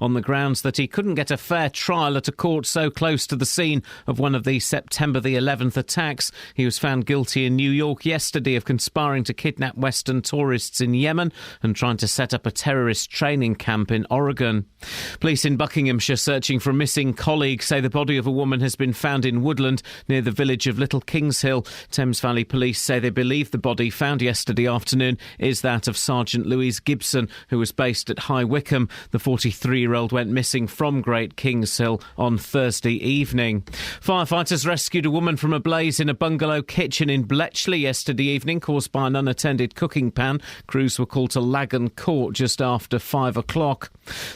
on the grounds that he couldn't get a fair trial at a court so close to the scene of one of the September the 11th attacks. He was found guilty in New York yesterday of conspiring to kidnap Western tourists in Yemen and trying to set up a terrorist training camp in Oregon. Police in Buckinghamshire searching for a missing colleague say the body of a woman has been found in woodland near the village of Little Kingshill. Thames Valley Police say they believe the body found yesterday afternoon is that of Sergeant Louise Gibson, who was based at High Wycombe. The 43-year-old went missing from Great Kingshill on Thursday evening. Firefighters rescued a woman from a blaze in a bungalow kitchen in Bletchley yesterday evening, caused by an unattended cooking pan. Crews were called to Lagan Court just after 5 o'clock.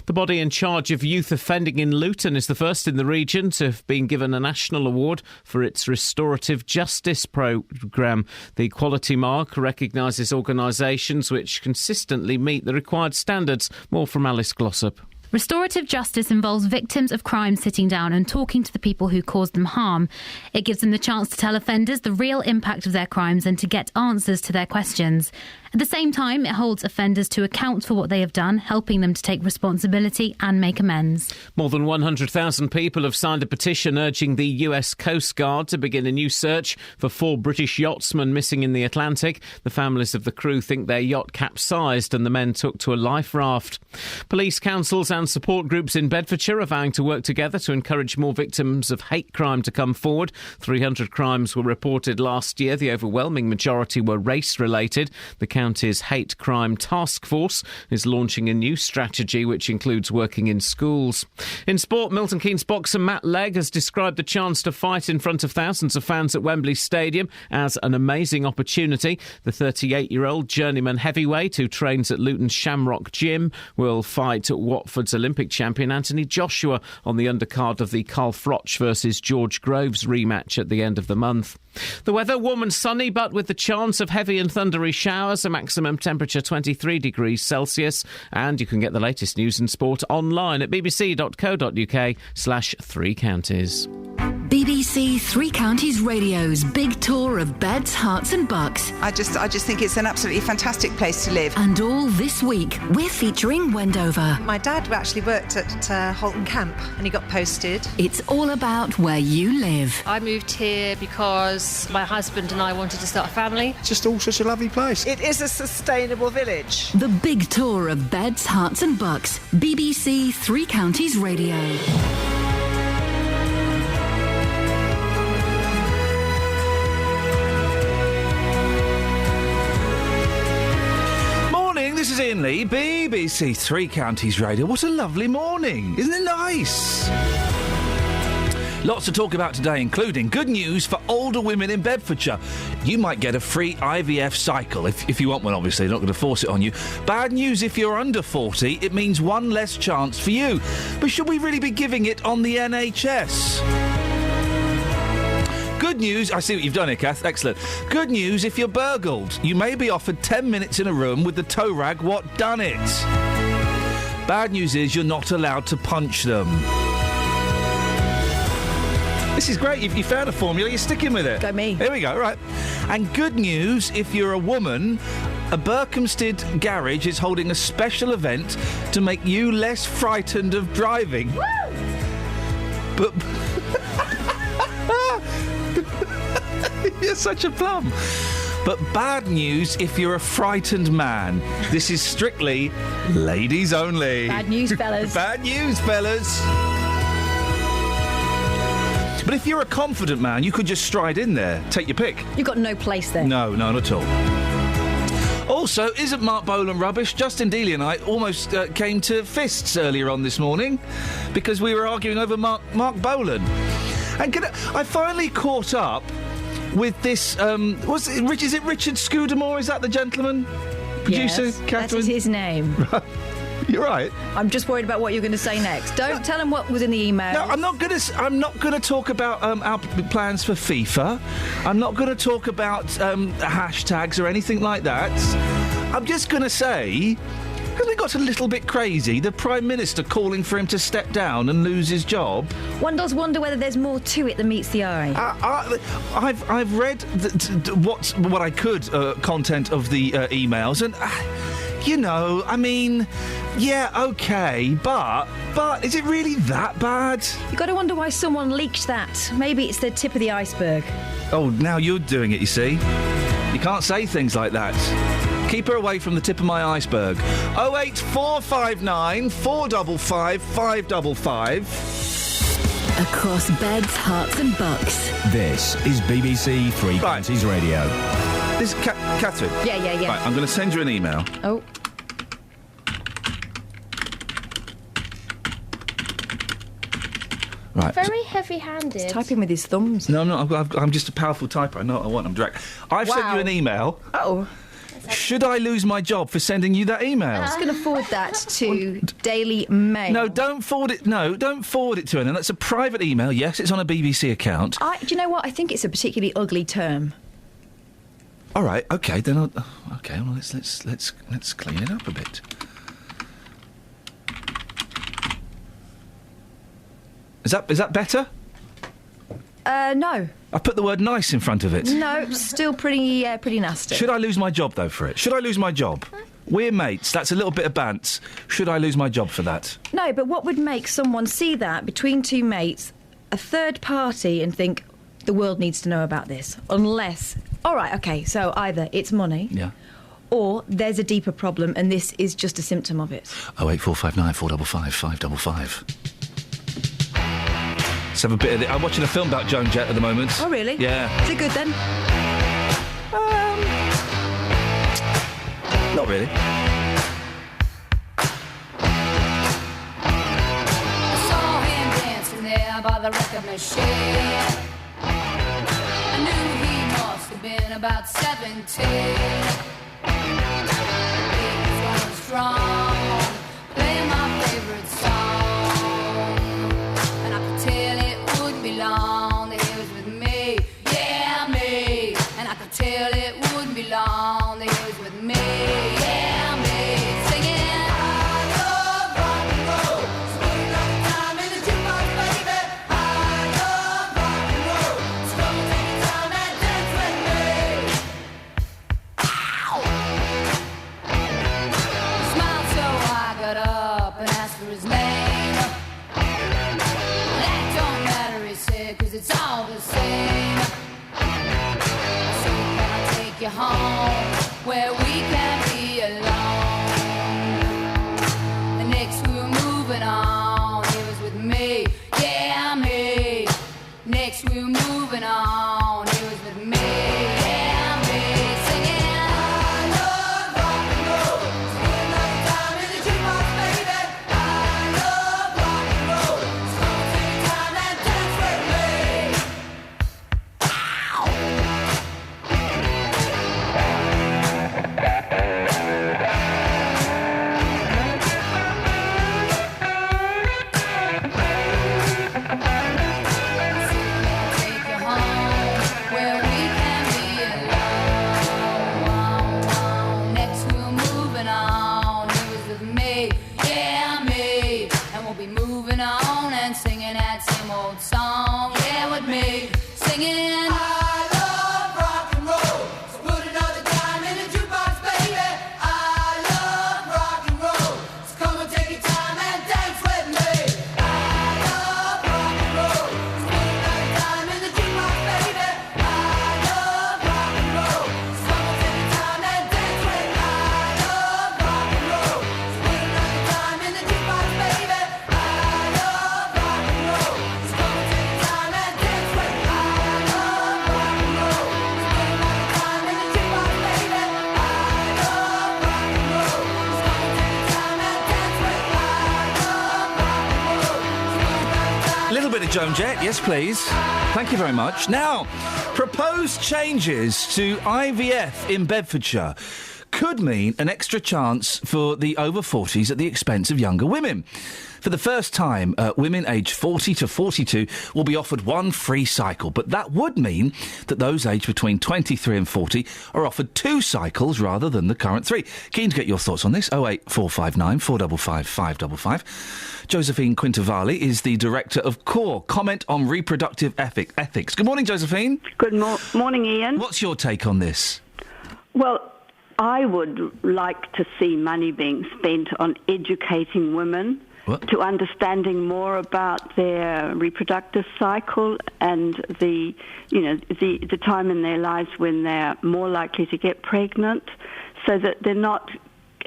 The body in charge of youth offending in Luton is the first in the region to have been given a national award for its restorative justice programme. The Quality Mark recognises organisations which consistently meet the required standards. More from Alice Glossop. Restorative justice involves victims of crime sitting down and talking to the people who caused them harm. It gives them the chance to tell offenders the real impact of their crimes and to get answers to their questions. At the same time, it holds offenders to account for what they have done, helping them to take responsibility and make amends. More than 100,000 people have signed a petition urging the US Coast Guard to begin a new search for 4 British yachtsmen missing in the Atlantic. The families of the crew think their yacht capsized and the men took to a life raft. Police councils and support groups in Bedfordshire are vowing to work together to encourage more victims of hate crime to come forward. 300 crimes were reported last year. The overwhelming majority were race-related. The county's Hate Crime Task Force is launching a new strategy which includes working in schools. In sport, Milton Keynes boxer Matt Legg has described the chance to fight in front of thousands of fans at Wembley Stadium as an amazing opportunity. The 38-year-old journeyman heavyweight who trains at Luton's Shamrock Gym will fight Watford's Olympic champion Anthony Joshua on the undercard of the Carl Froch versus George Groves rematch at the end of the month. The weather, warm and sunny, but with the chance of heavy and thundery showers, a maximum temperature 23 degrees Celsius. And you can get the latest news and sport online at bbc.co.uk/3 counties. BBC Three Counties Radio's big tour of beds, hearts and bucks. I just think it's an absolutely fantastic place to live. And all this week, we're featuring Wendover. My dad actually worked at Halton Camp and he got posted. It's all about where you live. I moved here because my husband and I wanted to start a family. It's just all such a lovely place. It is a sustainable village. The big tour of beds, hearts and bucks. BBC Three Counties Radio. This is Iain Lee, BBC Three Counties Radio. What a lovely morning. Isn't it nice? Lots to talk about today, including good news for older women in Bedfordshire. You might get a free IVF cycle, if you want one, obviously. They're not going to force it on you. Bad news if you're under 40. It means one less chance for you. But should we really be giving it on the NHS? Good news, I see what you've done here, Kath. Excellent. Good news if you're burgled. You may be offered 10 minutes in a room with the tow rag what done it. Bad news is you're not allowed to punch them. This is great. You found a formula. You're sticking with it. Go me. Here we go. Right. And good news if you're a woman. A Berkhamsted garage is holding a special event to make you less frightened of driving. Woo! But... You're such a plum. But bad news if you're a frightened man. This is strictly ladies only. Bad news, fellas. Bad news, fellas. But if you're a confident man, you could just stride in there. Take your pick. You've got no place there. No, not at all. Also, isn't Mark Bolan rubbish? Justin Dealey and I almost came to fists earlier on this morning because we were arguing over Mark Bolan. And I finally caught up with this, is it Richard Scudamore? Is that the gentleman? Producer, yes, Catherine? that is his name. You're right. I'm just worried about what you're going to say next. Don't tell him what was in the email. No, I'm not going to talk about our plans for FIFA. I'm not going to talk about hashtags or anything like that. I'm just going to say, hasn't it got a little bit crazy? The Prime Minister calling for him to step down and lose his job. One does wonder whether there's more to it than meets the eye. I've read what I could content of the emails, and you know, I mean, Yeah, OK, but is it really that bad? You've got to wonder why someone leaked that. Maybe it's the tip of the iceberg. Oh, now you're doing it, you see. You can't say things like that. Keep her away from the tip of my iceberg. 08459 455 555. Across beds, hearts and bucks. This is BBC Three Counties Radio. This is Catherine. Yeah. Right, I'm going to send you an email. Oh. Right. Very heavy-handed. He's typing with his thumbs. No, I'm not. I'm just a powerful typer. I know what I want. I'm direct. I've sent you an email. Oh. Should I lose my job for sending you that email? I'm just going to forward that to Daily Mail. No, don't forward it. No, don't forward it to anyone. That's a private email. Yes, it's on a BBC account. Do you know what? I think it's a particularly ugly term. All right. Okay. Then. Well, let's clean it up a bit. Is that better? No. I put the word nice in front of it. No, still pretty nasty. Should I lose my job, though, for it? Should I lose my job? We're mates. That's a little bit of bants. Should I lose my job for that? No, but what would make someone see that between two mates, a third party, and think the world needs to know about this? Unless... All right, OK, so either it's money... Yeah. Or there's a deeper problem and this is just a symptom of it. 08459 455 555. Let's have a bit of it. I'm watching a film about Joan Jett at the moment. Oh, really? Yeah. Is it good, then? Not really. I saw him dancing there by the record machine. I knew he must have been about 17. He was going strong, playing my favourite song. And I could tell it wouldn't be long that he was with me, yeah, me. And I could tell it wouldn't be long that he was with me, yeah, me. Singing, I love rock and roll, spending all the time in the jukebox, baby. I love rock and roll, so come and take your time and dance with me. Ow! He smiled, so I got up and asked for his name. That don't matter, he said, 'cause it's all the same. So can I take you home where we can be alone? And next we were moving on, he was with me, yeah, me. Next we were moving on, he was with me, yeah, me. Singing, I love rock and roll, spending all the time in the jukebox, baby. I love rock and roll, so come and take your time and dance with me. Take you home where we can be alone. Next we were moving on, he was with me, yeah, me. And we'll be moving on and singing that same old song, yeah, with me. Singing, I love rock and roll, so put another dime in the jukebox, baby. I love rock and roll, so come and take your time and dance with me. I love rock and roll, so put another dime in the jukebox, baby. I love rock and roll, so come and take your time and dance with me. I love rock and roll, so put another dime in the jukebox, baby. I love rock and roll, so come and take your time and dance with me. I love rock and roll, so put another dime in the jukebox, baby. I love rock and roll, so come and take your time and dance with me. I love rock and roll, so put another dime. A little bit of Joan Jett, yes, please. Thank you very much. Now, proposed changes to IVF in Bedfordshire could mean an extra chance for the over 40s at the expense of younger women. For the first time, women aged 40 to 42 will be offered one free cycle, but that would mean that those aged between 23 and 40 are offered two cycles rather than the current three. Keen to get your thoughts on this. 08459 455 555. Josephine Quintavalli is the director of CORE, Comment on Reproductive Ethics. Good morning, Josephine. Good morning, Iain. What's your take on this? Well, I would like to see money being spent on educating women to understanding more about their reproductive cycle and the time in their lives when they're more likely to get pregnant, so that they're not.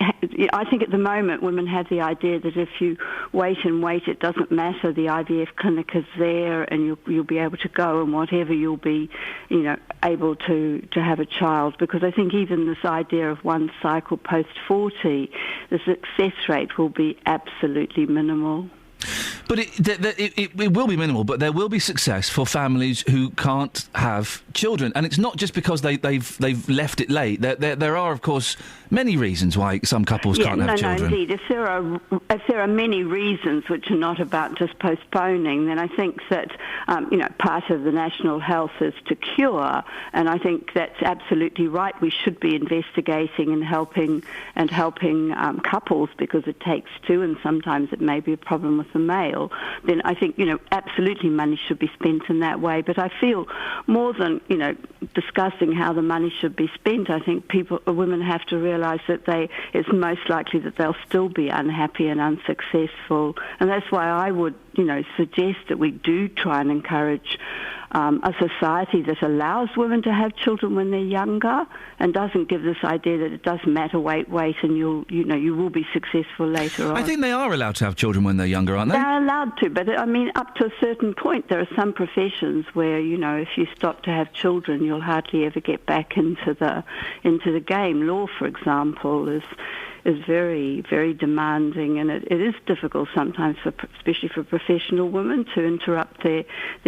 I think at the moment women have the idea that if you wait and wait, it doesn't matter. The IVF clinic is there, and you'll be able to go, and whatever you'll be, able to have a child. Because I think even this idea of one cycle post 40, the success rate will be absolutely minimal. But it will be minimal, but there will be success for families who can't have children, and it's not just because they've left it late. There are, of course, many reasons why some couples can't have children. No, indeed. If there are many reasons which are not about just postponing, then I think that part of the national health is to cure, and I think that's absolutely right. We should be investigating and helping couples, because it takes two, and sometimes it may be a problem with the male. Then I think absolutely money should be spent in that way. But I feel more than discussing how the money should be spent, I think women have to realise that it's most likely that they'll still be unhappy and unsuccessful, and that's why I would suggest that we do try and encourage a society that allows women to have children when they're younger, and doesn't give this idea that it doesn't matter, wait, and you will be successful later on. I think they are allowed to have children when they're younger, aren't they? They're allowed to, but I mean, up to a certain point. There are some professions where if you stop to have children, you'll hardly ever get back into the game. Law, for example, is very, very demanding, and it is difficult sometimes, especially for professional women, to interrupt their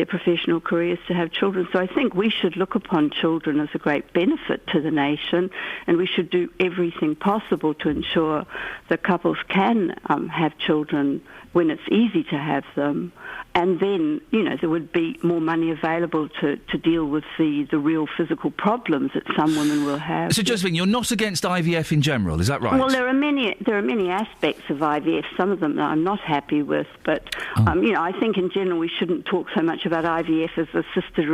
professional careers to have children. So I think we should look upon children as a great benefit to the nation, and we should do everything possible to ensure that couples can have children when it's easy to have them. And then, there would be more money available to deal with the real physical problems that some women will have. So, Josephine, you're not against IVF in general, is that right? Well, there are many aspects of IVF. Some of them that I'm not happy with, but I think in general we shouldn't talk so much about IVF as assisted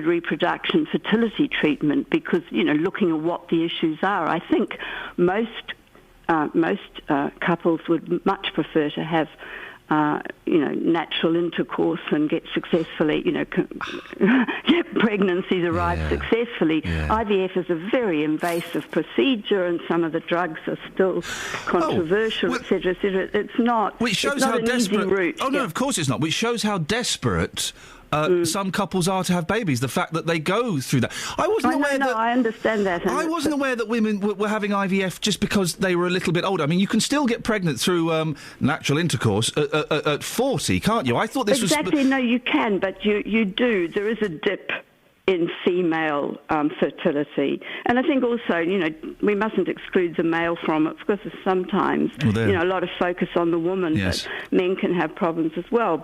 reproduction fertility treatment, because looking at what the issues are, I think most couples would much prefer to have natural intercourse and get successfully, get pregnancies arrive successfully. Yeah. IVF is a very invasive procedure, and some of the drugs are still controversial, etc., etc. It's not. Which shows how desperate. Route. Oh no, of course it's not. Which shows how desperate some couples are to have babies. The fact that they go through that. I understand that. I wasn't aware that women were having IVF just because they were a little bit older. I mean, you can still get pregnant through natural intercourse at 40, can't you? I thought this was... Exactly, no, you can, but you do. There is a dip in female fertility. And I think also, we mustn't exclude the male from it, because sometimes, a lot of focus on the woman, but men can have problems as well.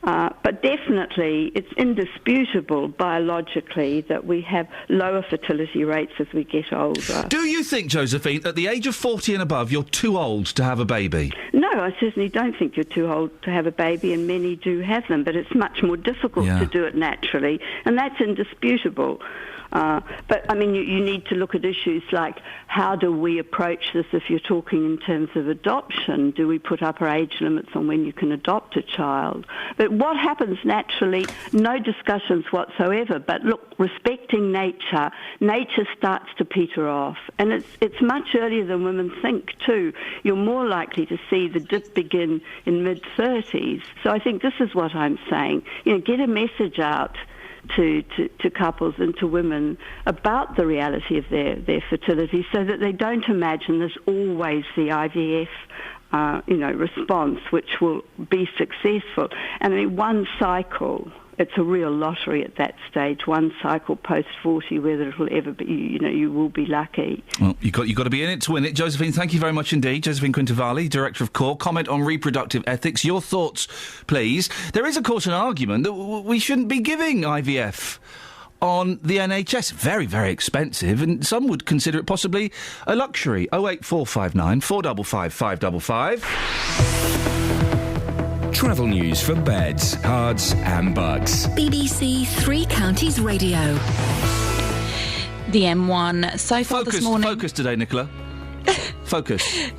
But definitely, it's indisputable biologically that we have lower fertility rates as we get older. Do you think, Josephine, at the age of 40 and above, you're too old to have a baby? No, I certainly don't think you're too old to have a baby, and many do have them, but it's much more difficult to do it naturally, and that's indisputable. But, I mean, you need to look at issues like, how do we approach this if you're talking in terms of adoption? Do we put upper age limits on when you can adopt a child? But what happens naturally, no discussions whatsoever. But look, respecting nature starts to peter off. And it's much earlier than women think, too. You're more likely to see the dip begin in mid-30s. So I think this is what I'm saying. Get a message out to couples and to women about the reality of their fertility, so that they don't imagine there's always the IVF response which will be successful. And I mean, one cycle, it's a real lottery at that stage. One cycle post 40, whether it'll ever be, you will be lucky. Well, you've got to be in it to win it. Josephine, thank you very much indeed. Josephine Quintavalli, Director of CORE. Comment on reproductive ethics. Your thoughts, please. There is, of course, an argument that we shouldn't be giving IVF on the NHS. Very, very expensive, and some would consider it possibly a luxury. 08459 455 555. Travel news for beds, cards and bugs. BBC Three Counties Radio. the M1. So far this morning... Focus today, Nicola. Focus.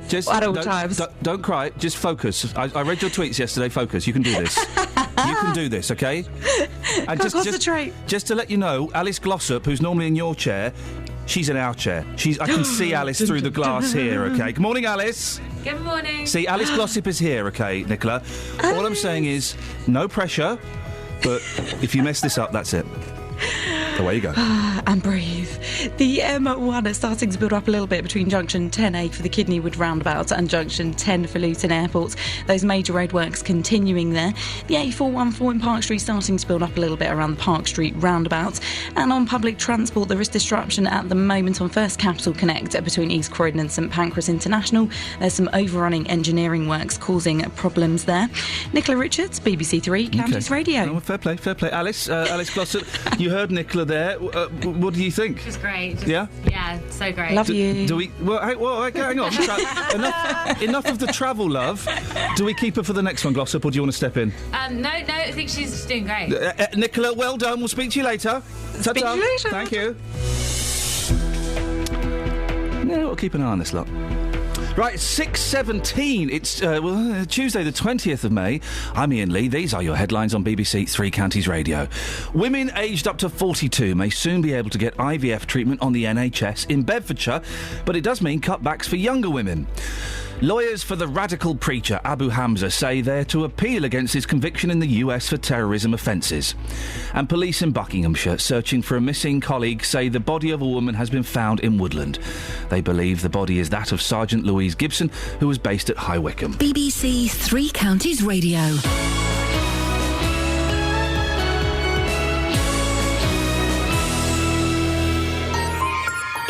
Just at all times. Don't cry. Just focus. I read your tweets yesterday. Focus. You can do this. You can do this, okay? And concentrate. Just to let you know, Alice Glossop, who's normally in your chair, she's in our chair. I can see Alice through the glass here, okay? Good morning, Alice. Good morning. See, Alice Glossop is here, okay, Nicola? All I'm saying is, no pressure, but if you mess this up, that's it. Away you go. And breathe. The M1 is starting to build up a little bit between junction 10A for the Kidneywood roundabout and junction 10 for Luton Airport. Those major roadworks continuing there. The A414 in Park Street starting to build up a little bit around the Park Street roundabout. And on public transport, there is disruption at the moment on First Capital Connect between East Croydon and St Pancras International. There's some overrunning engineering works causing problems there. Nicola Richards, BBC Three Counties Radio. Oh, fair play. Alice Glossop, you heard Nicola there. What do you think? It was great. Yeah? Yeah, so great. Love you. Do we... Well, hang on. Enough of the travel love. Do we keep her for the next one, Glossop, or do you want to step in? No, I think she's doing great. Nicola, well done. We'll speak to you later. Speak to you later. Thank you. No, we'll keep an eye on this lot. Right, 6:17. It's Tuesday the 20th of May. I'm Iain Lee. These are your headlines on BBC Three Counties Radio. Women aged up to 42 may soon be able to get IVF treatment on the NHS in Bedfordshire, but it does mean cutbacks for younger women. Lawyers for the radical preacher Abu Hamza say they're to appeal against his conviction in the US for terrorism offences. And police in Buckinghamshire, searching for a missing colleague, say the body of a woman has been found in Woodland. They believe the body is that of Sergeant Louise Gibson, who was based at High Wycombe. BBC Three Counties Radio.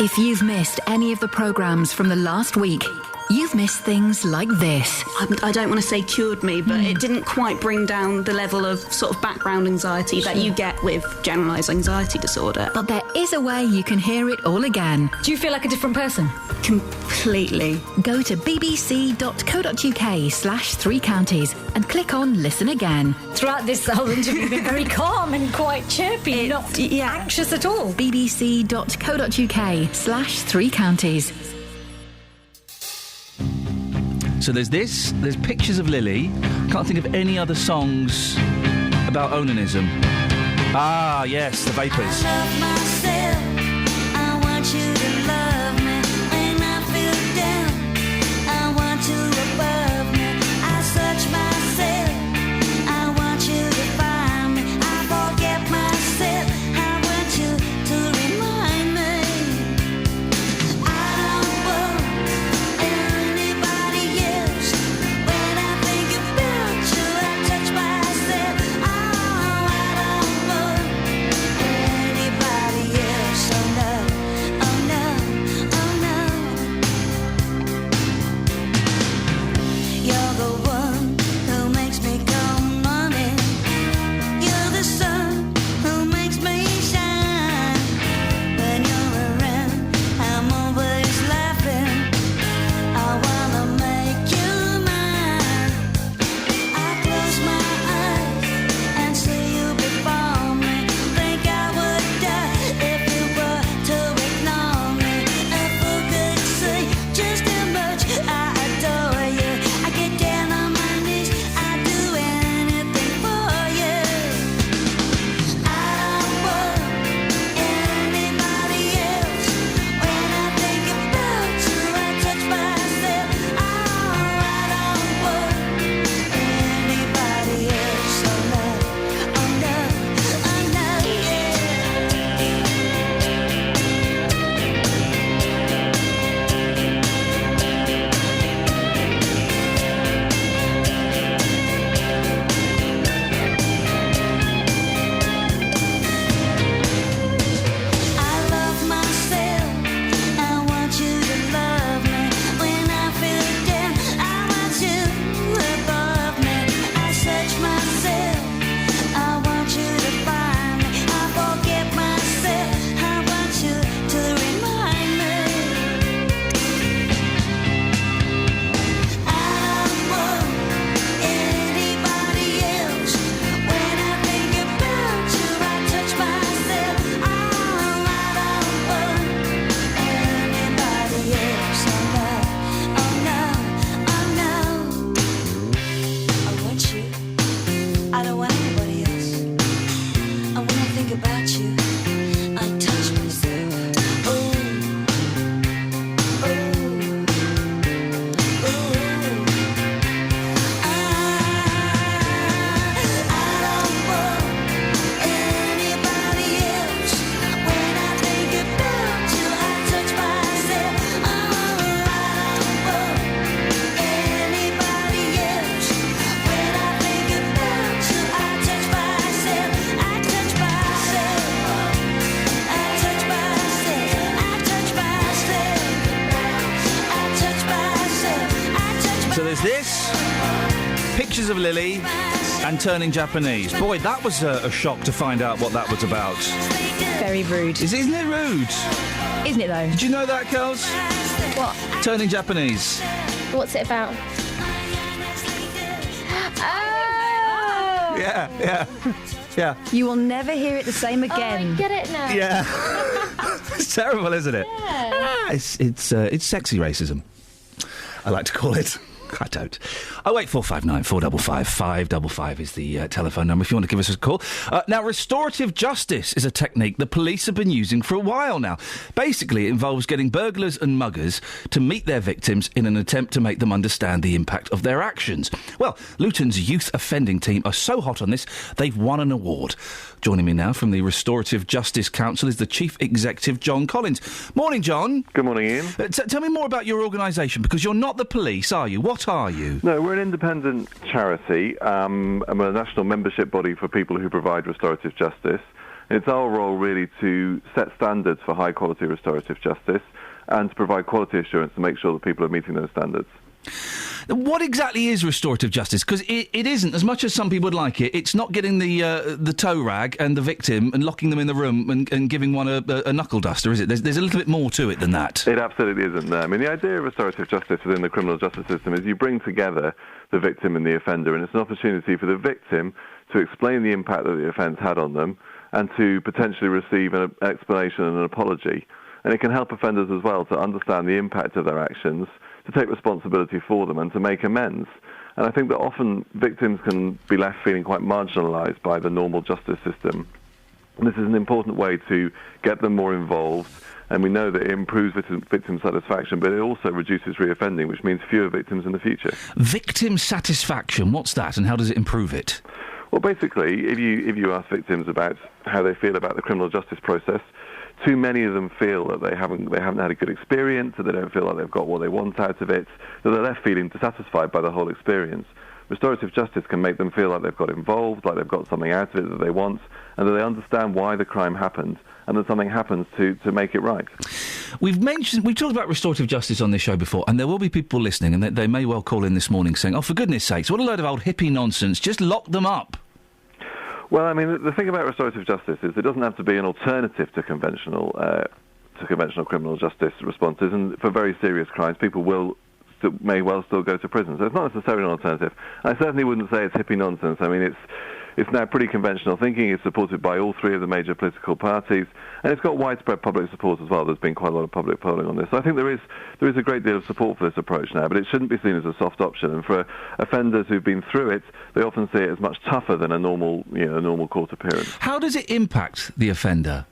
If you've missed any of the programmes from the last week, you've missed things like this. I don't want to say cured me, but it didn't quite bring down the level of sort of background anxiety that you get with generalised anxiety disorder. But there is a way you can hear it all again. Do you feel like a different person? Completely. Go to bbc.co.uk/Three Counties and click on Listen Again. Throughout this whole interview, you've been very calm and quite chirpy, not anxious at all. bbc.co.uk/Three Counties. So there's pictures of Lily. Can't think of any other songs about onanism. Ah, yes, the Vapors. I love myself. I want you to love me. When I feel down, I want you above me. I search myself. I want you to find me. I forget myself. I want you to remind me. I don't want anybody else. When I think about you, I touch myself. Oh, I don't want anybody else. Oh no, oh no. I don't want anybody else. And when I think about you, I touch myself. Oh, oh, oh. I don't want anybody else. When I think about you, I touch myself. Oh, I don't want anybody else. When I think about you, I touch myself. I touch myself. I touch myself. I touch myself. I touch myself. I touch So there's this, pictures of Lily, and turning Japanese. Boy, that was a shock to find out what that was about. Very rude. Isn't it rude? Isn't it, though? Did you know that, girls? What? Turning Japanese. What's it about? Oh! Yeah. You will never hear it the same again. Oh, I get it now. Yeah. It's terrible, isn't it? Yeah. It's sexy racism, I like to call it. I don't. 08459 455 555 is the telephone number if you want to give us a call. Now, restorative justice is a technique the police have been using for a while now. Basically, it involves getting burglars and muggers to meet their victims in an attempt to make them understand the impact of their actions. Well, Luton's youth offending team are so hot on this, they've won an award. Joining me now from the Restorative Justice Council is the Chief Executive, John Collins. Morning, John. Good morning, Ian. Tell me more about your organisation, because you're not the police, are you? What are you? No, we're an independent charity, and we're a national membership body for people who provide restorative justice. And it's our role, really, to set standards for high-quality restorative justice and to provide quality assurance to make sure that people are meeting those standards. What exactly is restorative justice? Because it isn't, as much as some people would like it, it's not getting the tow rag and the victim and locking them in the room and giving one a knuckle duster, is it? There's a little bit more to it than that. It absolutely isn't. I mean, the idea of restorative justice within the criminal justice system is you bring together the victim and the offender, and it's an opportunity for the victim to explain the impact that the offence had on them and to potentially receive an explanation and an apology. And it can help offenders as well to understand the impact of their actions, to take responsibility for them and to make amends. And I think that often victims can be left feeling quite marginalised by the normal justice system. And this is an important way to get them more involved, and we know that it improves victim satisfaction, but it also reduces reoffending, which means fewer victims in the future. Victim satisfaction, what's that, and how does it improve it? Well, basically, if you ask victims about how they feel about the criminal justice process, too many of them feel that they haven't had a good experience, that they don't feel like they've got what they want out of it, that they're left feeling dissatisfied by the whole experience. Restorative justice can make them feel like they've got involved, like they've got something out of it that they want, and that they understand why the crime happened, and that something happens to make it right. We've talked about restorative justice on this show before, and there will be people listening, and they may well call in this morning saying, oh, for goodness sakes, what a load of old hippie nonsense, just lock them up. Well, I mean, the thing about restorative justice is it doesn't have to be an alternative to conventional criminal justice responses, and for very serious crimes, people may well still go to prison. So it's not necessarily an alternative. I certainly wouldn't say it's hippie nonsense. I mean, it's now pretty conventional thinking. It's supported by all three of the major political parties, and it's got widespread public support as well. There's been quite a lot of public polling on this. So I think there is a great deal of support for this approach now, but it shouldn't be seen as a soft option. And for offenders who've been through it, they often see it as much tougher than a normal court appearance. How does it impact the offender?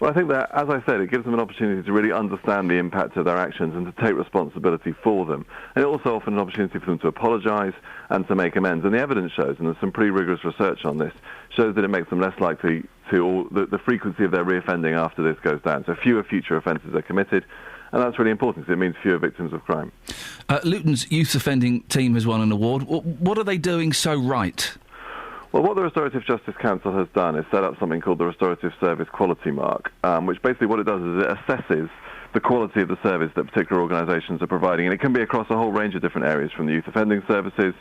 Well, I think that, as I said, it gives them an opportunity to really understand the impact of their actions and to take responsibility for them. And it also offers an opportunity for them to apologise and to make amends. And the evidence shows, and there's some pretty rigorous research on this, shows that it makes them less likely the frequency of their reoffending after this goes down. So fewer future offences are committed, and that's really important because it means fewer victims of crime. Luton's youth offending team has won an award. What are they doing so right? Well, what the Restorative Justice Council has done is set up something called the Restorative Service Quality Mark, which basically what it does is it assesses the quality of the service that particular organisations are providing. And it can be across a whole range of different areas, from the youth offending services,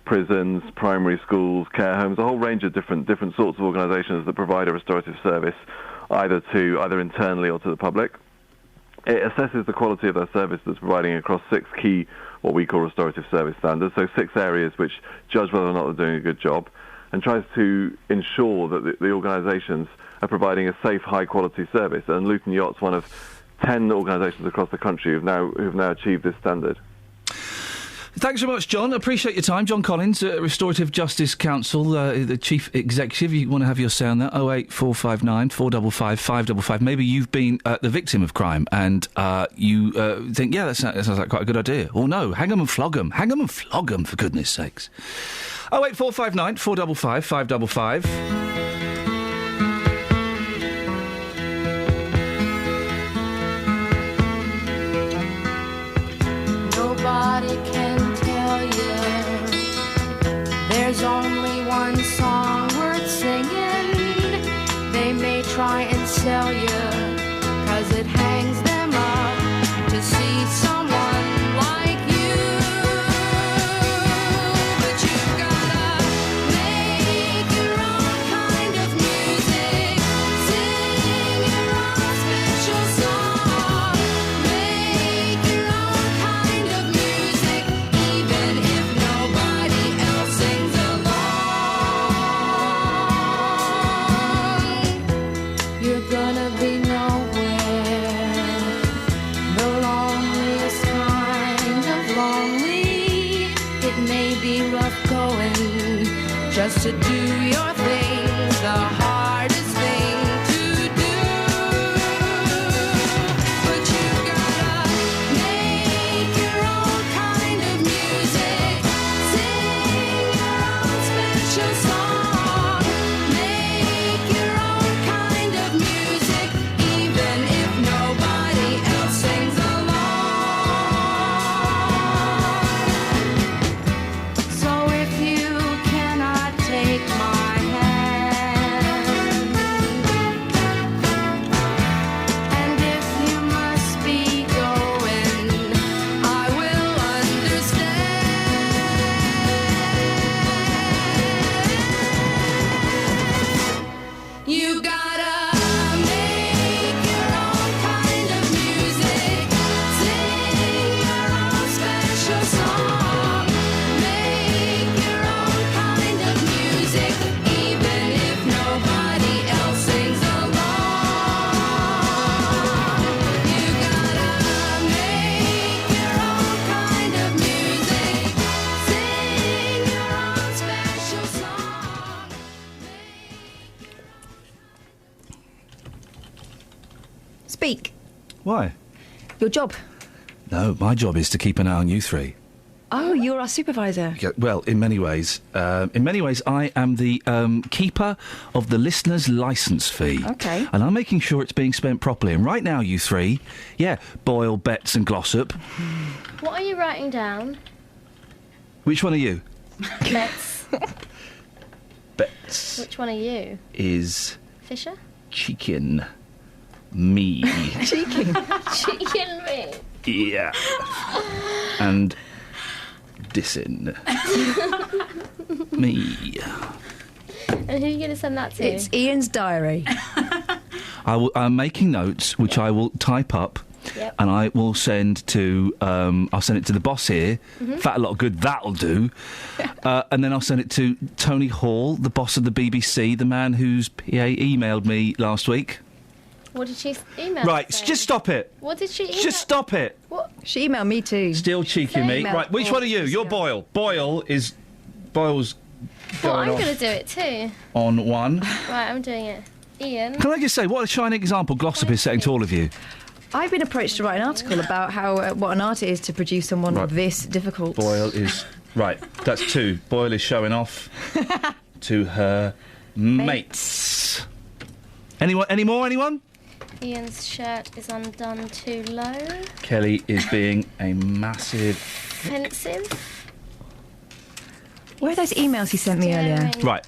prisons, primary schools, care homes, a whole range of different sorts of organisations that provide a restorative service, either internally or to the public. It assesses the quality of their service that's providing across 6 key, what we call restorative service standards, so 6 areas which judge whether or not they're doing a good job, and tries to ensure that the organisations are providing a safe, high-quality service. And Luton Yacht's one of 10 organisations across the country who've now achieved this standard. Thanks very much, John. Appreciate your time. John Collins, Restorative Justice Council, the Chief Executive. You want to have your say on that? 08459 455 555. Maybe you've been the victim of crime and you think, yeah, that sounds like quite a good idea. Or no, hang 'em and flog 'em. Hang 'em and flog 'em, for goodness sakes. 08459 455 555. Nobody can tell you there's only one song worth singing. They may try and sell you, 'cause it hangs them up to see someone like you. But you gotta make your own kind of music, sing your own special song, make your own kind of music, even if nobody else sings along. You're gonna be nowhere, the loneliest kind of lonely. It may be rough going just to do your thing, the hardest thing to do. But you gotta make your own kind of music, sing your own special song, make your own kind of music, even if nobody else sings along. So if you cannot take my hand, and if you must be going, I will understand. You gotta make your own kind of music, sing your own special song, make your own kind of music, even if nobody else sings along. You gotta make your own kind of music, sing your own special song. Speak. Why? Your job. No, my job is to keep an eye on you three. Oh, you're our supervisor. Yeah, well, in many ways. I am the keeper of the listener's licence fee. Okay. And I'm making sure it's being spent properly. And right now, you three, Boyle, Betts and Glossop. What are you writing down? Which one are you? Betts. Betts Which one are you? is Fisher? chicken. Me. Cheeky. Chicken me. Yeah. And dissing. Me. And who are you going to send that to? It's Ian's diary. I'm making notes, which I will type up. Yep. And I will send to I'll send it to the boss here. Mhm. In fact, a lot of good that'll do. And then I'll send it to Tony Hall, the boss of the BBC, the man whose PA emailed me last week. What did she email? Right, saying? just stop it. What did she email? Just stop it. What? She emailed me too. Still cheeky, Same. me. Right, which one are you? You're Boyle. Boyle's Well, going I'm off going to do it too. on one. Right, I'm doing it. Ian. Can I just say, what a shining example Glossop is setting to all of you. I've been approached to write an article about how what an art it is to produce someone Right. this difficult. Boyle is... Right, that's two. Boyle is showing off to her mates. Anyone? Any more? Anyone? Ian's shirt is undone too low. Kelly is being a massive... Offensive. Where are those emails he sent me earlier? Right.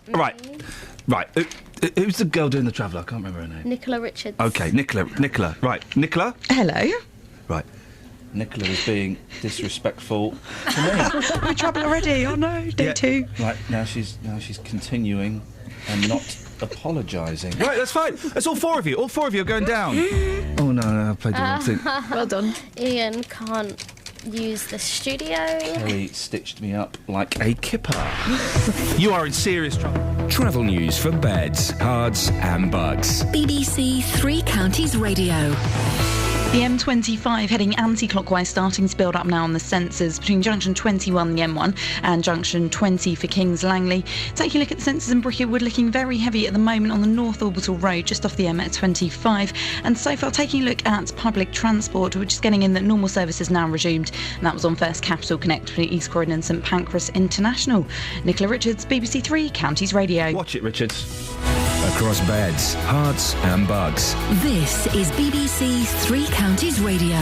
Who's the girl doing the travel? I can't remember her name. Nicola Richards. Okay, Nicola. Right, Nicola? Hello. Right. Nicola is being disrespectful to me. We trouble already. Oh no, day two. Right, now she's continuing and not apologising. Right, that's fine. That's all four of you. All four of you are going down. Oh no, I played the wrong thing. Well done. Ian can't use the studio. Kelly stitched me up like a kipper. You are in serious trouble. Travel news for beds, cards and bugs. BBC Three Counties Radio. The M25 heading anti-clockwise, starting to build up now on the sensors between junction 21, the M1, and junction 20 for Kings Langley. Taking a look at the sensors in Bricketwood, looking very heavy at the moment on the North Orbital Road, just off the M25. And so far, taking a look at public transport, which is getting in that normal service is now resumed. And that was on First Capital Connect between East Croydon and St Pancras International. Nicola Richards, BBC Three Counties Radio. Watch it, Richards. Across beds, hearts and bugs. This is BBC Three Counties Radio.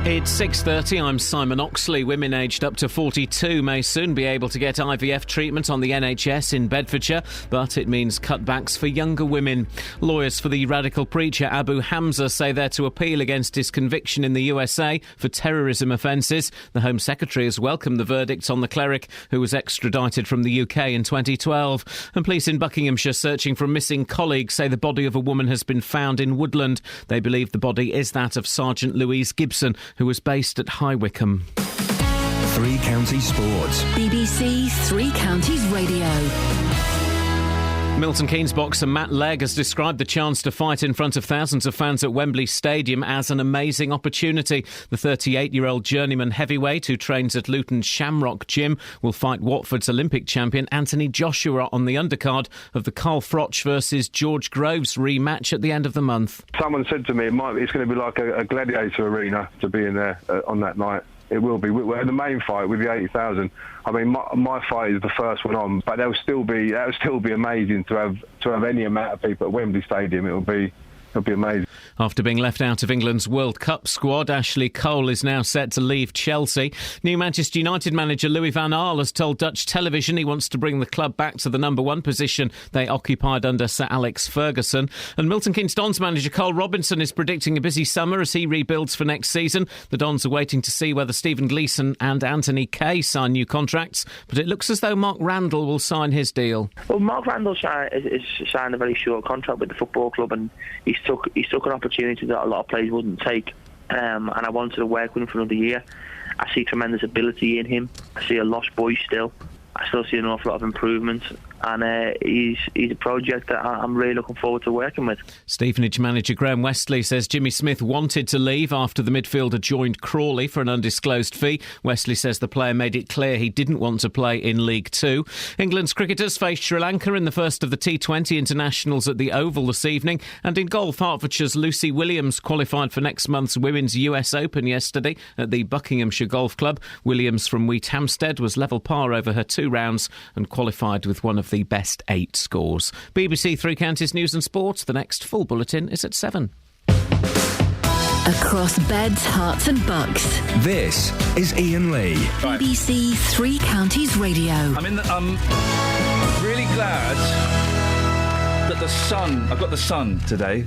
It's 6:30. I'm Simon Oxley. Women aged up to 42 may soon be able to get IVF treatment on the NHS in Bedfordshire, but it means cutbacks for younger women. Lawyers for the radical preacher Abu Hamza say they're to appeal against his conviction in the USA for terrorism offences. The Home Secretary has welcomed the verdict on the cleric who was extradited from the UK in 2012. And police in Buckinghamshire searching for a missing colleague say the body of a woman has been found in Woodland. They believe the body is that of Sergeant Louise Gibson, who was based at High Wycombe. Three Counties Sports. BBC Three Counties Radio. Milton Keynes boxer Matt Legg has described the chance to fight in front of thousands of fans at Wembley Stadium as an amazing opportunity. The 38-year-old journeyman heavyweight who trains at Luton Shamrock Gym will fight Watford's Olympic champion Anthony Joshua on the undercard of the Carl Froch versus George Groves rematch at the end of the month. Someone said to me it's going to be like a gladiator arena to be in there on that night. It will be. We're in the main fight with the 80,000. I mean, my fight is the first one on, but that would still be amazing to have any amount of people at Wembley Stadium. It'll be amazing. After being left out of England's World Cup squad, Ashley Cole is now set to leave Chelsea. New Manchester United manager Louis van Gaal has told Dutch television he wants to bring the club back to the number one position they occupied under Sir Alex Ferguson. And Milton Keynes Dons manager Carl Robinson is predicting a busy summer as he rebuilds for next season. The Dons are waiting to see whether Stephen Gleeson and Anthony Kay sign new contracts, but it looks as though Mark Randall will sign his deal. Well, Mark Randall is signed a very short contract with the football club, and he's took an opportunity that a lot of players wouldn't take, and I wanted to work with him for another year. I see tremendous ability in him. I see a lost boy still. I still see an awful lot of improvement, and he's a project that I'm really looking forward to working with. Stevenage manager Graham Westley says Jimmy Smith wanted to leave after the midfielder joined Crawley for an undisclosed fee. Westley says the player made it clear he didn't want to play in League Two. England's cricketers faced Sri Lanka in the first of the T20 internationals at the Oval this evening, and in golf, Hertfordshire's Lucy Williams qualified for next month's Women's US Open yesterday at the Buckinghamshire Golf Club. Williams from Wheat Hampstead was level par over her 2 rounds and qualified with one of the best 8 scores. BBC Three Counties News and Sports. The next full bulletin is at 7. Across beds, hearts and bucks. This is Iain Lee. BBC Three Counties Radio. I'm really glad that I've got the Sun today.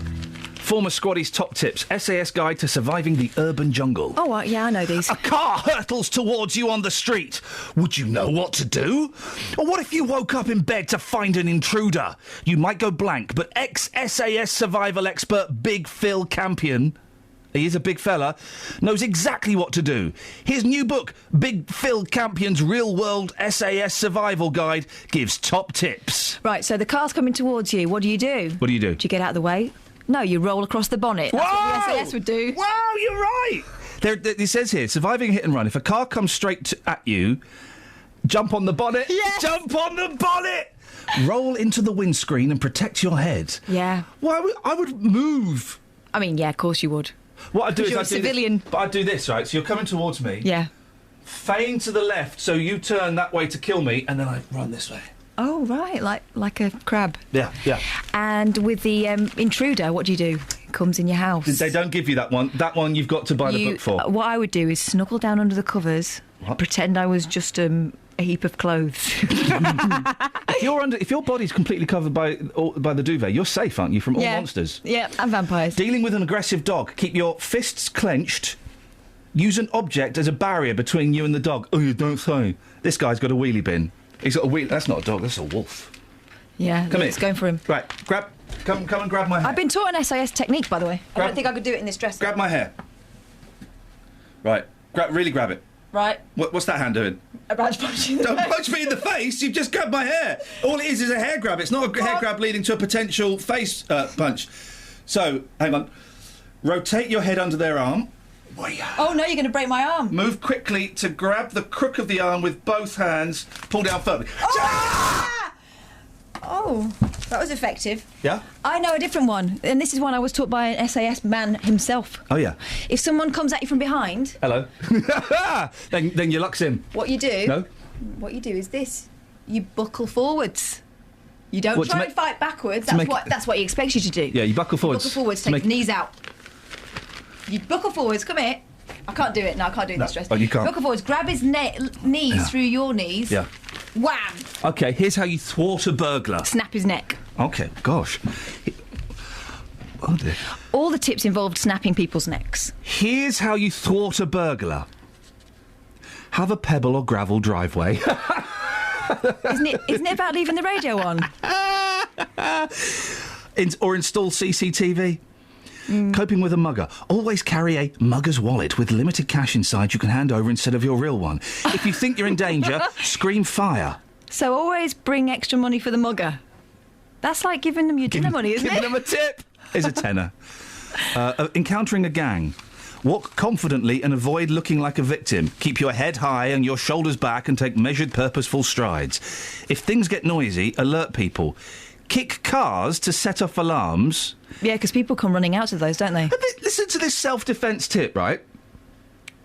Former squaddies' top tips. SAS guide to surviving the urban jungle. Oh, yeah, I know these. A car hurtles towards you on the street. Would you know what to do? Or what if you woke up in bed to find an intruder? You might go blank, but ex-SAS survival expert Big Phil Campion, he is a big fella, knows exactly what to do. His new book, Big Phil Campion's Real-World SAS Survival Guide, gives top tips. Right, so the car's coming towards you. What do you do? What do you do? Do you get out of the way? No, you roll across the bonnet. That's what the SAS would do. Wow, you're right. It says here, surviving a hit and run. If a car comes straight at you, jump on the bonnet. Yes! Jump on the bonnet. Roll into the windscreen and protect your head. Yeah. Well, I would move. I mean, yeah, of course you would. What I'd do is you're a civilian. But I'd do this, right? So you're coming towards me. Yeah. Feign to the left, so you turn that way to kill me, and then I run this way. Oh, right, like a crab. Yeah. And with the intruder, what do you do? It comes in your house. They don't give you that one. That one you've got to buy the book for. What I would do is snuggle down under the covers, pretend I was just a heap of clothes. If your body's completely covered by the duvet, you're safe, aren't you, from all monsters? Yeah, and vampires. Dealing with an aggressive dog, keep your fists clenched. Use an object as a barrier between you and the dog. Oh, you don't say. This guy's got a wheelie bin. He's got a wheel. That's not a dog. That's a wolf. Yeah, it's going for him. Right, come and grab my hair. I've been taught an SAS technique, by the way. I don't think I could do it in this dress. Grab my hair. Right, really grab it. Right. What's that hand doing? About to punch you in the Don't face. punch me in the face. You've just grabbed my hair. All it is a hair grab. It's not a hair grab leading to a potential face punch. So, hang on. Rotate your head under their arm. Oh, no, you're going to break my arm. Move quickly to grab the crook of the arm with both hands. Pull down firmly. Oh, that was effective. Yeah? I know a different one, and this is one I was taught by an SAS man himself. Oh, yeah. If someone comes at you from behind, Hello. then your luck's in. what you do... No? What you do is this. You buckle forwards. You don't What, to try make- and fight backwards. to That's what he expects you to do. Yeah, you buckle forwards. Buckle forwards, take the knees out. You buckle forwards, come here. I can't do it. No, I can't do it in this dress. Oh, you can't. Buckle forwards, grab his knees Yeah. through your knees. Yeah. Wham! OK, here's how you thwart a burglar. Snap his neck. OK, gosh. Oh, dear. All the tips involved snapping people's necks. Here's how you thwart a burglar. Have a pebble or gravel driveway. Isn't it about leaving the radio on? Or install CCTV. Coping with a mugger. Always carry a mugger's wallet with limited cash inside you can hand over instead of your real one. If you think you're in danger, scream fire. So always bring extra money for the mugger. That's like giving them your dinner money, isn't Giving it? them a tip. Is a tenner. Encountering a gang. Walk confidently and avoid looking like a victim. Keep your head high and your shoulders back and take measured, purposeful strides. If things get noisy, alert people. Kick cars to set off alarms. Yeah, because people come running out of those, don't they? Listen to this self-defence tip, right?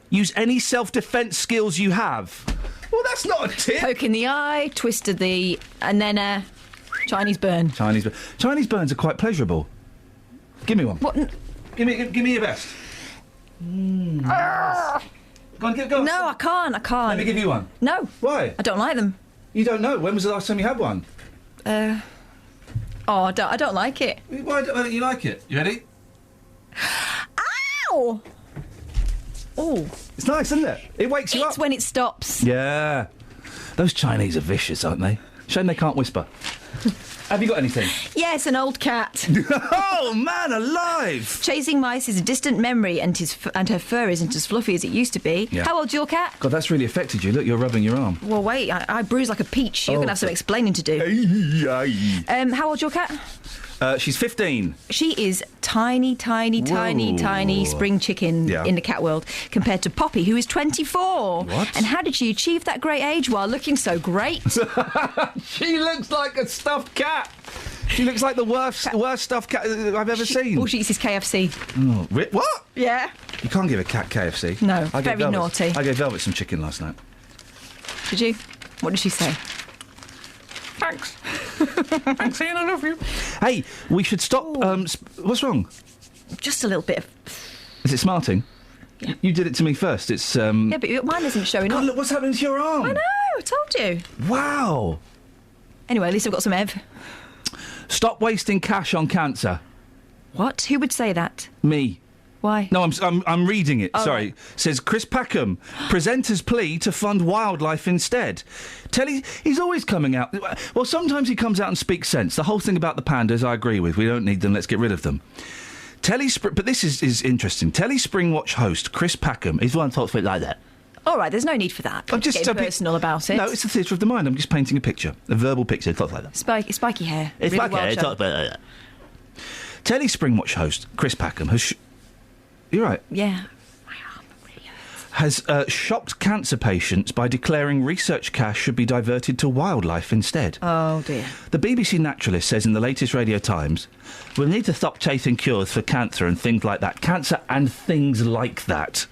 Use any self-defence skills you have. Well, that's not a tip. Poke in the eye, twist of the... and then Chinese burn. Chinese burns are quite pleasurable. Give me one. What? Give me your best. Go on, go on. No, I can't. Let me give you one. No. Why? I don't like them. You don't know? When was the last time you had one? I don't like it. Why don't you like it? You ready? Ow! Oh. It's nice, isn't it? It wakes you up. It's when it stops. Yeah. Those Chinese are vicious, aren't they? Shame they can't whisper. Have you got anything? Yes, an old cat. Oh, man alive! Chasing mice is a distant memory, and her fur isn't as fluffy as it used to be. Yeah. How old's your cat? God, that's really affected you. Look, you're rubbing your arm. Well, wait, I bruise like a peach. You're going to have some explaining to do. How old's your cat? She's 15. She is tiny spring chicken in the cat world compared to Poppy, who is 24. What? And how did she achieve that great age while looking so great? She looks like a stuffed cat. She looks like the worst stuffed cat I've ever seen. All she eats is KFC. Oh, what? Yeah. You can't give a cat KFC. No, I gave very naughty. I gave Velvet some chicken last night. Did you? What did she say? Thanks. Thanks, Ian, I love you. Hey, we should stop... what's wrong? Just a little bit of... Is it smarting? Yeah. You did it to me first. It's... Yeah, but mine isn't showing God, up. look what's happening to your arm. I know, I told you. Wow. Anyway, at least I've got some Ev. Stop wasting cash on cancer. What? Who would say that? Me. Why? No, I'm reading it. Oh, Sorry. right. Says Chris Packham, presenter's plea to fund wildlife instead. He's always coming out. Well, sometimes he comes out and speaks sense. The whole thing about the pandas, I agree with. We don't need them. Let's get rid of them. But this is interesting. Telly Springwatch host Chris Packham is one talks like that. All right, there's no need for that. I'm just getting personal about it. No, it's the theatre of the mind. I'm just painting a picture, a verbal picture. It talks like that. Spiky hair. It's really like well it. shown. Talks like that. Telly Springwatch host Chris Packham has. You're right. Yeah. Has shocked cancer patients by declaring research cash should be diverted to wildlife instead. Oh, dear. The BBC naturalist says in the latest Radio Times, we'll need to stop chasing cures for cancer and things like that. Cancer and things like that.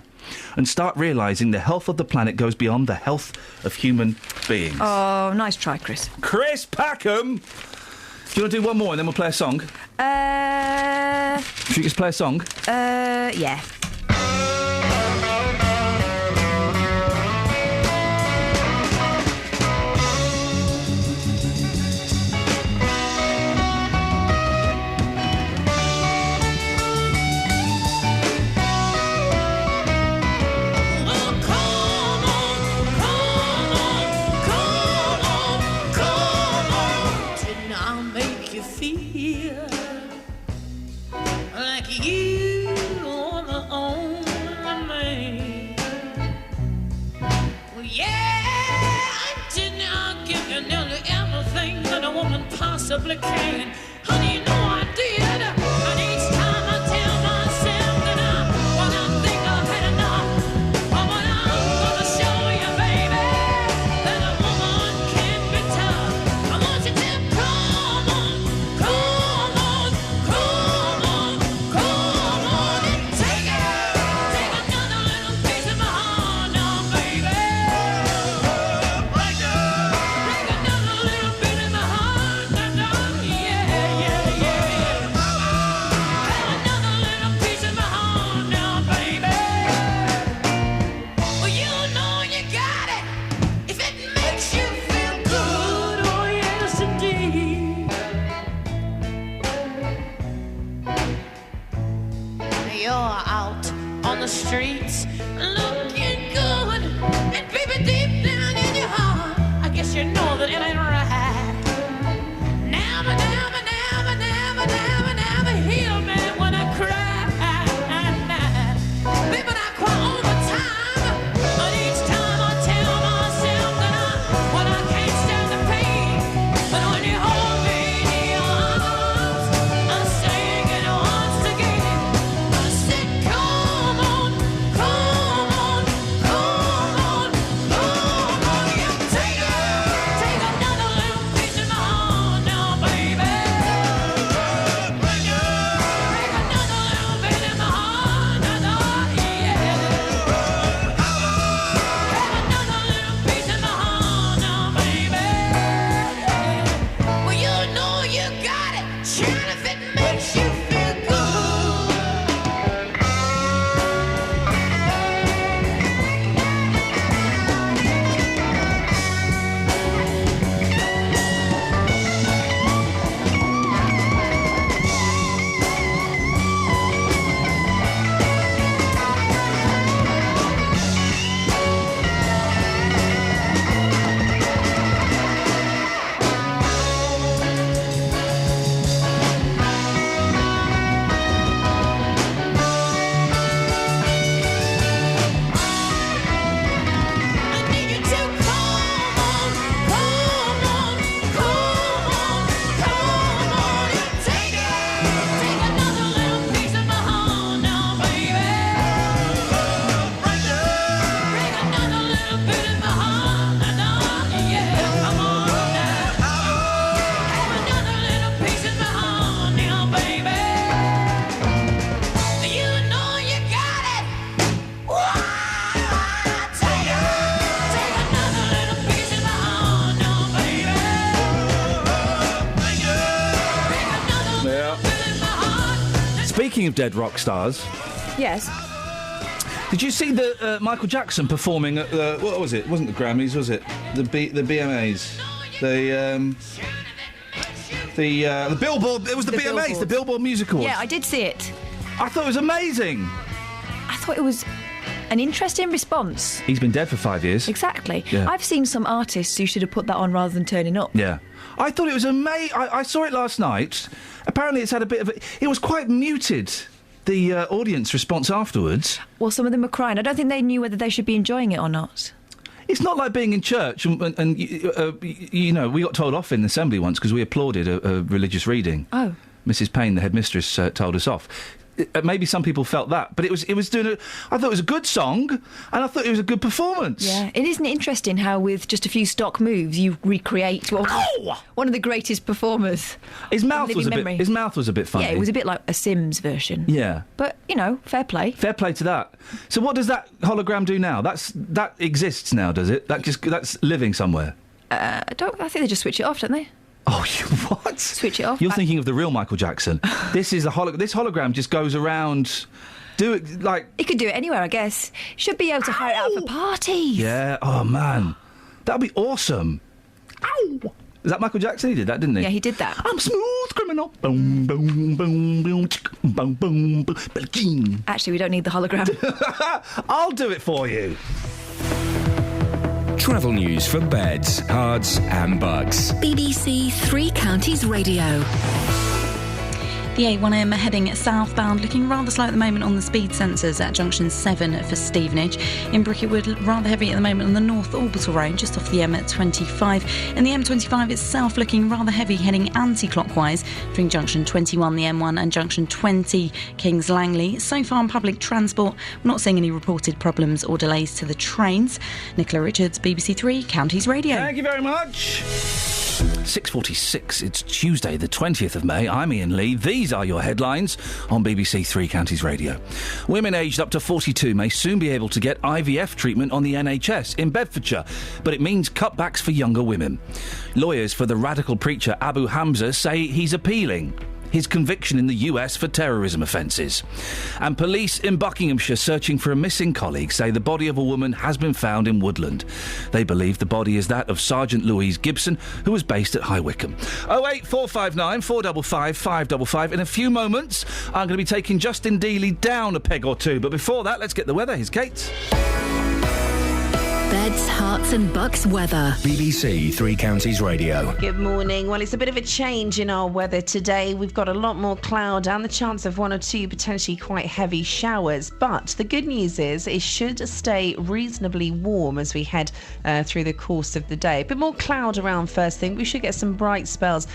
And start realising the health of the planet goes beyond the health of human beings. Oh, nice try, Chris. Chris Packham! Do you want to do one more and then we'll play a song? Should we just play a song? Yeah. possibly can. Honey, you know I did. And each time I tell myself that when I think I've had enough, but when I'm gonna show you, baby, that a woman can be tough. I want you to come on, come on, come on, come on and take another little piece of my heart now, baby. Break another little bit of my heart now, yeah, yeah, yeah. Have another little piece of my heart now, baby. Well, you know you got it if it makes you feel good, oh yes indeed. You're out on the streets looking good, and baby, deep down in your heart, I guess you know that it ain't right. Never, never, never, never, never, never heal me when I cry. Baby, I cry all the time, but each time I tell myself that when I can't stand the pain, but when you hold me in your arms, I'm saying it once again. I said, come on, come on, come on, come on. You take another little piece of my heart now, baby. Break another little bit of my heart now, yeah. Have another little piece of my heart now, baby. Well, you know you got it, child, if it makes you feel good. I need you to come on, come on, come on, come on and take another little piece of my heart now, baby. Break another little bit of my heart now, yeah. Come on now. Have another little piece of my heart now, baby. You know you got it. Take another little piece of my heart now, baby. Yeah. Speaking of dead rock stars, Yes. did you see the Michael Jackson performing at the, what was it? It wasn't the Grammys, was it? The BMAs. The Billboard. It was the BMAs, Billboard. the Billboard Music Awards. Yeah, I did see it. I thought it was amazing. I thought it was an interesting response. He's been dead for 5 years. Exactly. Yeah. I've seen some artists who should have put that on rather than turning up. Yeah. I thought it was amazing. I saw it last night. Apparently it's had a bit of a... It was quite muted, the audience response afterwards. Well, some of them were crying. I don't think they knew whether they should be enjoying it or not. It's not like being in church and you know, we got told off in Assembly once because we applauded a religious reading. Oh. Mrs. Payne, the headmistress, told us off. Maybe some people felt that, but it was doing a... I thought it was a good song, and I thought it was a good performance. Yeah, it isn't interesting how with just a few stock moves you recreate one of the greatest performers. His mouth in was a living bit. memory. His mouth was a bit funny. Yeah, it was a bit like a Sims version. Yeah. But you know, fair play. Fair play to that. So what does that hologram do now? That exists now, does it? That's living somewhere. I think they just switch it off, don't they? Oh, what? Switch it off. You're thinking of the real Michael Jackson. This is this hologram just goes around. Do it like He could do it anywhere, I guess. Should be able to hire it out for parties. Yeah. Oh man, that'd be awesome. Ow! Is that Michael Jackson? He did that, didn't he? Yeah, he did that. I'm smooth criminal. Boom, boom, boom, boom, boom, boom, boom. Actually, we don't need the hologram. I'll do it for you. Travel news for beds, cards and bugs. BBC Three Counties Radio. The A1M heading southbound, looking rather slow at the moment on the speed sensors at junction 7 for Stevenage. In Bricketwood, rather heavy at the moment on the North Orbital Road, just off the M25. And the M25 itself looking rather heavy, heading anti-clockwise between junction 21, the M1, and junction 20, Kings Langley. So far on public transport, we're not seeing any reported problems or delays to the trains. Nicola Richards, BBC Three Counties Radio. Thank you very much. 6:46. It's Tuesday, the 20th of May. I'm Iain Lee. These are your headlines on BBC Three Counties Radio. Women aged up to 42 may soon be able to get IVF treatment on the NHS in Bedfordshire, but it means cutbacks for younger women. Lawyers for the radical preacher Abu Hamza say he's appealing his conviction in the US for terrorism offences. And police in Buckinghamshire searching for a missing colleague say the body of a woman has been found in Woodland. They believe the body is that of Sergeant Louise Gibson, who was based at High Wycombe. 08459 455 555. In a few moments, I'm going to be taking Justin Dealey down a peg or two. But before that, let's get the weather. Here's Kate. Beds, Hearts and Bucks weather. BBC Three Counties Radio. Good morning. Well, it's a bit of a change in our weather today. We've got a lot more cloud and the chance of one or two potentially quite heavy showers. But the good news is it should stay reasonably warm as we head through the course of the day. A bit more cloud around first thing. We should get some bright spells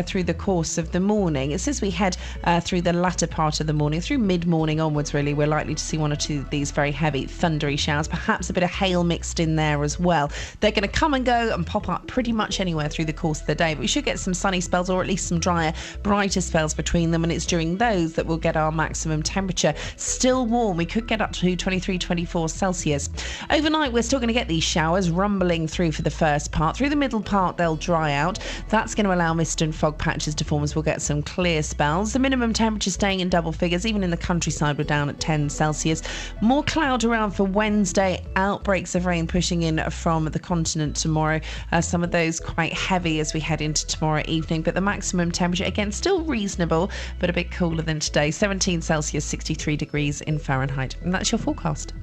through the course of the morning. It's as we head through the latter part of the morning, through mid-morning onwards, really, we're likely to see one or two of these very heavy, thundery showers. Perhaps a bit of hail mixed in there as well. They're going to come and go and pop up pretty much anywhere through the course of the day, but we should get some sunny spells, or at least some drier, brighter spells between them, and it's during those that we'll get our maximum temperature. Still warm, we could get up to 23, 24 Celsius. Overnight, we're still going to get these showers rumbling through for the first part. Through the middle part, they'll dry out. That's going to allow mist and fog patches to form as we'll get some clear spells. The minimum temperature staying in double figures, even in the countryside, we're down at 10 Celsius. More cloud around for Wednesday, outbreaks of rain pushing in from the continent tomorrow. Some of those quite heavy as we head into tomorrow evening, but the maximum temperature, again, still reasonable, but a bit cooler than today. 17 Celsius, 63 degrees in Fahrenheit. And that's your forecast.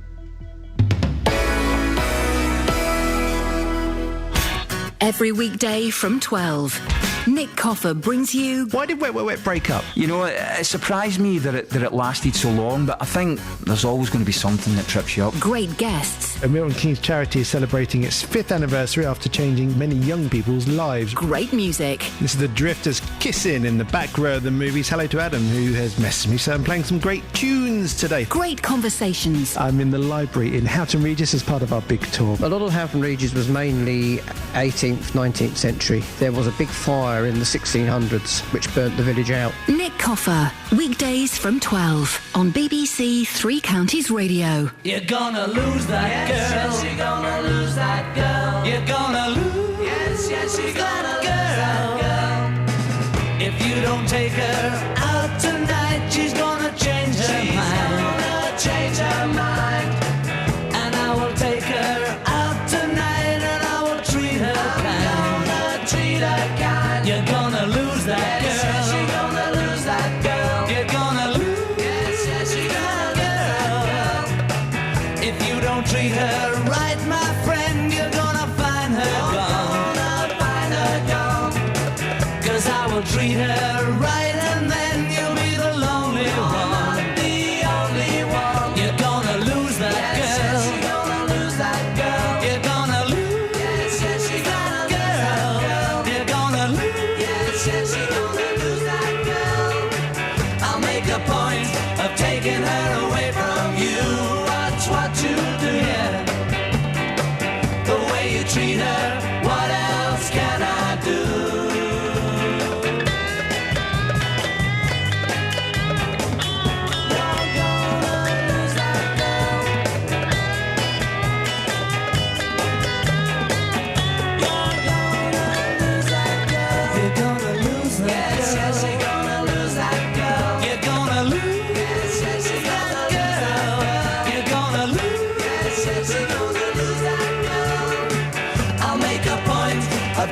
Every weekday from 12, Nick Coffer brings you... Why did Wet Wet Wet break up? You know, it surprised me that it lasted so long, but I think there's always going to be something that trips you up. Great guests. Milton Keynes Charity is celebrating its 5th anniversary after changing many young people's lives. Great music. This is the Drifters kissing in the back row of the movies. Hello to Adam, who has messaged me, so I'm playing some great tunes today. Great conversations. I'm in the library in Houghton Regis as part of our big tour. A lot of Houghton Regis was mainly 18th, 19th century. There was a big fire in the 1600s which burnt the village out. Nick Coffer, weekdays from 12 on BBC Three Counties Radio. You're gonna lose that girl. Yes, you're gonna lose that girl. You're gonna lose. Yes, you're gonna lose that girl. If you don't take her out tonight, she's gonna change her mind. Gonna change her mind. And I will take her out tonight, and I will treat her kind. Gonna treat her kind. You're gonna lose that girl. Yes, you're gonna lose that girl. You're gonna lose. Yes, you're gonna lose that girl. If you don't treat her right, my friend, you're gonna find her gone. Gonna find her gone. 'Cause I will treat her right, and then you'll be the lonely one. The only one. You're gonna lose that girl. Yes, you're gonna lose that girl. You're gonna lose. Yes, you're gonna lose that girl. You're gonna lose. Yes, you're gonna lose that girl. I'll make a point of taking her away from you. Watch what you do, yeah. The way you treat her, what else can I do?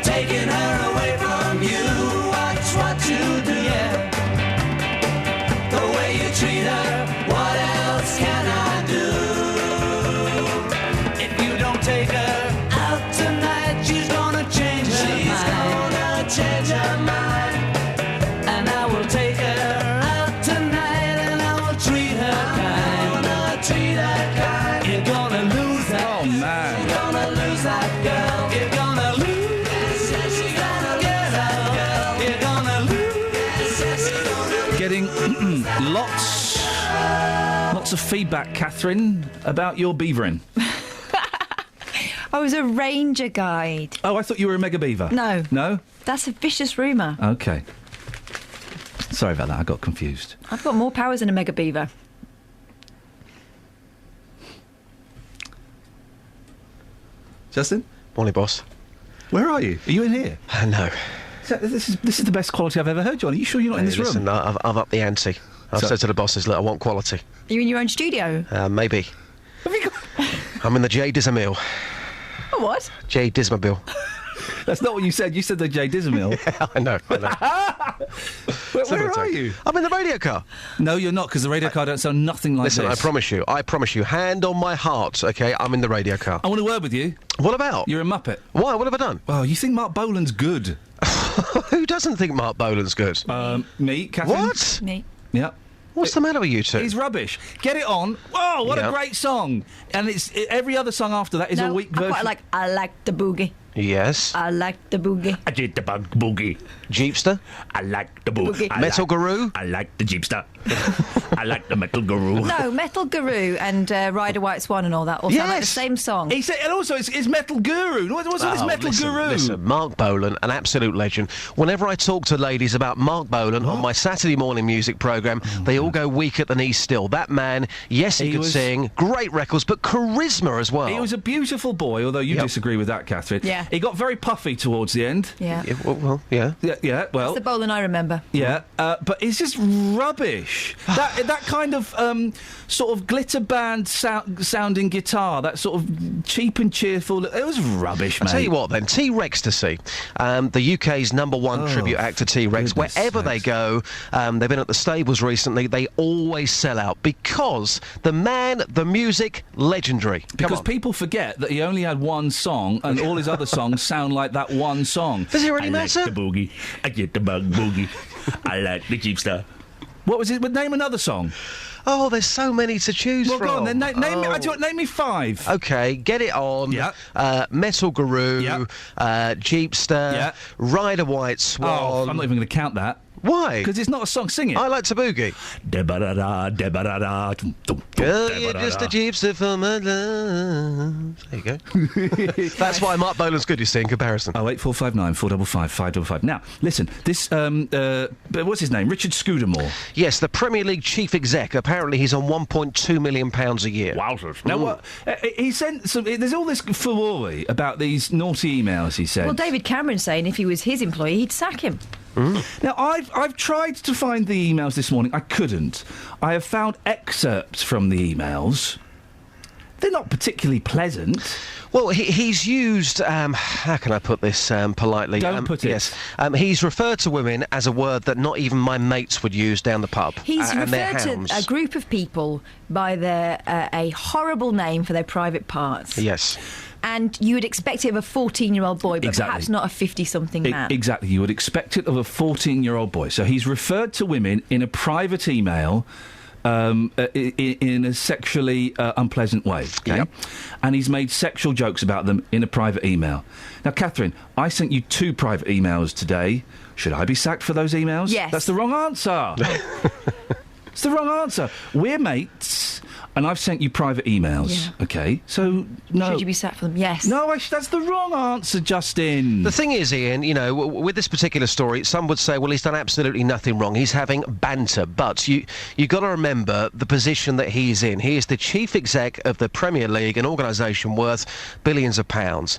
Taking her away from you. Watch what you do, yeah. The way you treat her, what else can I do? If you don't take her out tonight, she's gonna change her mind. She's gonna change her mind. And I will take her man. You're gonna lose that girl. You're gonna lose. You're gonna lose. Getting lots of feedback, Catherine, about your beavering. I was a ranger guide. Oh, I thought you were a mega beaver. No. No? That's a vicious rumour. Okay. Sorry about that, I got confused. I've got more powers than a mega beaver. Justin? Morning, boss. Where are you? Are you in here? No. So this is the best quality I've ever heard you on. Are you sure you're not in this Listen, room? I've upped the ante. I've said to the bosses, look, I want quality. Are you in your own studio? Maybe. I'm in the J Dismobile. What? J Dismobile. That's not what you said. You said the J Dismobile. Yeah, I know. Where are you? I'm in the radio car. No, you're not, because the radio car don't sound nothing like Listen, this. I promise you, hand on my heart, okay, I'm in the radio car. I want to word with you. What about? You're a muppet. Why? What have I done? Well, you think Mark Bolan's good. Who doesn't think Mark Bolan's good? Me, Catherine. What? Me. Yeah. What's the matter with you two? He's rubbish. Get it on. Oh, what a great song. And every other song after that is a weak version. I like the boogie. Yes. I like the boogie. I did the bug boogie. Jeepster? I like the boogie. Metal Guru? I like the Jeepster. I like the Metal Guru. No, Metal Guru and Ride a White Swan and all that all sound like the same song. He said, and also it's Metal Guru. What's all this Metal Guru? Listen, Mark Bolan, an absolute legend. Whenever I talk to ladies about Mark Bolan on my Saturday morning music programme, they all go weak at the knees still. That man, yes, he could sing, great records, but charisma as well. He was a beautiful boy, although you disagree with that, Catherine. Yeah. He got very puffy towards the end. Yeah. Yeah. Yeah, well... That's the Bolan I remember. Yeah, but it's just rubbish. that kind of sort of glitter band sounding guitar, that sort of cheap and cheerful... It was rubbish, mate. I'll tell you what, then, T-Rextasy, the UK's #1 tribute act to T-Rex, wherever they go, they've been at the stables recently, they always sell out because the man, the music, legendary. Because people forget that he only had one song and all his other songs sound like that one song. Does it really matter? I like the boogie. I get the bug boogie. I like the Jeepster. What was it? Name another song. Oh, there's so many to choose from. Well, go on then. Name me 5. Okay, Get It On. Yeah. Metal Guru. Yeah. Jeepster. Yeah. Ride a White Swan. Oh, I'm not even going to count that. Why? Because it's not a song. Sing it. I like to boogie. Girl, you're just a Jeepster for my love. There you go. That's why Mark Bolan's good, you see, in comparison. 08459 455 555. Now, listen, this, what's his name? Richard Scudamore. Yes, the Premier League chief exec. Apparently he's on £1.2 million a year. Wowzers. Now, what? He sent some... There's all this furore about these naughty emails, he said. Well, David Cameron's saying if he was his employee, he'd sack him. Now, I've tried to find the emails this morning. I couldn't. I have found excerpts from the emails. They're not particularly pleasant. Well, he's used, how can I put this politely? Don't put it. Yes. He's referred to women as a word that not even my mates would use down the pub. He's and referred to a group of people by their a horrible name for their private parts. Yes. And you would expect it of a 14-year-old boy, but perhaps not a 50-something man. Exactly. You would expect it of a 14-year-old boy. So he's referred to women in a private email in a sexually unpleasant way. Okay? Yep. And he's made sexual jokes about them in a private email. Now, Catherine, I sent you 2 private emails today. Should I be sacked for those emails? Yes. That's the wrong answer. It's the wrong answer. We're mates, and I've sent you private emails. Yeah. Okay, so no. Should you be sacked for them? Yes. No, that's the wrong answer, Justin. The thing is, Ian, you know, with this particular story, some would say, well, he's done absolutely nothing wrong. He's having banter, but you got to remember the position that he's in. He is the chief exec of the Premier League, an organisation worth billions of pounds.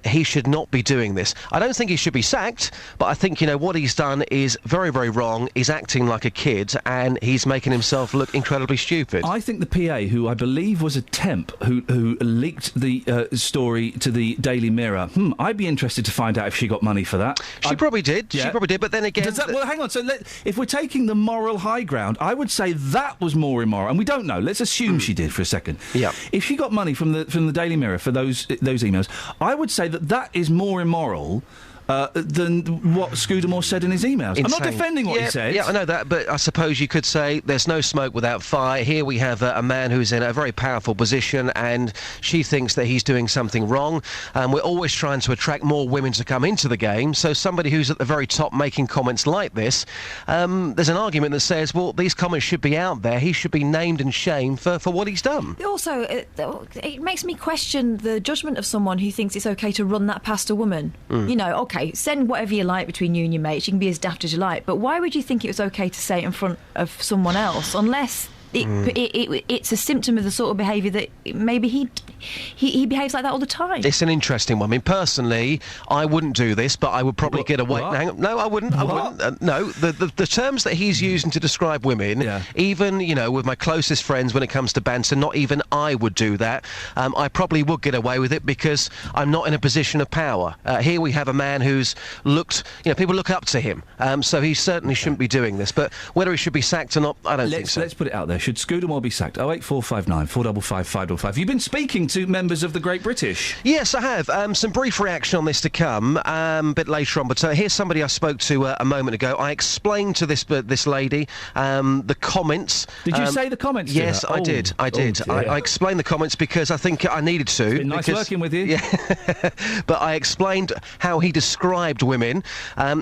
He should not be doing this. I don't think he should be sacked, but I think, you know, what he's done is very, very wrong. He's acting like a kid, and he's making himself look incredibly stupid. I think the PA, who I believe was a temp, who leaked the story to the Daily Mirror, I'd be interested to find out if she got money for that. She probably did. Yeah. She probably did, but then again... Well, hang on. So if we're taking the moral high ground, I would say that was more immoral. And we don't know. Let's assume she did for a second. Yeah. If she got money from the Daily Mirror for those emails, I would say that is more immoral than what Scudamore said in his emails. I'm not defending what he said. Yeah, I know that, but I suppose you could say there's no smoke without fire. Here we have a man who's in a very powerful position, and she thinks that he's doing something wrong. We're always trying to attract more women to come into the game, so somebody who's at the very top making comments like this, there's an argument that says, well, these comments should be out there. He should be named and shamed for what he's done. Also, it makes me question the judgment of someone who thinks it's OK to run that past a woman. You know, OK, send whatever you like between you and your mates. You can be as daft as you like. But why would you think it was OK to say it in front of someone else? Unless it's a symptom of the sort of behaviour that maybe he behaves like that all the time. It's an interesting one. I mean, personally, I wouldn't do this, but I would probably get away. Hang on. No, I wouldn't. I wouldn't. No, the terms that he's using to describe women, even, you know, with my closest friends when it comes to banter, not even I would do that. I probably would get away with it because I'm not in a position of power. Here we have a man who's looked, you know, people look up to him, so he certainly shouldn't be doing this. But whether he should be sacked or not, I don't think so. Let's put it out there. Should Scudamore be sacked? 08459 455 555. You've been speaking to members of the Great British. Yes, I have. Some brief reaction on this to come a bit later on. But here's somebody I spoke to a moment ago. I explained to this lady the comments. Did you say the comments? Yes, to her? I did. I did. I explained the comments because I think I needed to. It's been nice working with you. Yeah. But I explained how he described women.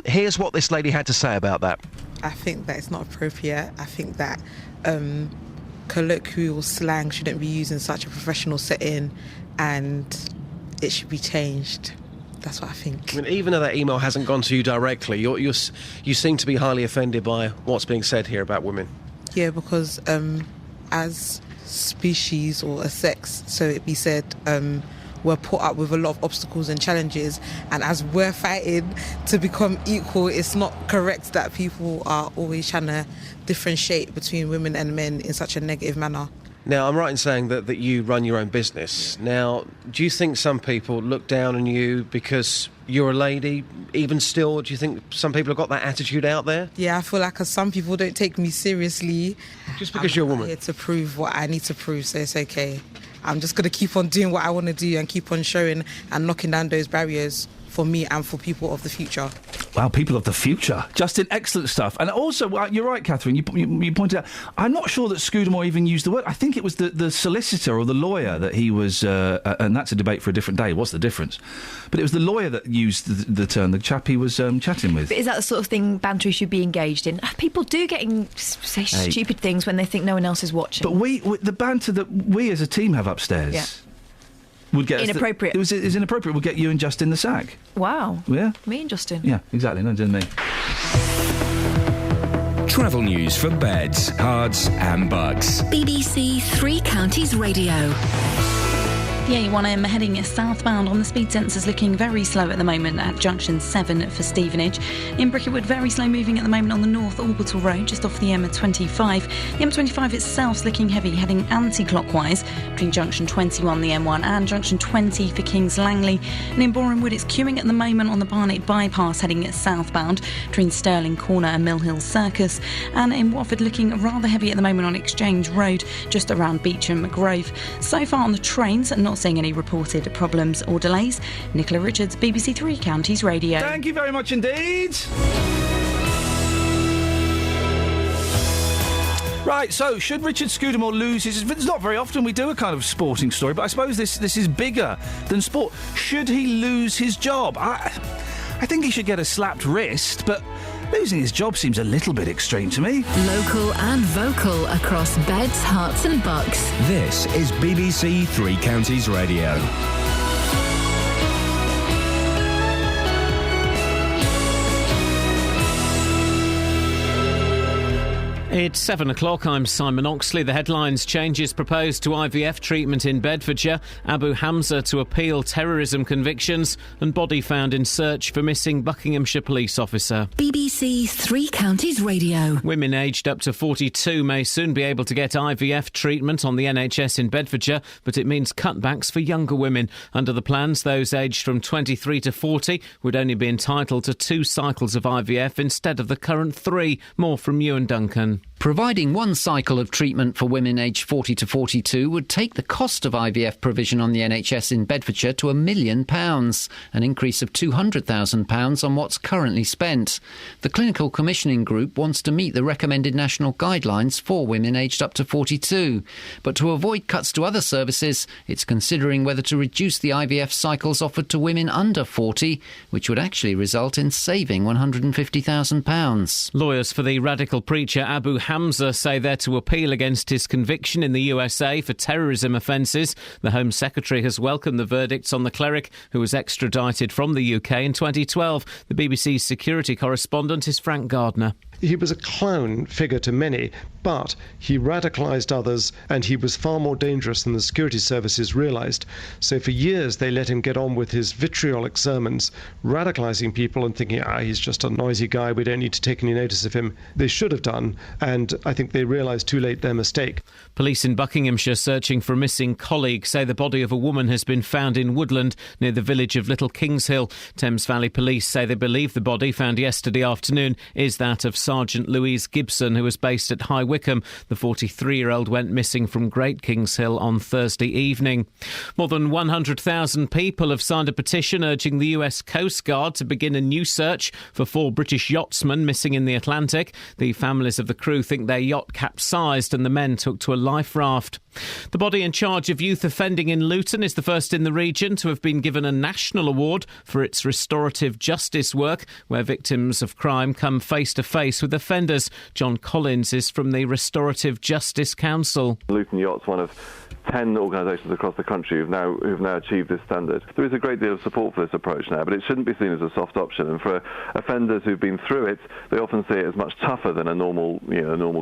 Here's what this lady had to say about that. I think that it's not appropriate. I think that colloquial slang shouldn't be used in such a professional setting, and it should be changed. That's what I think. I mean, even though that email hasn't gone to you directly, you seem to be highly offended by what's being said here about women. Yeah, because as species or a sex, so it be said, we're put up with a lot of obstacles and challenges, and as we're fighting to become equal, it's not correct that people are always trying to differentiate between women and men in such a negative manner. Now, I'm right in saying that you run your own business. Now, do you think some people look down on you because you're a lady? Even still, do you think some people have got that attitude out there? Yeah, I feel like some people don't take me seriously. Just because you're a woman? I'm here to prove what I need to prove, so it's okay. I'm just going to keep on doing what I want to do and keep on showing and knocking down those barriers for me and for people of the future. Wow, people of the future. Justin, excellent stuff. And also, you're right, Catherine, you pointed out, I'm not sure that Scudamore even used the word. I think it was the solicitor or the lawyer that he was, and that's a debate for a different day, what's the difference? But it was the lawyer that used the term, the chap he was chatting with. But is that the sort of thing banter should be engaged in? People do say stupid things when they think no one else is watching. But the banter that we as a team have upstairs... would get inappropriate. It was inappropriate. Would get you and Justin the sack. Wow. Yeah. Me and Justin. Yeah, exactly. No, didn't me. Travel news for beds, cards and bugs. BBC Three Counties Radio. The A1M heading southbound on the speed sensors looking very slow at the moment at junction 7 for Stevenage. In Bricketwood, very slow moving at the moment on the North Orbital Road, just off the M25. The M25 itself's looking heavy, heading anti-clockwise between junction 21, the M1, and junction 20 for Kings Langley. And in Borehamwood, it's queuing at the moment on the Barnet bypass heading southbound between Stirling Corner and Mill Hill Circus. And in Watford, looking rather heavy at the moment on Exchange Road, just around Beecham Grove. So far on the trains, not seeing any reported problems or delays. Nicola Richards, BBC Three Counties Radio. Thank you very much indeed. Right, so should Richard Scudamore lose his... It's not very often we do a kind of sporting story, but I suppose this is bigger than sport. Should he lose his job? I think he should get a slapped wrist, but losing his job seems a little bit extreme to me. Local and vocal across beds, hearts and bucks. This is BBC Three Counties Radio. It's 7 o'clock. I'm Simon Oxley. The headlines: changes proposed to IVF treatment in Bedfordshire, Abu Hamza to appeal terrorism convictions, and body found in search for missing Buckinghamshire police officer. BBC Three Counties Radio. Women aged up to 42 may soon be able to get IVF treatment on the NHS in Bedfordshire, but it means cutbacks for younger women. Under the plans, those aged from 23 to 40 would only be entitled to 2 cycles of IVF instead of the current 3. More from Iain Duncan. Providing one cycle of treatment for women aged 40 to 42 would take the cost of IVF provision on the NHS in Bedfordshire to £1 million, an increase of £200,000 on what's currently spent. The Clinical Commissioning Group wants to meet the recommended national guidelines for women aged up to 42. But to avoid cuts to other services, it's considering whether to reduce the IVF cycles offered to women under 40, which would actually result in saving £150,000. Lawyers for the radical preacher Abu Hamza say they're to appeal against his conviction in the USA for terrorism offences. The Home Secretary has welcomed the verdicts on the cleric who was extradited from the UK in 2012. The BBC's security correspondent is Frank Gardner. He was a clown figure to many, but he radicalised others and he was far more dangerous than the security services realised. So for years they let him get on with his vitriolic sermons, radicalising people and thinking, he's just a noisy guy, we don't need to take any notice of him. They should have done, and I think they realised too late their mistake. Police in Buckinghamshire searching for a missing colleague say the body of a woman has been found in woodland near the village of Little Kingshill. Thames Valley Police say they believe the body found yesterday afternoon is that of Sergeant Louise Gibson, who was based at High Wycombe. The 43-year-old went missing from Great Kingshill on Thursday evening. More than 100,000 people have signed a petition urging the US Coast Guard to begin a new search for 4 British yachtsmen missing in the Atlantic. The families of the crew think their yacht capsized and the men took to a life raft. The body in charge of youth offending in Luton is the first in the region to have been given a national award for its restorative justice work, where victims of crime come face to face with offenders. John Collins is from the Restorative Justice Council. Luton Yacht's one of 10 organisations across the country who've now achieved this standard. There is a great deal of support for this approach now, but it shouldn't be seen as a soft option. And for offenders who've been through it, they often see it as much tougher than a normal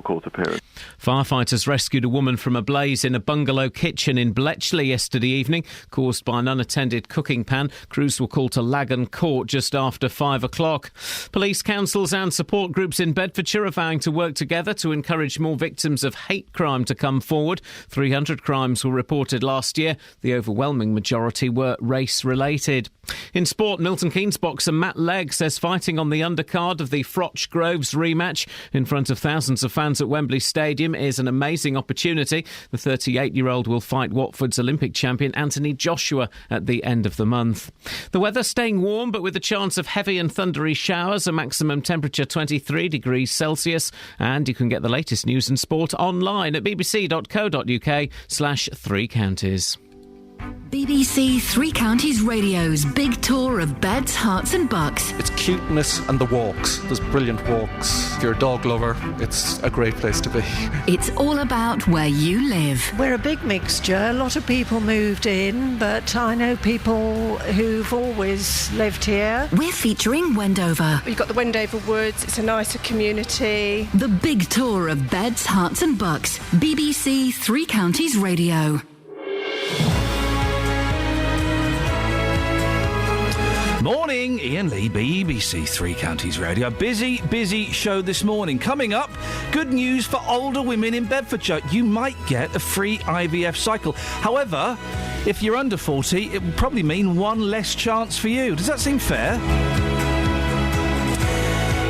court appearance. Firefighters rescued a woman from a blaze in a bungalow kitchen in Bletchley yesterday evening, caused by an unattended cooking pan. Crews were called to Lagan Court just after 5 o'clock. Police councils and support groups in Bedfordshire are vowing to work together to encourage more victims of hate crime to come forward. 300 crimes were reported last year. The overwhelming majority were race-related. In sport, Milton Keynes boxer Matt Legg says fighting on the undercard of the Froch Groves rematch in front of thousands of fans at Wembley Stadium is an amazing opportunity. The 38-year-old will fight Watford's Olympic champion Anthony Joshua at the end of the month. The weather staying warm but with a chance of heavy and thundery showers, a maximum temperature 23 degrees Celsius. And you can get the latest news and sport online at bbc.co.uk/3 counties. BBC Three Counties Radio's big tour of beds, hearts and bucks. It's cuteness and the walks. There's brilliant walks. If you're a dog lover, it's a great place to be. It's all about where you live. We're a big mixture. A lot of people moved in, but I know people who've always lived here. We're featuring Wendover. You've got the Wendover Woods. It's a nicer community. The big tour of beds, hearts and bucks. BBC Three Counties Radio. Morning, Iain Lee, BBC Three Counties Radio. A busy show this morning. Coming up, good news for older women in Bedfordshire. You might get a free IVF cycle. However, if you're under 40, it will probably mean one less chance for you. Does that seem fair?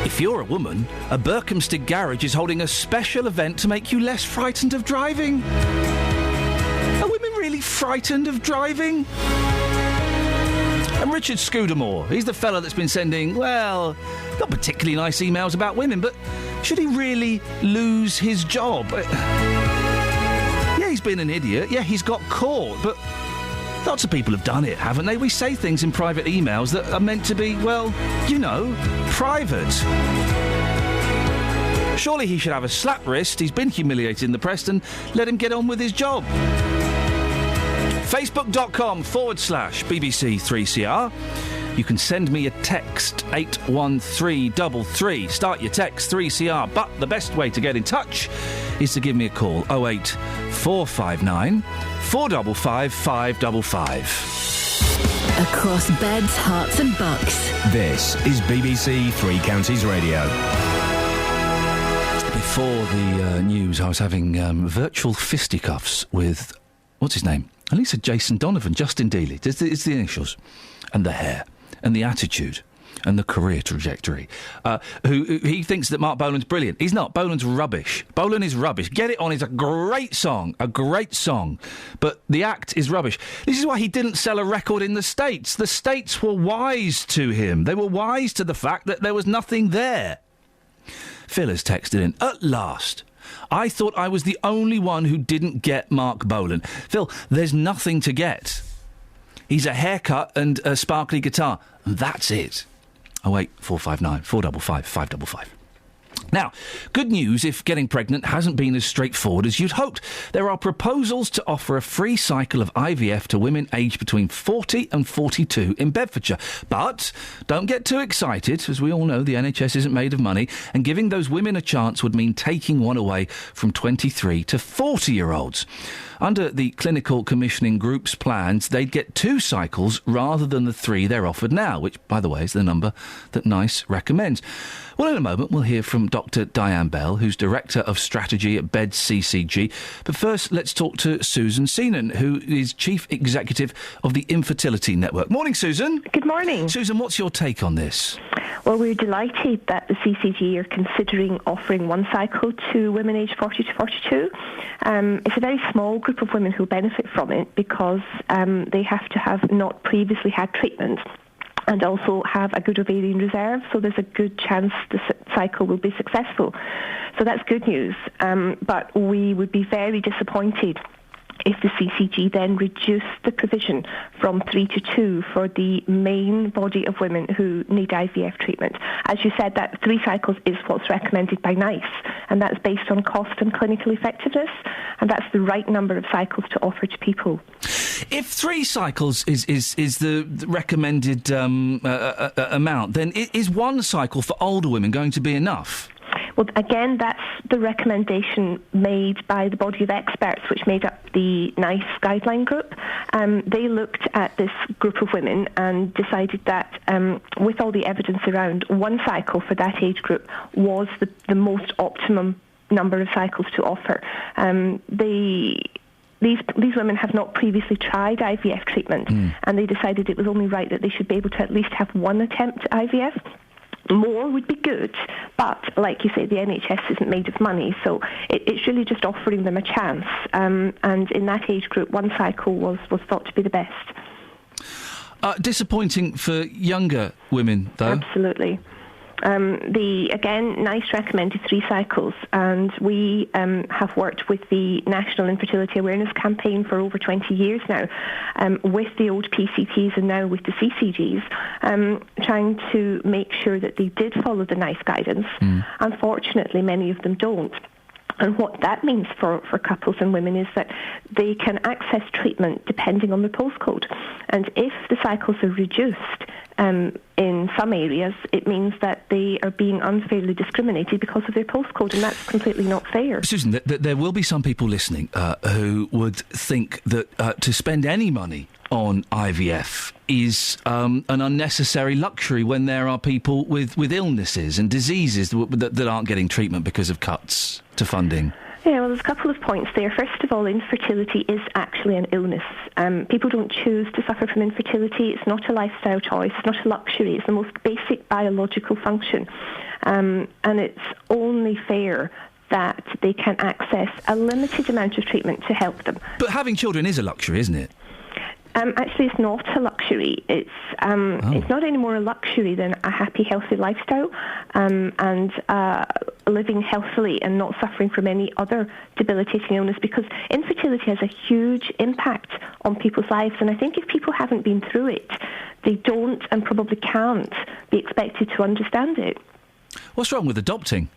If you're a woman, a Berkhamsted garage is holding a special event to make you less frightened of driving. Are women really frightened of driving? And Richard Scudamore, he's the fella that's been sending, well, not particularly nice emails about women, but should he really lose his job? Yeah, he's been an idiot. Yeah, he's got caught, but lots of people have done it, haven't they? We say things in private emails that are meant to be, well, you know, private. Surely he should have a slap wrist. He's been humiliated in the press, and let him get on with his job. Facebook.com/BBC3CR. You can send me a text, 81333. Start your text, 3CR. But the best way to get in touch is to give me a call, 08 459 455 555. Across beds, hearts and bucks. This is BBC Three Counties Radio. Before the news, I was having virtual fisticuffs with, what's his name? At least Jason Donovan, Justin Dealey. It's the initials, and the hair, and the attitude. and the career trajectory. Who he thinks that Mark Bolan's brilliant. He's not. Bolan's rubbish. Bolan is rubbish. Get It On is a great song. But the act is rubbish. This is why he didn't sell a record in the States. The States were wise to him. They were wise to the fact that there was nothing there. Phil has texted in, at last. I thought I was the only one who didn't get Mark Bolan. Phil, there's nothing to get. He's a haircut and a sparkly guitar. And that's it. 08459 455 555. Now, good news if getting pregnant hasn't been as straightforward as you'd hoped. There are proposals to offer a free cycle of IVF to women aged between 40 and 42 in Bedfordshire. But don't get too excited. As we all know, the NHS isn't made of money, and giving those women a chance would mean taking one away from 23 to 40-year-olds. Under the clinical commissioning group's plans, they'd get 2 cycles rather than the 3 they're offered now, which, by the way, is the number that NICE recommends. Well, in a moment, we'll hear from Dr. Diane Bell, who's Director of Strategy at Beds CCG. But first, let's talk to Susan Seenan, who is Chief Executive of the Infertility Network. Morning, Susan. Good morning. Susan, what's your take on this? Well, we're delighted that the CCG are considering offering 1 cycle to women aged 40 to 42. It's a very small group of women who benefit from it because they have to have not previously had treatment and also have a good ovarian reserve, so there's a good chance the cycle will be successful. So that's good news, but we would be very disappointed if the CCG then reduced the provision from 3 to 2 for the main body of women who need IVF treatment. As you said, that 3 cycles is what's recommended by NICE, and that's based on cost and clinical effectiveness, and that's the right number of cycles to offer to people. If 3 cycles is the recommended amount, then is 1 cycle for older women going to be enough? Well, again, that's the recommendation made by the body of experts which made up the NICE guideline group. They looked at this group of women and decided that with all the evidence around, 1 cycle for that age group was the most optimum number of cycles to offer. These women have not previously tried IVF treatment, and they decided it was only right that they should be able to at least have 1 attempt at IVF. More would be good, but like you say, the NHS isn't made of money, so it's really just offering them a chance. And in that age group, 1 cycle was thought to be the best. Disappointing for younger women, though. Absolutely. NICE recommended 3 cycles, and we have worked with the National Infertility Awareness Campaign for over 20 years now, with the old PCTs and now with the CCGs, trying to make sure that they did follow the NICE guidance. Unfortunately, many of them don't. And what that means for couples and women is that they can access treatment depending on their postcode. And if the cycles are reduced in some areas, it means that they are being unfairly discriminated because of their postcode, and that's completely not fair. Susan, there will be some people listening who would think that to spend any money on IVF is an unnecessary luxury when there are people with illnesses and diseases that aren't getting treatment because of cuts to funding. Yeah, well, there's a couple of points there. First of all, infertility is actually an illness. People don't choose to suffer from infertility. It's not a lifestyle choice. It's not a luxury. It's the most basic biological function. And it's only fair that they can access a limited amount of treatment to help them. But having children is a luxury, isn't it? Actually, it's not a luxury. It's not any more a luxury than a happy, healthy lifestyle and living healthily and not suffering from any other debilitating illness, because infertility has a huge impact on people's lives. And I think if people haven't been through it, they don't and probably can't be expected to understand it. What's wrong with adopting?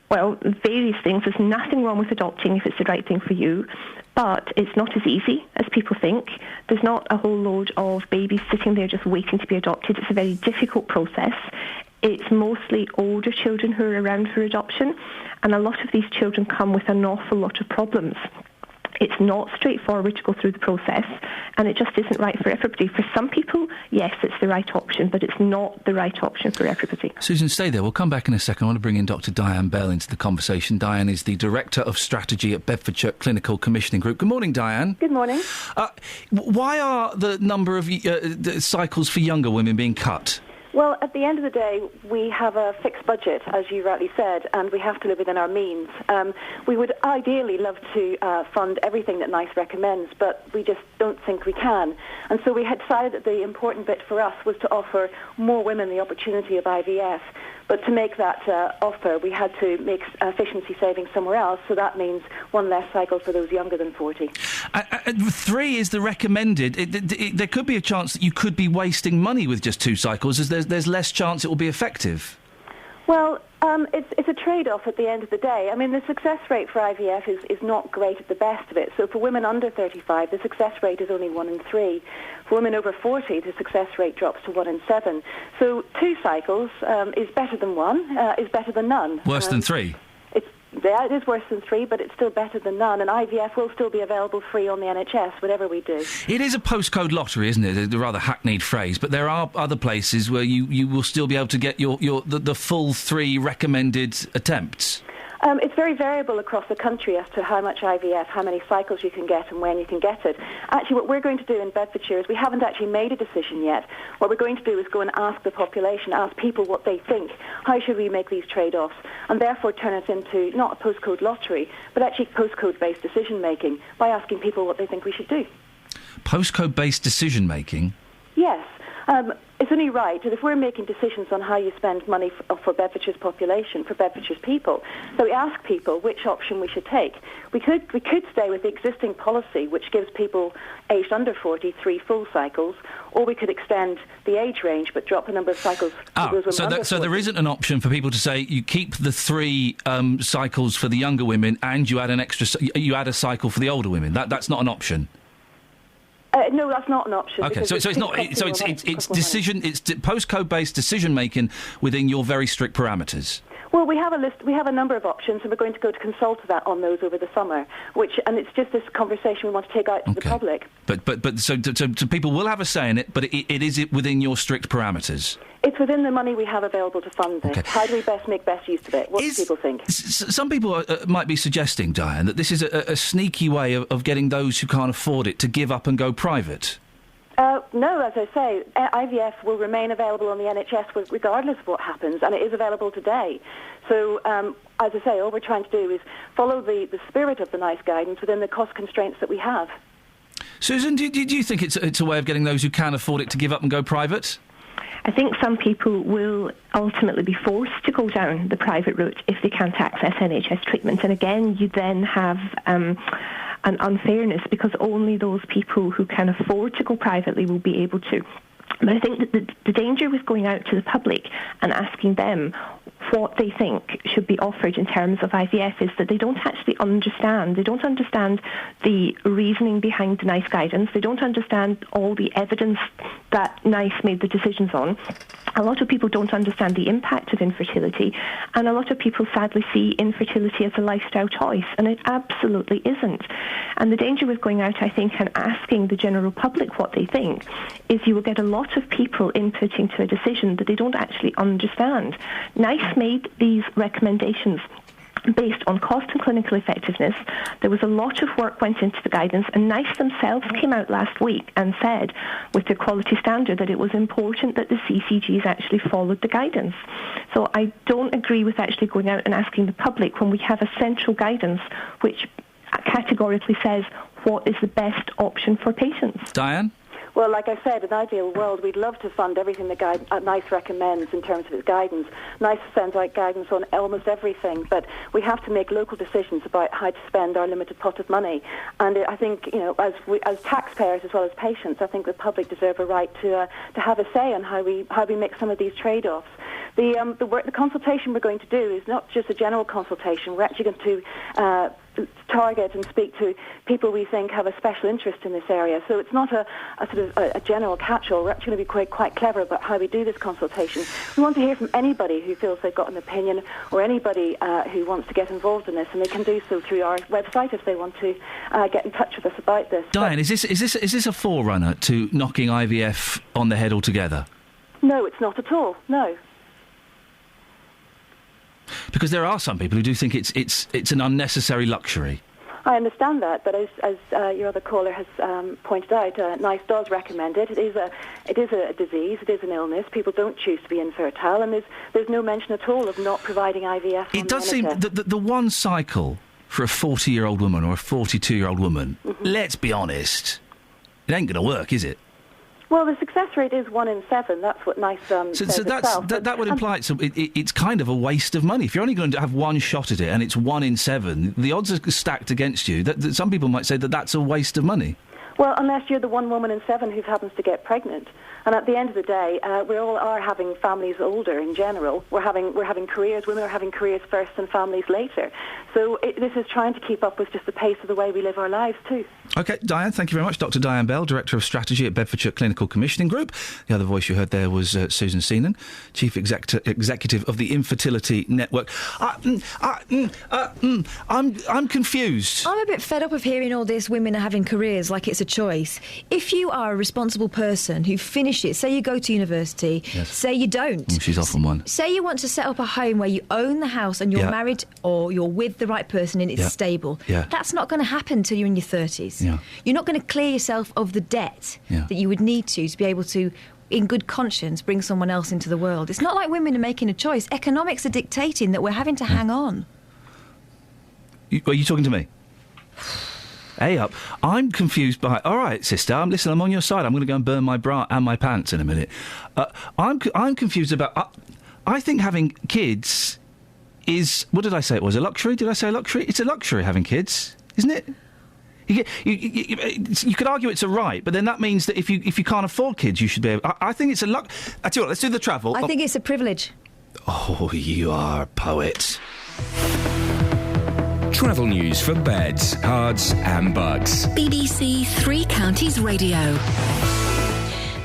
Well, various things. There's nothing wrong with adopting if it's the right thing for you, but it's not as easy as people think. There's not a whole load of babies sitting there just waiting to be adopted. It's a very difficult process. It's mostly older children who are around for adoption, and a lot of these children come with an awful lot of problems. It's not straightforward to go through the process, and it just isn't right for everybody. For some people, yes, it's the right option, but it's not the right option for everybody. Susan, stay there. We'll come back in a second. I want to bring in Dr. Diane Bell into the conversation. Diane is the Director of Strategy at Bedfordshire Clinical Commissioning Group. Good morning, Diane. Good morning. Why are the number of cycles for younger women being cut? Well, at the end of the day, we have a fixed budget, as you rightly said, and we have to live within our means. We would ideally love to fund everything that NICE recommends, but we just don't think we can. And so we had decided that the important bit for us was to offer more women the opportunity of IVF. But to make that offer, we had to make efficiency savings somewhere else, so that means one less cycle for those younger than 40. 3 is the recommended. There could be a chance that you could be wasting money with just 2 cycles, as there's less chance it will be effective. Well, it's a trade-off at the end of the day. I mean, the success rate for IVF is not great at the best of it. So for women under 35, the success rate is only 1 in 3. For women over 40, the success rate drops to 1 in 7. So 2 cycles is better than 1, is better than none. Worse than 3? Yeah, it is worse than 3, but it's still better than none, and IVF will still be available free on the NHS, whatever we do. It is a postcode lottery, isn't it? A rather hackneyed phrase, but there are other places where you will still be able to get the full 3 recommended attempts. It's very variable across the country as to how much IVF, how many cycles you can get and when you can get it. Actually, what we're going to do in Bedfordshire is we haven't actually made a decision yet. What we're going to do is go and ask the population, ask people what they think. How should we make these trade-offs? And therefore turn it into not a postcode lottery, but actually postcode-based decision-making by asking people what they think we should do. Postcode-based decision-making? Yes. It's only right that if we're making decisions on how you spend money for Bedfordshire's population, for Bedfordshire's people, so we ask people which option we should take. We could stay with the existing policy, which gives people aged under 40 3 full cycles, or we could extend the age range but drop the number of cycles. So there isn't an option for people to say you keep the 3 cycles for the younger women and you add a cycle for the older women. That's not an option. No, that's not an option. Okay, so it's not. So it's postcode-based decision making within your very strict parameters. Well, we have a list. We have a number of options, and we're going to go to consult on those over the summer. And it's just this conversation we want to take out to the public. But so people will have a say in it, but it is within your strict parameters. It's within the money we have available to fund this. Okay. How do we make best use of it? What do people think? Some people might be suggesting, Diane, that this is a sneaky way of getting those who can't afford it to give up and go private. No, as I say, IVF will remain available on the NHS regardless of what happens, and it is available today. So, as I say, all we're trying to do is follow the spirit of the NICE guidance within the cost constraints that we have. Susan, do you think it's a way of getting those who can afford it to give up and go private? I think some people will ultimately be forced to go down the private route if they can't access NHS treatment. And again, you then have an unfairness because only those people who can afford to go privately will be able to. But I think that the danger with going out to the public and asking them what they think should be offered in terms of IVF is that they don't actually understand. They don't understand the reasoning behind the NICE guidance. They don't understand all the evidence that NICE made the decisions on. A lot of people don't understand the impact of infertility, and a lot of people sadly see infertility as a lifestyle choice, and it absolutely isn't. And the danger with going out, I think, and asking the general public what they think is you will get a lot of people inputting to a decision that they don't actually understand. NICE made these recommendations based on cost and clinical effectiveness. There was a lot of work went into the guidance, and NICE themselves came out last week and said, with their quality standard, that it was important that the CCGs actually followed the guidance. So I don't agree with actually going out and asking the public when we have a central guidance which categorically says what is the best option for patients. Diane? Well, like I said, in an ideal world, we'd love to fund everything that NICE recommends in terms of its guidance. NICE sends out guidance on almost everything, but we have to make local decisions about how to spend our limited pot of money. And I think, as taxpayers as well as patients, I think the public deserve a right to have a say on how we make some of these trade-offs. The consultation we're going to do is not just a general consultation. We're actually going to target and speak to people we think have a special interest in this area. So it's not a sort of a general catch-all. We're actually going to be quite clever about how we do this consultation. We want to hear from anybody who feels they've got an opinion or anybody who wants to get involved in this, and they can do so through our website if they want to get in touch with us about this. Diane, is this a forerunner to knocking IVF on the head altogether? No, it's not at all. No. Because there are some people who do think it's an unnecessary luxury. I understand that, but as your other caller has pointed out, NICE does recommend it. It is a disease, it is an illness. People don't choose to be infertile, and there's no mention at all of not providing IVF. It does seem the one cycle for a 40-year-old woman or a 42-year-old woman, let's be honest, it ain't going to work, is it? Well, the success rate is 1 in 7. That's what NICE says itself. That would imply it's kind of a waste of money. If you're only going to have one shot at it and it's 1 in 7, the odds are stacked against you. That some people might say that's a waste of money. Well, unless you're the one woman in 7 who happens to get pregnant. And at the end of the day, we all are having families older in general. We're having careers. Women are having careers first and families later. So this is trying to keep up with just the pace of the way we live our lives too. OK, Diane, thank you very much. Dr Diane Bell, Director of Strategy at Bedfordshire Clinical Commissioning Group. The other voice you heard there was Susan Seenan, Chief Executive of the Infertility Network. I'm confused. I'm a bit fed up of hearing all this women are having careers like it's a choice. If you are a responsible person who finishes, say you go to university, say you don't. She's off on one. Say you want to set up a home where you own the house and you're married or you're with the right person and it's stable. Yeah. That's not going to happen till you're in your 30s. Yeah. You're not going to clear yourself of the debt that you would need to be able to, in good conscience, bring someone else into the world. It's not like women are making a choice. Economics are dictating that we're having to hang on. Are you talking to me? Hey up. I'm confused by... All right, sister, listen, I'm on your side. I'm going to go and burn my bra and my pants in a minute. I'm confused about... I think having kids is... What did I say it was? A luxury? Did I say luxury? It's a luxury having kids, isn't it? You could argue it's a right, but then that means that if you can't afford kids, you should be able... I think it's a luck... I tell you what, let's do the travel. I think it's a privilege. Oh, you are a poet. Travel news for beds, cards and bugs. BBC Three Counties Radio.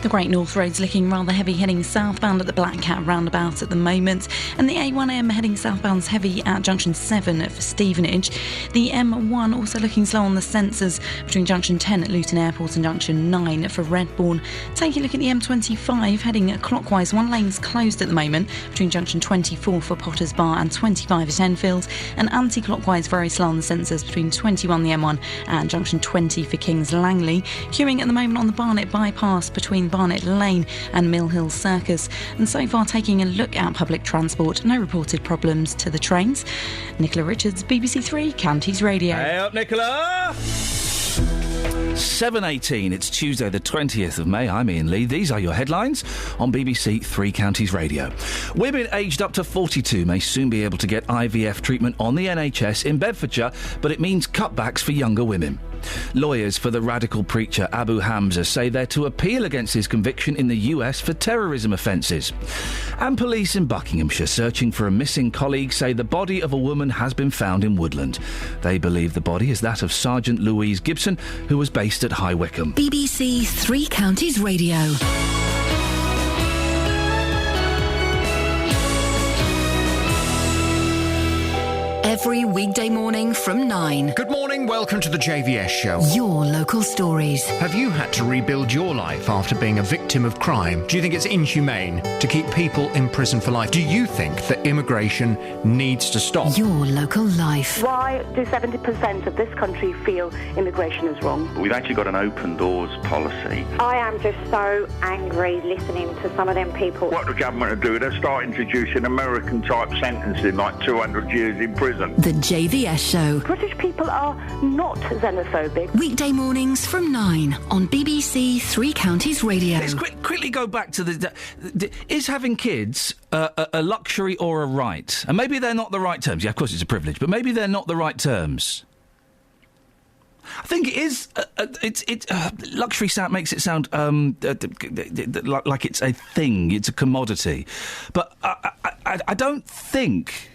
The Great North Road's looking rather heavy heading southbound at the Black Cat roundabout at the moment, and the A1M heading southbound's heavy at junction 7 for Stevenage. The M1 also looking slow on the sensors between junction 10 at Luton Airport and junction 9 for Redbourne. Taking a look at the M25 heading clockwise, one lane's closed at the moment between junction 24 for Potters Bar and 25 at Enfield, and anti-clockwise very slow on the sensors between 21 the M1 and junction 20 for Kings Langley. Queuing at the moment on the Barnet bypass between Barnet Lane and Mill Hill Circus. And so far, taking a look at public transport, no reported problems to the trains. Nicola Richards, BBC Three Counties Radio. Hey up, Nicola! 7:18, it's Tuesday the 20th of May. I'm Iain Lee. These are your headlines on BBC Three Counties Radio. Women aged up to 42 may soon be able to get IVF treatment on the NHS in Bedfordshire, but it means cutbacks for younger women. Lawyers for the radical preacher Abu Hamza say they're to appeal against his conviction in the US for terrorism offences. And police in Buckinghamshire searching for a missing colleague say the body of a woman has been found in Woodland. They believe the body is that of Sergeant Louise Gibson, who was based at High Wycombe. BBC Three Counties Radio. Every weekday morning from 9. Good morning, welcome to the JVS show. Your local stories. Have you had to rebuild your life after being a victim of crime? Do you think it's inhumane to keep people in prison for life? Do you think that immigration needs to stop? Your local life. Why do 70% of this country feel immigration is wrong? We've actually got an open doors policy. I am just so angry listening to some of them people. What the government will do, they'll start introducing American-type sentencing, like 200 years in prison. The JVS show. British people are not xenophobic. Weekday mornings from 9 on BBC Three Counties Radio. Let's quickly go back to is having kids a luxury or a right? And maybe they're not the right terms. Yeah, of course it's a privilege, but maybe they're not the right terms. I think it is. Luxury makes it sound like it's a thing. It's a commodity, but I don't think.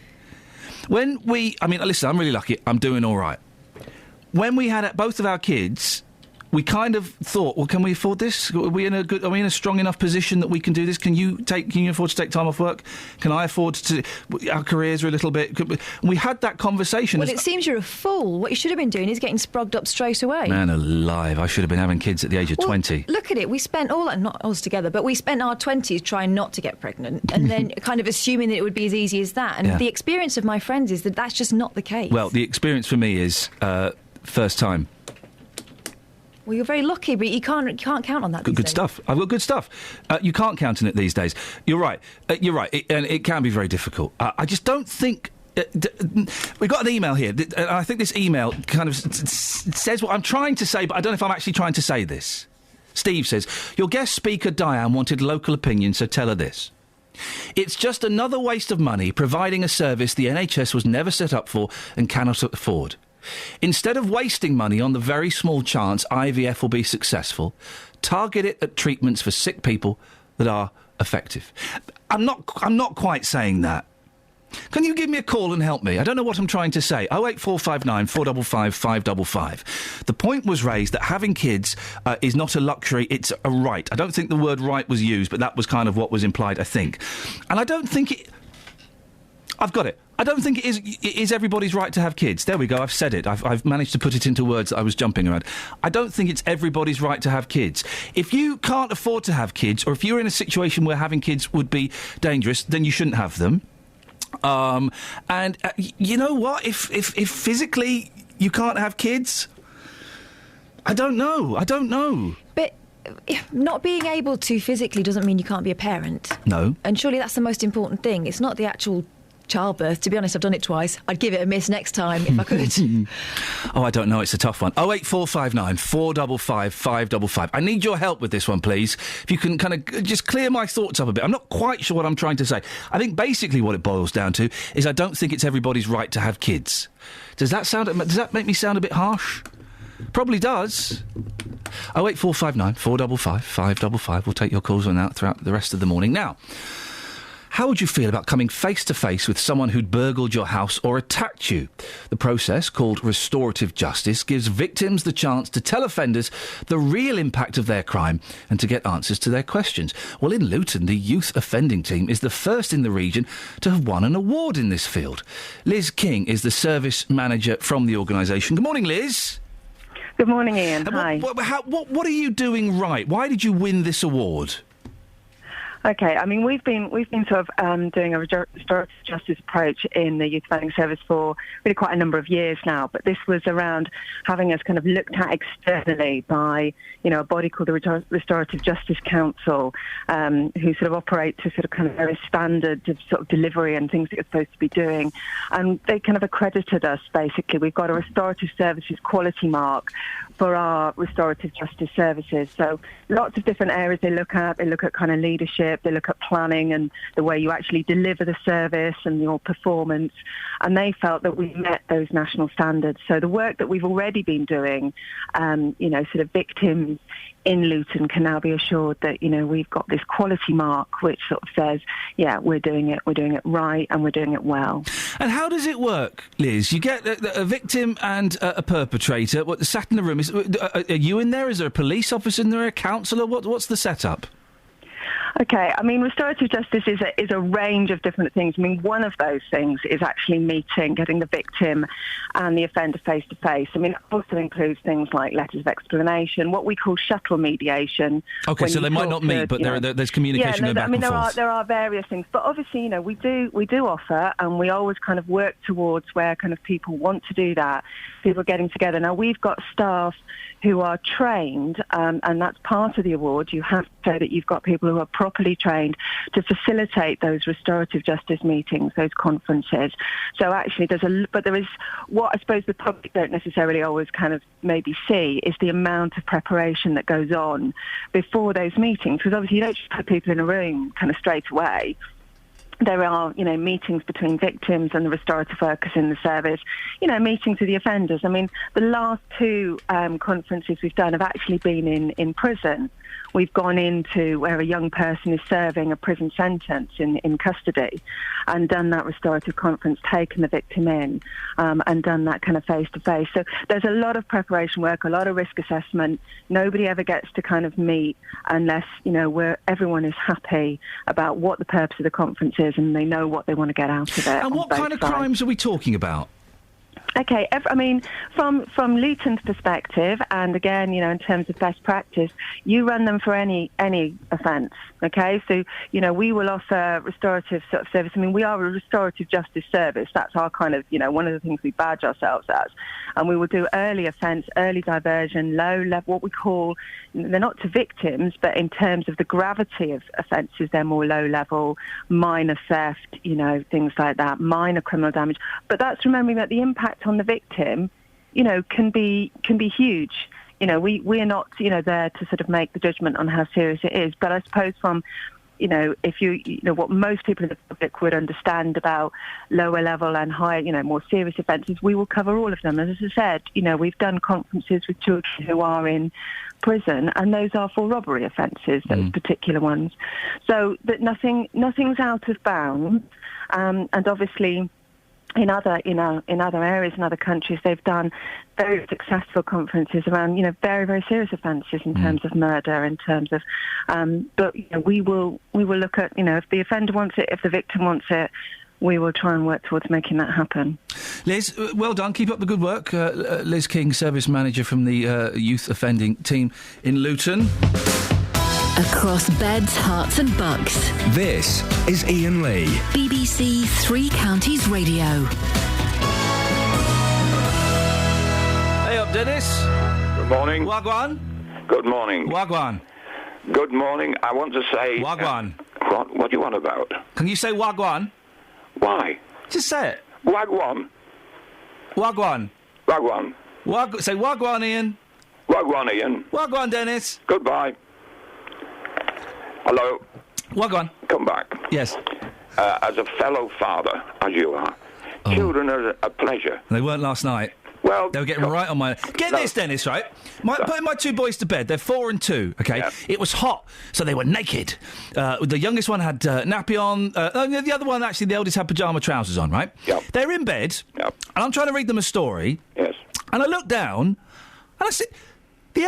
Listen, I'm really lucky. I'm doing all right. When we had both of our kids, we kind of thought, well, can we afford this? Are we in a strong enough position that we can do this? Can you afford to take time off work? Can I afford to? Our careers are a little bit. We had that conversation. Well, it seems you're a fool. What you should have been doing is getting sprogged up straight away. Man alive, I should have been having kids at the age of 20. Look at it. We spent not us together, but we spent our 20s trying not to get pregnant, and then kind of assuming that it would be as easy as that. And the experience of my friends is that that's just not the case. Well, the experience for me is. first time. Well, you're very lucky, but you can't count on that. Good stuff. I've got good stuff. You can't count on it these days. You're right. And it can be very difficult. I just don't think. We've got an email here, and I think this email kind of says what I'm trying to say, but I don't know if I'm actually trying to say this. Steve says, your guest speaker Diane wanted local opinion, so tell her this. It's just another waste of money providing a service the NHS was never set up for and cannot afford. Instead of wasting money on the very small chance IVF will be successful, target it at treatments for sick people that are effective. I'm not quite saying that. Can you give me a call and help me? I don't know what I'm trying to say. 08459 455 555. The point was raised that having kids is not a luxury, it's a right. I don't think the word right was used, but that was kind of what was implied, I think. And I don't think it... I've got it. I don't think it is everybody's right to have kids. There we go, I've said it. I've managed to put it into words that I was jumping around. I don't think it's everybody's right to have kids. If you can't afford to have kids, or if you're in a situation where having kids would be dangerous, then you shouldn't have them. You know what? If physically you can't have kids, I don't know. But not being able to physically doesn't mean you can't be a parent. No. And surely that's the most important thing. It's not the actual childbirth. To be honest, I've done it twice. I'd give it a miss next time if I could. Oh, I don't know. It's a tough one. 08459 455 555. I need your help with this one, please. If you can kind of just clear my thoughts up a bit. I'm not quite sure what I'm trying to say. I think basically what it boils down to is I don't think it's everybody's right to have kids. Does that make me sound a bit harsh? Probably does. 08459 455 555. We'll take your calls on that throughout the rest of the morning. Now, how would you feel about coming face-to-face with someone who'd burgled your house or attacked you? The process, called restorative justice, gives victims the chance to tell offenders the real impact of their crime and to get answers to their questions. Well, in Luton, the youth offending team is the first in the region to have won an award in this field. Liz King is the service manager from the organisation. Good morning, Liz. Good morning, Iain. Hi. What are you doing right? Why did you win this award? Okay, I mean, we've been sort of doing a restorative justice approach in the youth offending service for really quite a number of years now, but this was around having us kind of looked at externally by, a body called the Restorative Justice Council, who sort of operate to sort of kind of various standards of sort of delivery and things that you're supposed to be doing. And they kind of accredited us, basically. We've got a restorative services quality mark for our restorative justice services. So lots of different areas they look at. They look at kind of leadership, they look at planning and the way you actually deliver the service and your performance. And they felt that we met those national standards. So the work that we've already been doing, sort of victims in Luton can now be assured that, we've got this quality mark which sort of says, yeah, we're doing it right and we're doing it well. And how does it work, Liz? You get a victim and a perpetrator sat in a room. Are you in there? Is there a police officer in there, a counsellor? What's the setup? Okay, I mean, restorative justice is a range of different things. I mean, one of those things is actually getting the victim and the offender face-to-face. I mean, it also includes things like letters of explanation, what we call shuttle mediation. Okay, so they might not meet, but there's communication going back and forth. There are various things. But obviously, we do offer, and we always kind of work towards where kind of people want to do that, people getting together. Now, we've got staff who are trained, and that's part of the award. You have to say that you've got people who are properly trained to facilitate those restorative justice meetings, those conferences. So actually there is what I suppose the public don't necessarily always kind of maybe see is the amount of preparation that goes on before those meetings, because obviously you don't just put people in a room kind of straight away. There are, meetings between victims and the restorative workers in the service, meetings with the offenders. I mean, the last two conferences we've done have actually been in prison. We've gone into where a young person is serving a prison sentence in custody and done that restorative conference, taken the victim in and done that kind of face-to-face. So there's a lot of preparation work, a lot of risk assessment. Nobody ever gets to kind of meet unless, everyone is happy about what the purpose of the conference is and they know what they want to get out of it. And what kind of crimes are we talking about? Okay, I mean, from Luton's perspective, and again, in terms of best practice, you run them for any offence. Okay, so we will offer restorative sort of service. I mean, we are a restorative justice service. That's our kind of one of the things we badge ourselves as, and we will do early offence, early diversion, low level, what we call. They're not to victims, but in terms of the gravity of offences, they're more low level, minor theft, things like that, minor criminal damage. But that's remembering that the impact on the victim, can be huge. We're not, there to sort of make the judgment on how serious it is. But I suppose from, if what most people in the public would understand about lower level and higher, more serious offences, we will cover all of them. As I said, we've done conferences with children who are in prison, and those are for robbery offences, those particular ones. So that nothing's out of bounds, and obviously. In other areas, in other countries, they've done very successful conferences around, very, very serious offences in terms of murder, in terms of, but we will look at, if the offender wants it, if the victim wants it, we will try and work towards making that happen. Liz, well done. Keep up the good work. Liz King, Service Manager from the Youth Offending Team in Luton. Across beds, hearts and bucks. This is Iain Lee. BBC Three Counties Radio. Hey up, Dennis. Good morning. Wagwan. Good morning. Wagwan. Good morning. I want to say... Wagwan. What do you want about? Can you say Wagwan? Why? Just say it. Wagwan. Wagwan. Wagwan. Say Wagwan, Iain. Wagwan, Iain. Wagwan, Dennis. Goodbye. Hello. Wagwan. Come back. Yes. As a fellow father, as you are, children are a pleasure. They weren't last night. Well, they were getting right on my... Get this, Dennis, right? Putting my two boys to bed. They're 4 and 2, OK? Yeah. It was hot, so they were naked. The youngest one had nappy on. The other one, actually, the eldest had pyjama trousers on, right? Yep. They're in bed, yep. And I'm trying to read them a story. Yes. And I look down, and I said... The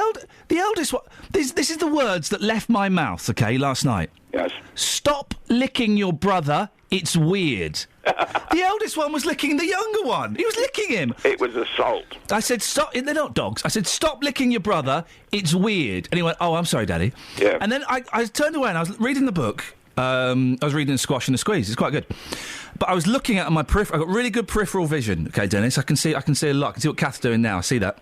eldest one... This is the words that left my mouth, OK, last night. Yes. Stop licking your brother. It's weird. The eldest one was licking the younger one. He was licking him. It was assault. I said, stop. They're not dogs. I said, stop licking your brother. It's weird. And he went, oh, I'm sorry, Daddy. Yeah. And then I turned away and I was reading the book. I was reading Squash and the Squeeze. It's quite good. But I was looking at my peripheral. I've got really good peripheral vision. OK, Dennis, I can see a lot. I can see what Kath's doing now. I see that.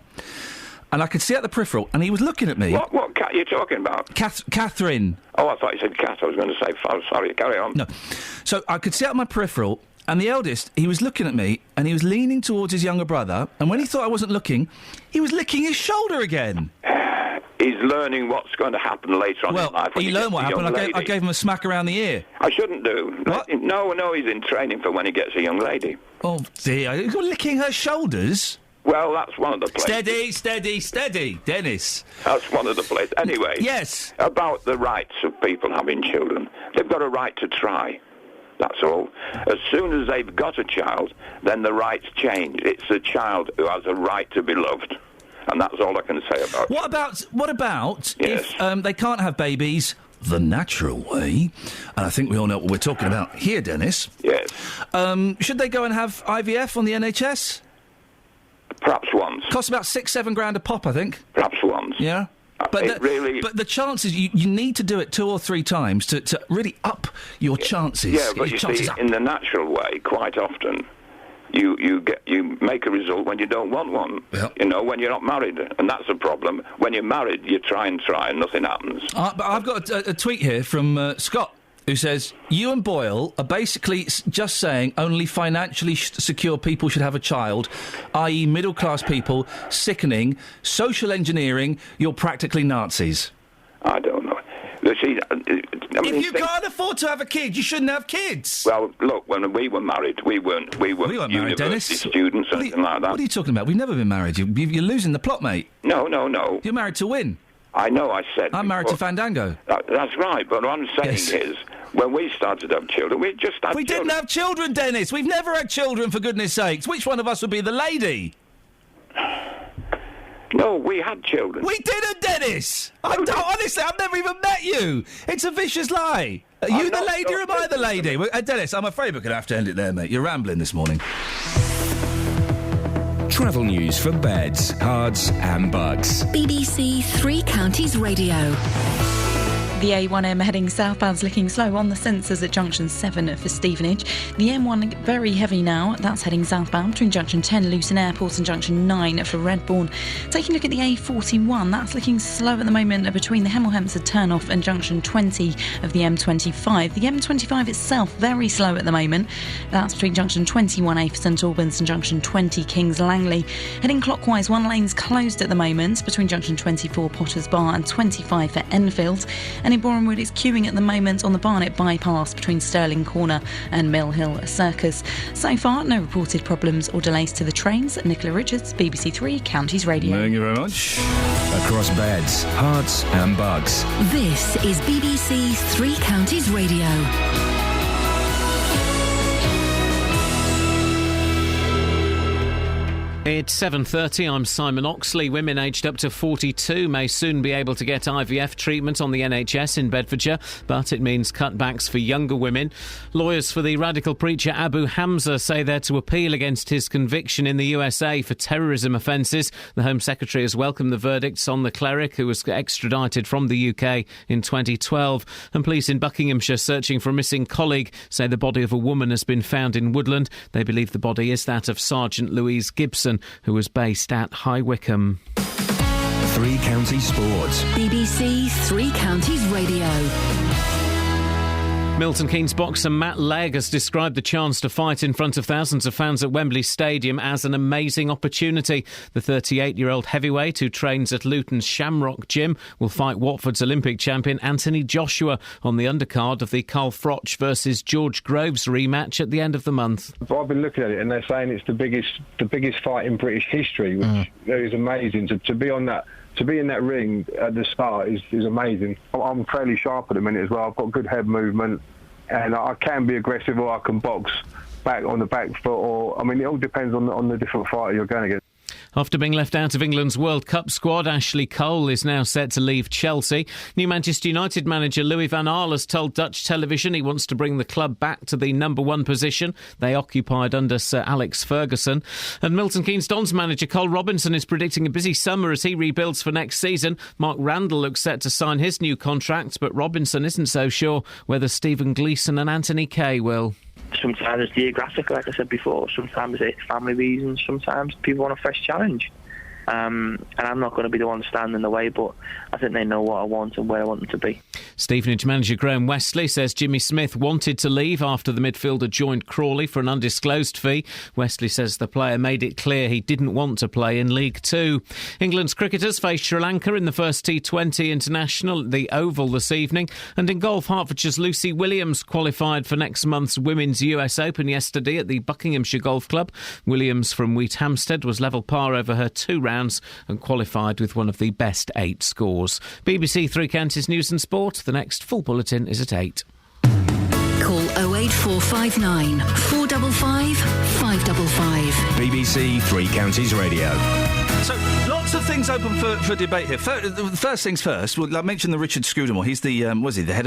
And I could see at the peripheral, and he was looking at me. What cat are you talking about? Catherine. Oh, I thought you said cat. I was going to say, sorry, carry on. No. So I could see at my peripheral, and the eldest, he was looking at me, and he was leaning towards his younger brother, and when he thought I wasn't looking, he was licking his shoulder again. He's learning what's going to happen later on in life. He learned what happened. I gave him a smack around the ear. I shouldn't do. What? No, he's in training for when he gets a young lady. Oh, dear. You're licking her shoulders? Well, that's one of the places. Steady, Dennis. That's one of the places. Anyway, yes. About the rights of people having children. They've got a right to try. That's all. As soon as they've got a child, then the rights change. It's the child who has a right to be loved. And that's all I can say about it. What about yes. if they can't have babies the natural way? And I think we all know what we're talking about here, Dennis. Yes. Should they go and have IVF on the NHS? Perhaps once. Costs about £6-7 a pop, I think. Perhaps once. Yeah. But the chances, you need to do it 2 or 3 times to really up your chances. Yeah, but you see, in the natural way, quite often, you make a result when you don't want one. Yep. When you're not married, and that's a problem. When you're married, you try and nothing happens. But I've got a tweet here from Scott, who says, you and Boyle are basically just saying only financially secure people should have a child, i.e. middle-class people, sickening, social engineering, you're practically Nazis. I don't know. See, if you can't afford to have a kid, you shouldn't have kids. Well, look, when we were married, we weren't married, university Dennis. Students or anything like that. What are you talking about? We've never been married. You're losing the plot, mate. No. You're married to win. I know, I said... I'm married to Fandango. That's right, but what I'm saying is... When we started to have children, we just had We didn't have children, Dennis. We've never had children, for goodness sakes. Which one of us would be the lady? No, we had children. We didn't, Dennis. Honestly, I've never even met you. It's a vicious lie. Are you the lady or am I the lady? Dennis, I'm afraid we're going to have to end it there, mate. You're rambling this morning. Travel news for beds, cards and bugs. BBC Three Counties Radio. The A1M heading southbound's looking slow on the sensors at junction 7 for Stevenage. The M1 very heavy now. That's heading southbound between junction 10 Luton Airport and junction 9 for Redbourne. Taking a look at the A41, that's looking slow at the moment between the Hemel Hempstead turnoff and junction 20 of the M25. The M25 itself very slow at the moment. That's between junction 21A for St Albans and junction 20 Kings Langley. Heading clockwise, one lane's closed at the moment between junction 24 Potters Bar and 25 for Enfield. And in Borehamwood, it's queuing at the moment on the Barnet bypass between Stirling Corner and Mill Hill Circus. So far, no reported problems or delays to the trains. Nicola Richards, BBC Three Counties Radio. Thank you very much. Across beds, hearts and bugs. This is BBC Three Counties Radio. It's 7:30. I'm Simon Oxley. Women aged up to 42 may soon be able to get IVF treatment on the NHS in Bedfordshire, but it means cutbacks for younger women. Lawyers for the radical preacher Abu Hamza say they're to appeal against his conviction in the USA for terrorism offences. The Home Secretary has welcomed the verdicts on the cleric who was extradited from the UK in 2012. And police in Buckinghamshire searching for a missing colleague say the body of a woman has been found in Woodland. They believe the body is that of Sergeant Louise Gibson, who was based at High Wycombe. Three Counties Sports. BBC Three Counties Radio. Milton Keynes boxer Matt Legg has described the chance to fight in front of thousands of fans at Wembley Stadium as an amazing opportunity. The 38-year-old heavyweight who trains at Luton's Shamrock Gym will fight Watford's Olympic champion Anthony Joshua on the undercard of the Carl Froch versus George Groves rematch at the end of the month. I've been looking at it and they're saying it's the biggest fight in British history, which is amazing. To be on that. To be in that ring at the start is amazing. I'm fairly sharp at the minute as well. I've got good head movement and I can be aggressive or I can box back on the back foot. It all depends on the different fighter you're going against. After being left out of England's World Cup squad, Ashley Cole is now set to leave Chelsea. New Manchester United manager Louis van Gaal has told Dutch television he wants to bring the club back to the number one position they occupied under Sir Alex Ferguson. And Milton Keynes Dons manager Cole Robinson is predicting a busy summer as he rebuilds for next season. Mark Randall looks set to sign his new contract, but Robinson isn't so sure whether Stephen Gleeson and Anthony Kay will. Sometimes it's geographic, like I said before. Sometimes it's family reasons. Sometimes people want a fresh challenge. And I'm not going to be the one standing in the way, but I think they know what I want and where I want them to be. Stevenage manager Graham Westley says Jimmy Smith wanted to leave after the midfielder joined Crawley for an undisclosed fee. Westley says the player made it clear he didn't want to play in League Two. England's cricketers face Sri Lanka in the first T20 International at the Oval this evening. And in golf, Hertfordshire's Lucy Williams qualified for next month's Women's US Open yesterday at the Buckinghamshire Golf Club. Williams from Wheat Hampstead was level par over her 2 rounds and qualified with one of the best 8 scores. BBC Three Counties News and Sport. The next full bulletin is at 8. Call 08459 455 555. BBC Three Counties Radio. So, lots of things open for debate here. First things first, well, I mentioned the Richard Scudamore. He's the, what's he the head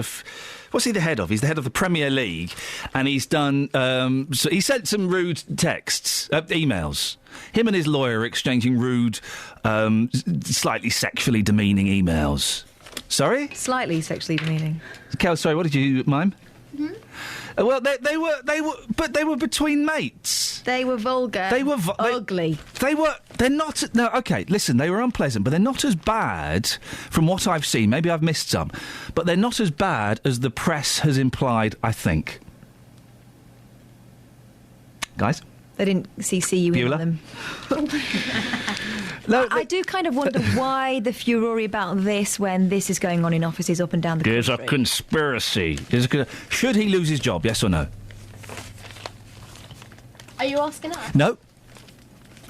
of the Premier League, and he's done, so he sent some rude texts, emails. Him and his lawyer are exchanging rude, slightly sexually demeaning emails. Sorry? Slightly sexually demeaning. Kel, sorry, what did you mime? Mm-hmm. Well, they were between mates. They were vulgar. They were ugly. They're not. No, okay. Listen, they were unpleasant, but they're not as bad from what I've seen. Maybe I've missed some, but they're not as bad as the press has implied. I think. Guys, they didn't CC you in on them. No, I do kind of wonder why the furore about this when this is going on in offices up and down the country. There's a conspiracy. Should he lose his job, yes or no? Are you asking us? No.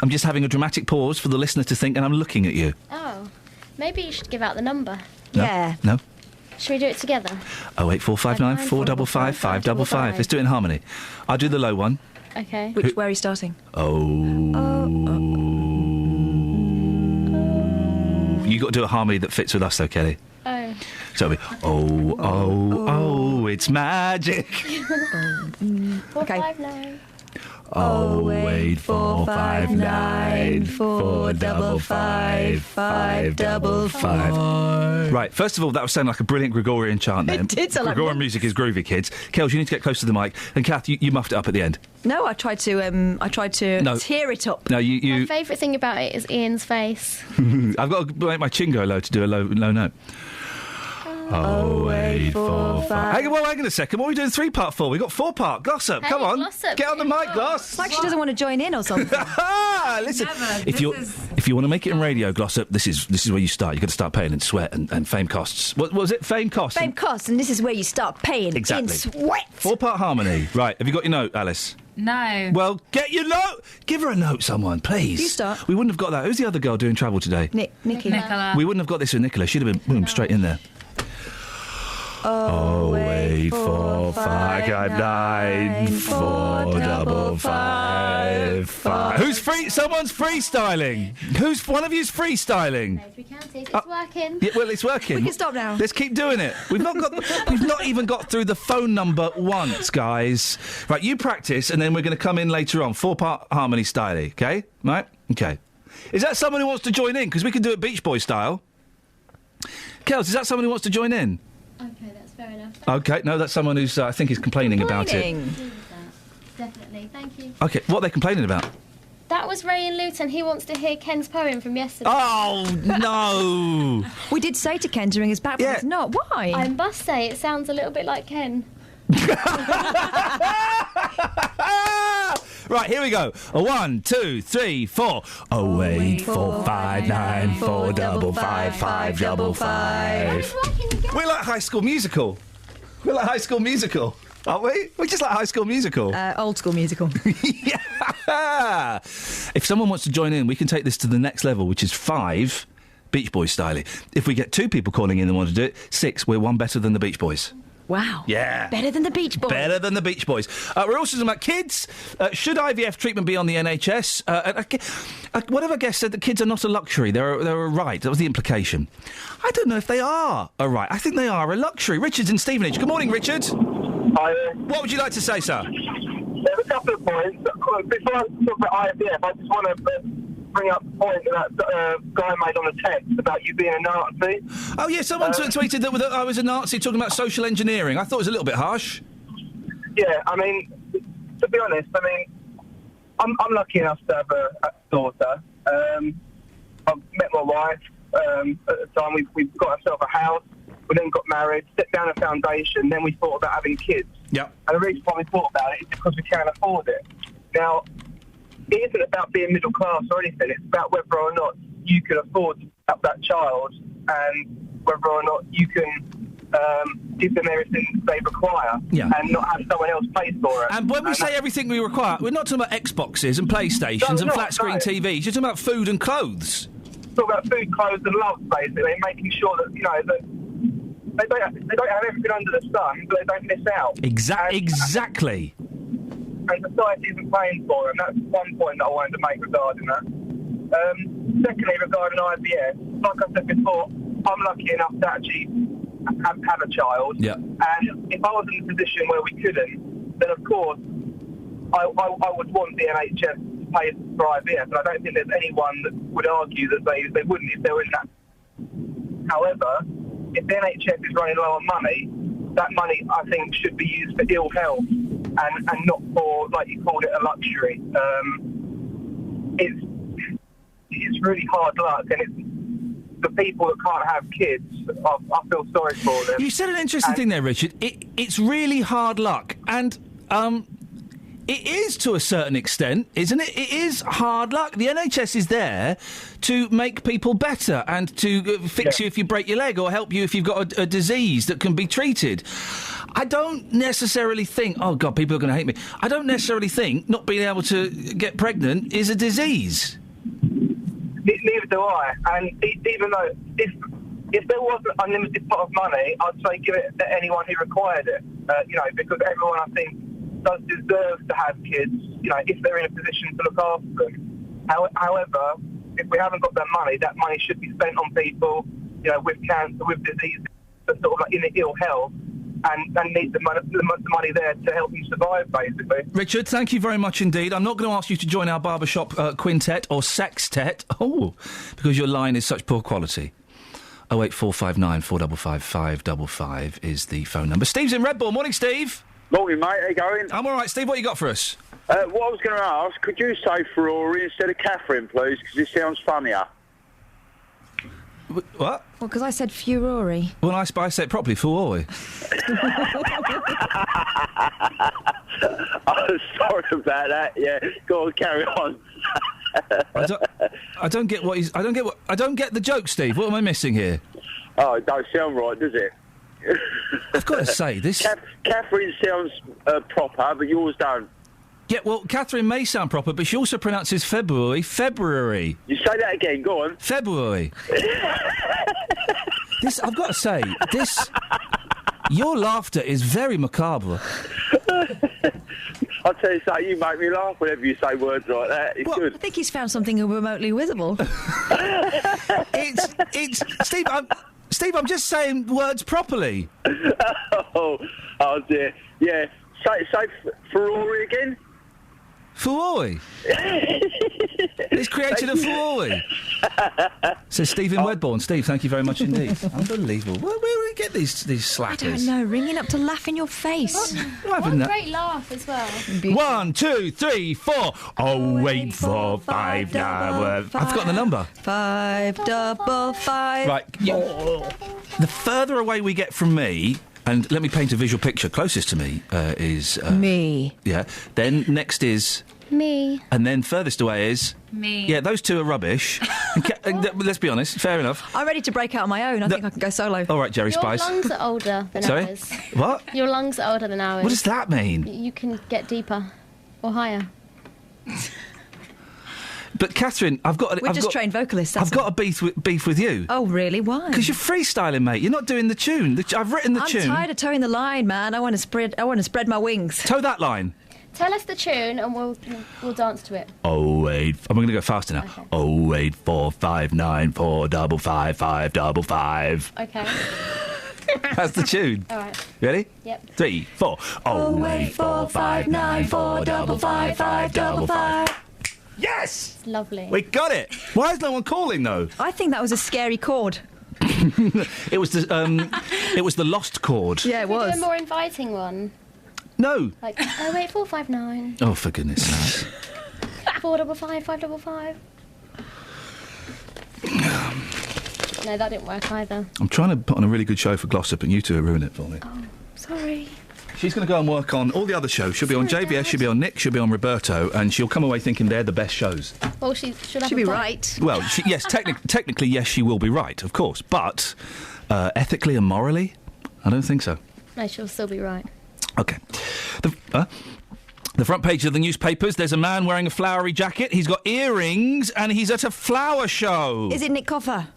I'm just having a dramatic pause for the listener to think, and I'm looking at you. Oh. Maybe you should give out the number. No. Yeah. No? Should we do it together? 08459 455 555. Let's do it in harmony. I'll do the low one. Okay. Where are you starting? You got to do a harmony that fits with us, though, Kelly. Oh. So it'll be, it's magic. 459. 08459 455 555. Right, first of all, that was sounding like a brilliant Gregorian chant then. It did sound like Gregorian music is groovy, kids. Kels, you need to get close to the mic. And Kath, you muffed it up at the end. No, I tried to tear it up. No, My favourite thing about it is Ian's face. I've got to make my chin go low to do a low note. 08459. Hang on a second. What are we doing 3-part for? We got 4-part. Glossop, come on. Glossop, get on the mic, Gloss. It's like she doesn't want to join in or something. Listen, if you want to make it in radio, Glossop, this is where you start. You've got to start paying in sweat and fame costs. What was it? Fame costs? Fame costs, and this is where you start paying in sweat. 4-part harmony. Right, have you got your note, Alice? No. Well, get your note. Give her a note, someone, please. You start. We wouldn't have got that. Who's the other girl doing travel today? Nicola. We wouldn't have got this with Nicola. She'd have been, boom, straight in there. 08459 455. Who's free? Someone's freestyling. Who's one of you's freestyling? It's working. Yeah, well, it's working. We can stop now. Let's keep doing it. We've not even got through the phone number once, guys. Right, you practice, and then we're going to come in later on. 4-part harmony style, okay? Right? Okay. Is that someone who wants to join in? Because we can do it Beach Boy style. Kels, is that someone who wants to join in? Okay, that's fair enough. Okay, no, that's someone who's, I think, is complaining about it. Definitely, thank you. Okay, what are they complaining about? That was Ray in Luton. He wants to hear Ken's poem from yesterday. Oh, no! We did say to Ken to ring us back, but it's not. Why? I must say, it sounds a little bit like Ken. Right, here we go. 1, 2, 3, 4. 08459 455 555. We're like High School Musical. We're like High School Musical, aren't we? We're just like High School Musical. Old School Musical. Yeah. If someone wants to join in, we can take this to the next level, which is 5 Beach Boys style. If we get 2 people calling in and want to do it, 6, we're one better than the Beach Boys. Wow. Yeah. Better than the Beach Boys. Better than the Beach Boys. We're also talking about kids. Should IVF treatment be on the NHS? One of our guests said that kids are not a luxury. They're a right. That was the implication. I don't know if they are a right. I think they are a luxury. Richard's in Stevenage. Good morning, Richard. Hi. What would you like to say, sir? There's a couple of points. Before I talk about IVF, I just want to bring up the point that guy made on the text about you being a Nazi. Oh, yeah, someone tweeted that I was a Nazi talking about social engineering. I thought it was a little bit harsh. Yeah, I mean, to be honest, I'm lucky enough to have a daughter. I've met my wife at the time. We've got ourselves a house. We then got married, set down a foundation, then we thought about having kids. Yeah. And the reason why we thought about it is because we can't afford it. Now, it isn't about being middle class or anything. It's about whether or not you can afford to have that child and whether or not you can give them everything they require and not have someone else pay for it. And when we say everything we require, we're not talking about Xboxes and PlayStations and flat-screen TVs. You're talking about food and clothes. We're talking about food, clothes and love, basically, making sure that, that they don't have everything under the sun, but they don't miss out. Exactly. And society isn't paying for them. That's one point that I wanted to make regarding that. Secondly, regarding IVF, like I said before, I'm lucky enough to actually have a child. Yeah. And if I was in a position where we couldn't, then of course I would want the NHS to pay for IVF. And I don't think there's anyone that would argue that they wouldn't if they were in that. However, if the NHS is running low on money, that money I think should be used for ill health and not for, like you called it, a luxury. It's really hard luck, and it's the people that can't have kids. I feel sorry for them. You said an interesting thing there, Richard. It's really hard luck, and it is to a certain extent, isn't it? It is hard luck. The NHS is there to make people better and to fix you if you break your leg or help you if you've got a disease that can be treated. I don't necessarily think... Oh, God, people are going to hate me. I don't necessarily think not being able to get pregnant is a disease. Neither do I. And even though if there was an unlimited pot of money, I'd say give it to anyone who required it. Because everyone, I think, does deserve to have kids, if they're in a position to look after them. However, if we haven't got that money should be spent on people, with cancer, with disease, sort of like in ill health, and need the money there to help them survive, basically. Richard, thank you very much indeed. I'm not going to ask you to join our barbershop quintet or sextet, because your line is such poor quality. 08459 455 555 is the phone number. Steve's in Redbourne. Morning, Steve. Morning, mate. How you going? I'm all right, Steve. What you got for us? What I was going to ask, could you say Ferrari instead of Catherine, please? Because it sounds funnier. What? Well, because I said Furore. Well, I say it properly, Furore. I'm sorry about that. Yeah, go on, carry on. I don't get the joke, Steve. What am I missing here? Oh, it don't sound right, does it? I've got to say this. Catherine sounds proper, but yours don't. Yeah, well, Catherine may sound proper, but she also pronounces February. You say that again. Go on. February. I've got to say, your laughter is very macabre. I'll tell you something, you make me laugh whenever you say words like that. It's good. I think he's found something remotely withable. It's Steve, I'm just saying words properly. Oh dear. Yeah. Say Ferrari again. Ferrari? It's created a Ferrari. Says Steve in Wedbourne. Steve, thank you very much indeed. Unbelievable. Where do we get these slackers? I don't know. Ringing up to laugh in your face. What a great laugh as well. 1, 2, 3, 4. 08459. I've got the number. 555. Right. The further away we get from me, and let me paint a visual picture. Closest to me is... me. Yeah. Then next is... me. And then furthest away is... me. Yeah, those two are rubbish. Let's be honest. Fair enough. I'm ready to break out on my own. I think I can go solo. All right, Jerry Spice. Your lungs are older than Sorry? ours. What? Your lungs are older than ours. What does that mean? You can get deeper or higher. But Catherine, We're just trained vocalists. I've got a beef with you. Oh, really? Why? Because you're freestyling, mate. You're not doing the tune. I've written the tune. I'm tired of towing the line, man. I want to spread my wings. Toe that line. Tell us the tune and we'll dance to it. 08. I'm going to go faster now. Okay. 08459455555. Okay. That's the tune. All right. Ready? Yep. 3, 4. 08459455555. Yes! It's lovely. We got it. Why is no one calling though? I think that was a scary chord. It was the lost chord. Yeah, it was. Can we do a more inviting one? No. Like 08459. Oh, for goodness sakes. 455 555. No, that didn't work either. I'm trying to put on a really good show for Glossop and you two are ruining it for me. Oh, sorry. She's going to go and work on all the other shows. She'll be on JVS, Dad. She'll be on Nick, she'll be on Roberto, and she'll come away thinking they're the best shows. Well, she'll be right. Well, yes, technically, yes, she will be right, of course. But ethically and morally, I don't think so. No, she'll still be right. OK. The front page of the newspapers, there's a man wearing a flowery jacket. He's got earrings, and he's at a flower show. Is it Nick Coffer?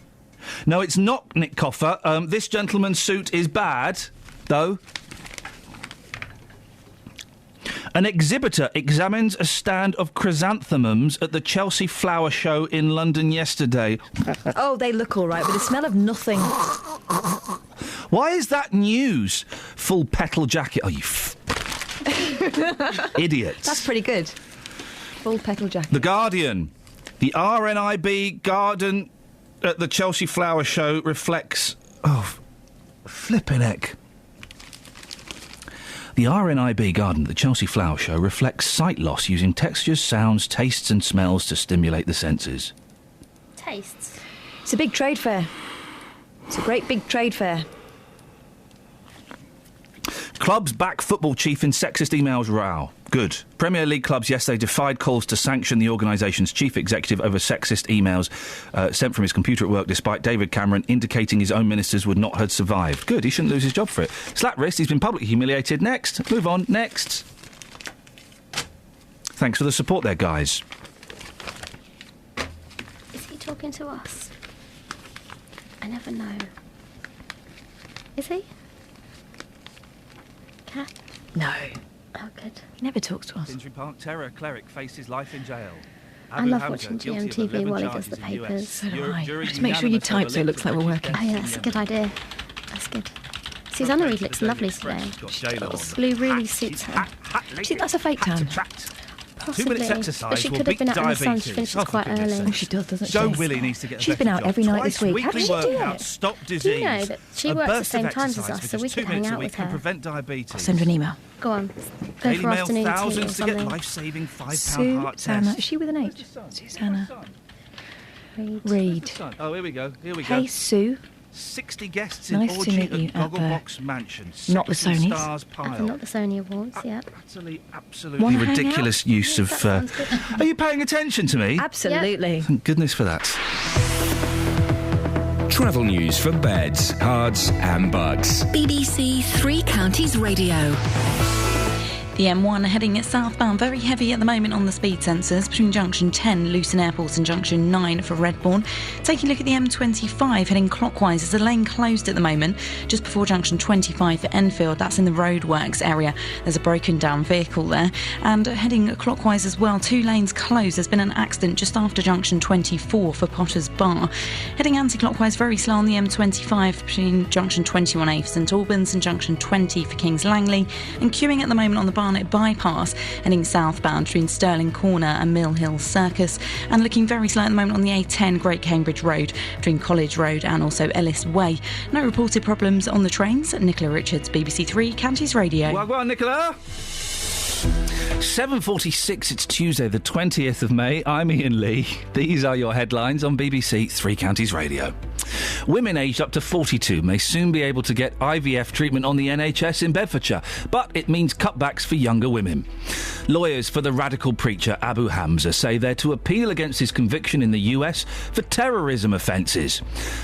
No, it's not Nick Coffer. This gentleman's suit is bad, though. An exhibitor examines a stand of chrysanthemums at the Chelsea Flower Show in London yesterday. Oh, they look all right, but they smell of nothing. Why is that news? Full petal jacket. Oh, you idiots. That's pretty good. Full petal jacket. The Guardian. The RNIB garden at the Chelsea Flower Show reflects... Oh, flippin' heck. The RNIB garden at the Chelsea Flower Show reflects sight loss using textures, sounds, tastes and smells to stimulate the senses. Tastes? It's a big trade fair. It's a great big trade fair. Clubs back football chief in sexist emails row. Good. Premier League clubs yesterday defied calls to sanction the organisation's chief executive over sexist emails sent from his computer at work, despite David Cameron indicating his own ministers would not have survived. Good, he shouldn't lose his job for it. Slap wrist, he's been publicly humiliated. Next. Move on. Next. Thanks for the support there, guys. Is he talking to us? I never know. Is he? Cat? No. Oh, good. He never talks to us. Finsbury Park terror cleric faces life in jail. I love watching GMTV while he does the papers. So do I. Just make sure you type so it looks like we're working. Oh, yeah, that's a good idea. That's good. Susanna Reid looks lovely today. Blue really suits her. Do you think that's a fake tan? Possibly. 2 minutes exercise But she will could have beat been out in the sun. She diabetes. finishes Oh, for quite goodness early. sake. She does, doesn't she? Joe Willie needs to get a She's been better out job. every night Twice this week. How does weekly she do workout, it? stop Do disease. you know that she A works the burst same of times as exercise us, for so we just 2 could hang minutes a out week with can her. prevent diabetes. I'll send her an email. Go on. Go Daily for Mail afternoon tea or thousands to get something. life-saving £5 heart Susanna. test. Is she with an H? Susanna Reid. Oh, here we go. Hey, Sue. 60 guests Nice in to orgy meet you at at the- Gogglebox Mansion. Not the 60 Sonys. stars At pile. not the Sony Awards, yeah. Absolutely Wanna hang ridiculous out? use of. Are you paying attention to me? Absolutely. Thank goodness for that. Travel news for beds, cards, and bugs. BBC Three Counties Radio. The M1 heading southbound, very heavy at the moment on the speed sensors between junction 10, Luton Airport, and junction 9 for Redbourne. Taking a look at the M25 heading clockwise, there's a lane closed at the moment just before junction 25 for Enfield. That's in the roadworks area. There's a broken down vehicle there. And heading clockwise as well, 2 lanes closed. There's been an accident just after junction 24 for Potter's Bar. Heading anti-clockwise, very slow on the M25 between junction 21A for St Albans and junction 20 for Kings Langley. And queuing at the moment on the Barnet bypass, heading southbound between Stirling Corner and Mill Hill Circus, and looking very slow at the moment on the A10 Great Cambridge Road between College Road and also Ellis Way. No reported problems on the trains. Nicola Richards, BBC Three Counties Radio. Well, go on, Nicola. 7:46, it's Tuesday the 20th of May. I'm Iain Lee. These are your headlines on BBC Three Counties Radio. Women aged up to 42 may soon be able to get IVF treatment on the NHS in Bedfordshire, but it means cutbacks for younger women. Lawyers for the radical preacher Abu Hamza say they're to appeal against his conviction in the US for terrorism offences.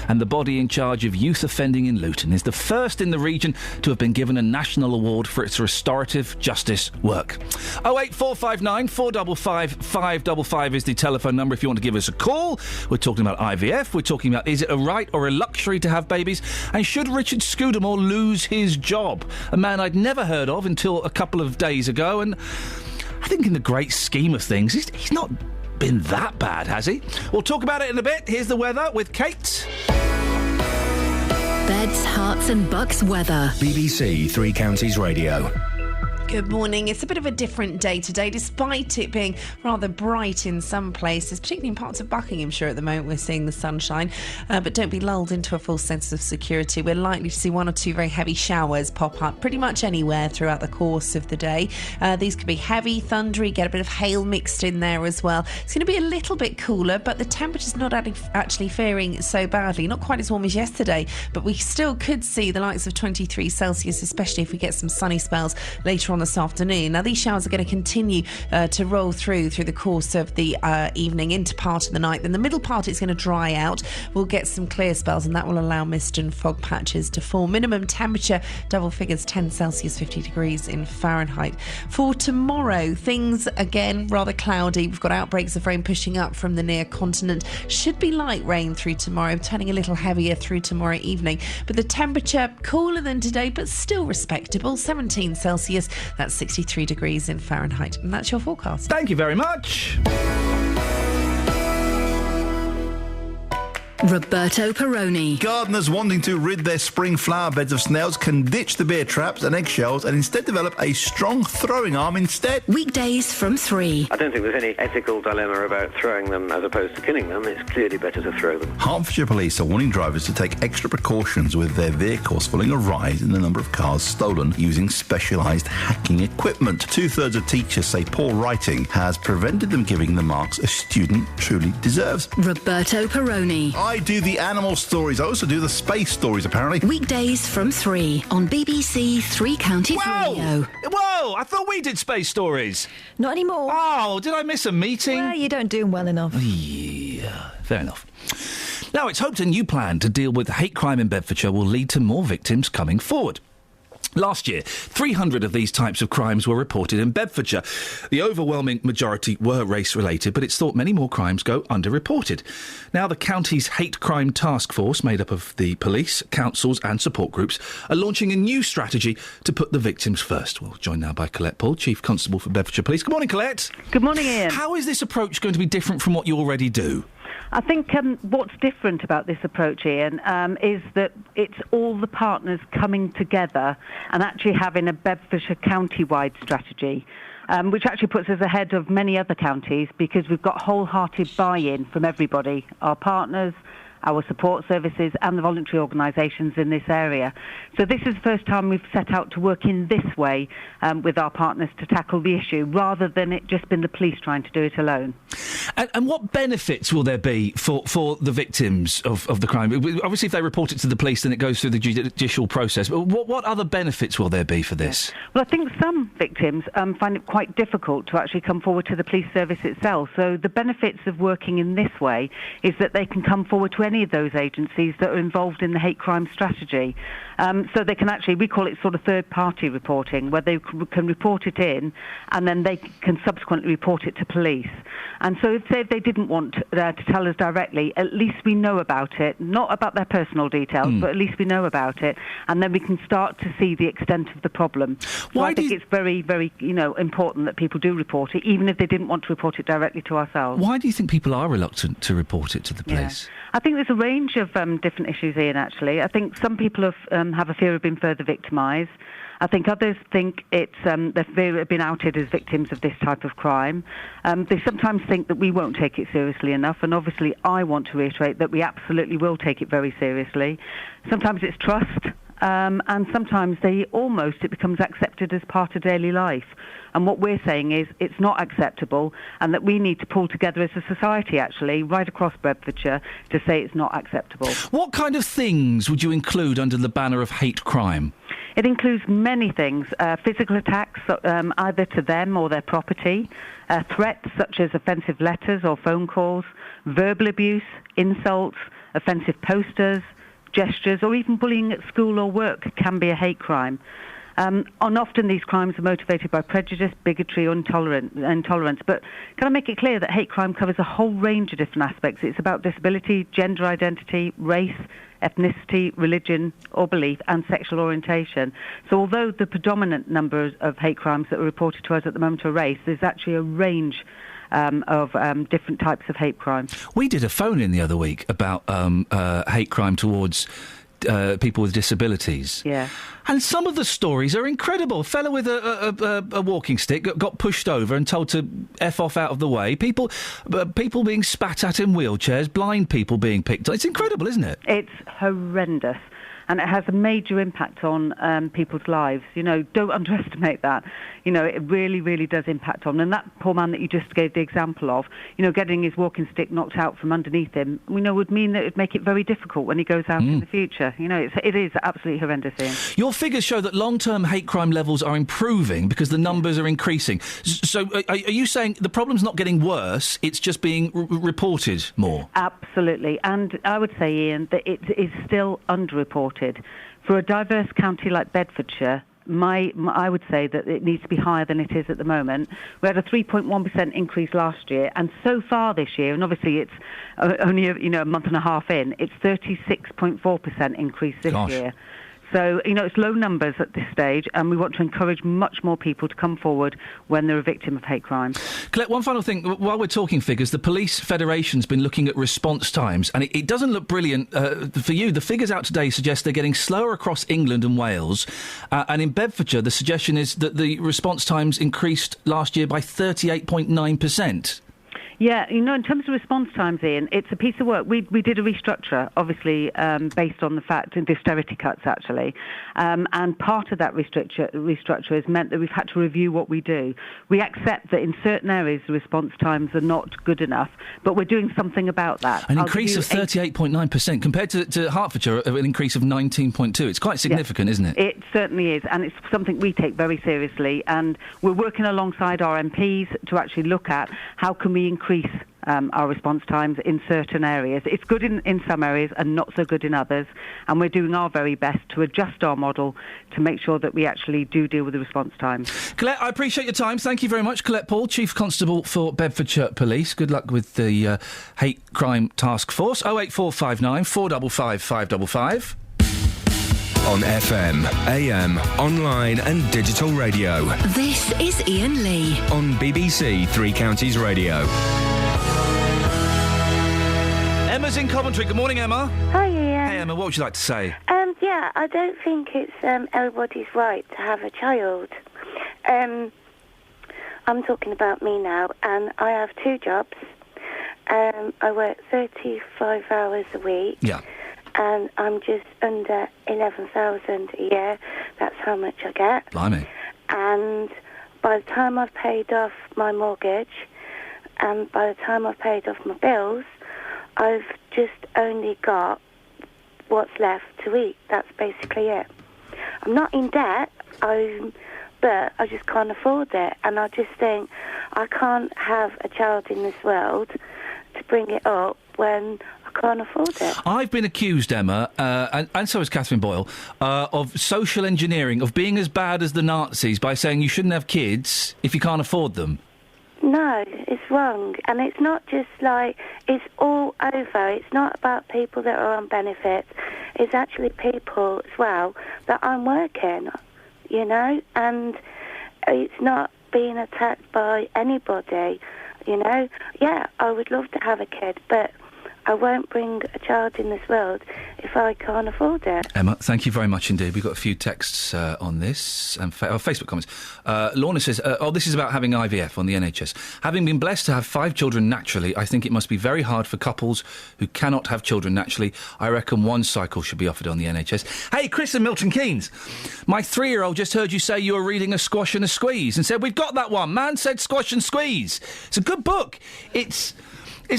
And the body in charge of youth offending in Luton is the first in the region to have been given a national award for its restorative justice work. 08459 455 555 is the telephone number if you want to give us a call. We're talking about IVF. We're talking about, is it a right or a luxury to have babies? And should Richard Scudamore lose his job? A man I'd never heard of until a couple of days ago, and I think in the great scheme of things, he's not been that bad, has he? We'll talk about it in a bit. Here's the weather with Kate. Beds, Hearts and Bucks weather. BBC Three Counties Radio. Good morning. It's a bit of a different day today, despite it being rather bright in some places, particularly in parts of Buckinghamshire at the moment. We're seeing the sunshine, but don't be lulled into a false sense of security. We're likely to see 1 or 2 very heavy showers pop up pretty much anywhere throughout the course of the day. These could be heavy, thundery, get a bit of hail mixed in there as well. It's going to be a little bit cooler, but the temperature's not actually faring so badly. Not quite as warm as yesterday, but we still could see the likes of 23 Celsius, especially if we get some sunny spells later on this afternoon. Now, these showers are going to continue to roll through the course of the evening into part of the night. Then the middle part is going to dry out. We'll get some clear spells, and that will allow mist and fog patches to form. Minimum temperature, double figures, 10 Celsius, 50 degrees in Fahrenheit. For tomorrow, things again rather cloudy. We've got outbreaks of rain pushing up from the near continent. Should be light rain through tomorrow, turning a little heavier through tomorrow evening. But the temperature cooler than today, but still respectable, 17 Celsius. That's 63 degrees in Fahrenheit. And that's your forecast. Thank you very much. Roberto Perroni. Gardeners wanting to rid their spring flower beds of snails can ditch the beer traps and eggshells and instead develop a strong throwing arm instead. Weekdays from 3. I don't think there's any ethical dilemma about throwing them as opposed to killing them. It's clearly better to throw them. Hertfordshire Police are warning drivers to take extra precautions with their vehicles following a rise in the number of cars stolen using specialised hacking equipment. 2/3 of teachers say poor writing has prevented them giving the marks a student truly deserves. Roberto Perroni. I do the animal stories. I also do the space stories, apparently. Weekdays from 3 on BBC Three Counties Radio. Whoa! I thought we did space stories. Not anymore. Oh, did I miss a meeting? Well, you don't do them well enough. Yeah, fair enough. Now, it's hoped a new plan to deal with hate crime in Bedfordshire will lead to more victims coming forward. Last year, 300 of these types of crimes were reported in Bedfordshire. The overwhelming majority were race-related, but it's thought many more crimes go underreported. Now, the county's hate crime task force, made up of the police, councils and support groups, are launching a new strategy to put the victims first. We're joined now by Colette Paul, Chief Constable for Bedfordshire Police. Good morning, Colette. Good morning, Ian. How is this approach going to be different from what you already do? I think what's different about this approach, Ian, is that it's all the partners coming together and actually having a Bedfordshire county-wide strategy, which actually puts us ahead of many other counties because we've got wholehearted buy-in from everybody, our partners, our support services and the voluntary organisations in this area. So this is the first time we've set out to work in this way with our partners to tackle the issue, rather than it just been the police trying to do it alone. And what benefits will there be for the victims of the crime? Obviously, if they report it to the police, then it goes through the judicial process. But what other benefits will there be for this? Well, I think some victims find it quite difficult to actually come forward to the police service itself. So the benefits of working in this way is that they can come forward to any of those agencies that are involved in the hate crime strategy. So they can actually, we call it sort of third-party reporting, where they can report it in and then they can subsequently report it to police. And so if they didn't want to tell us directly, at least we know about it, not about their personal details, but at least we know about it, and then we can start to see the extent of the problem. So I think it's very, very, important that people do report it, even if they didn't want to report it directly to ourselves. Why do you think people are reluctant to report it to the police? Yeah. I think there's a range of different issues, Ian, actually. I think some people have a fear of being further victimised. I think others think it's they've been outed as victims of this type of crime. They sometimes think that we won't take it seriously enough, and obviously I want to reiterate that we absolutely will take it very seriously. Sometimes it's trust, and sometimes it becomes accepted as part of daily life. And what we're saying is it's not acceptable, and that we need to pull together as a society, actually, right across Bedfordshire, to say it's not acceptable. What kind of things would you include under the banner of hate crime? It includes many things, physical attacks, either to them or their property, threats such as offensive letters or phone calls, verbal abuse, insults, offensive posters, gestures, or even bullying at school or work can be a hate crime. And often these crimes are motivated by prejudice, bigotry or intolerance. But can I make it clear that hate crime covers a whole range of different aspects? It's about disability, gender identity, race, ethnicity, religion or belief, and sexual orientation. So although the predominant number of hate crimes that are reported to us at the moment are race, there's actually a range of different types of hate crime. We did a phone-in the other week about hate crime towards people with disabilities. Yeah. And some of the stories are incredible. A fellow with a walking stick got pushed over and told to F off out of the way. People being spat at in wheelchairs, blind people being picked on. It's incredible, isn't it? It's horrendous. And it has a major impact on people's lives. Don't underestimate that. It really, really does impact on them. And that poor man that you just gave the example of, getting his walking stick knocked out from underneath him, would mean that it would make it very difficult when he goes out in the future. It is absolutely horrendous, Ian. Your figures show that long-term hate crime levels are improving because the numbers are increasing. So are you saying the problem's not getting worse, it's just being reported more? Absolutely. And I would say, Ian, that it is still underreported. For a diverse county like Bedfordshire, I would say that it needs to be higher than it is at the moment. We had a 3.1% increase last year, and so far this year, and obviously it's only a month and a half in, it's 36.4% increase this year. So, it's low numbers at this stage, and we want to encourage much more people to come forward when they're a victim of hate crime. Colette, one final thing. While we're talking figures, the Police Federation's been looking at response times, and it doesn't look brilliant for you. The figures out today suggest they're getting slower across England and Wales, and in Bedfordshire, the suggestion is that the response times increased last year by 38.9%. Yeah, in terms of response times, Ian, it's a piece of work. We did a restructure, obviously, based on the fact of the austerity cuts, actually. And part of that restructure has meant that we've had to review what we do. We accept that in certain areas the response times are not good enough, but we're doing something about that. An increase of 38.9% compared to Hertfordshire, an increase of 19.2%. It's quite significant, isn't it? It certainly is, and it's something we take very seriously. And we're working alongside our MPs to actually look at how can we increase our response times in certain areas. It's good in some areas and not so good in others, and we're doing our very best to adjust our model to make sure that we actually do deal with the response times. Colette, I appreciate your time. Thank you very much. Colette Paul, Chief Constable for Bedfordshire Police. Good luck with the Hate Crime Task Force. 08459 455 555. On FM, AM, online and digital radio. This is Iain Lee. On BBC Three Counties Radio. Emma's in Coventry. Good morning, Emma. Hi, Ian. Hey, Emma, what would you like to say? Yeah, I don't think it's everybody's right to have a child. I'm talking about me now, and I have 2 jobs. I work 35 hours a week. Yeah. And I'm just under 11,000 a year. That's how much I get. Blimey. And by the time I've paid off my mortgage, and by the time I've paid off my bills, I've just only got what's left to eat. That's basically it. I'm not in debt, but I just can't afford it. And I just think I can't have a child in this world to bring it up when I can't afford it. I've been accused, Emma, and so has Catherine Boyle, of social engineering, of being as bad as the Nazis by saying you shouldn't have kids if you can't afford them. No, it's wrong. And it's not just like, it's all over. It's not about people that are on benefits. It's actually people as well that I'm working, you know, and it's not being attacked by anybody, you know. Yeah, I would love to have a kid, but I won't bring a child in this world if I can't afford it. Emma, thank you very much indeed. We've got a few texts on this and Facebook comments. Lorna says, this is about having IVF on the NHS. Having been blessed to have 5 children naturally, I think it must be very hard for couples who cannot have children naturally. I reckon 1 cycle should be offered on the NHS. Hey, Chris and Milton Keynes, my 3-year-old just heard you say you were reading A Squash and a Squeeze and said, we've got that one. Man said Squash and Squeeze. It's a good book. It's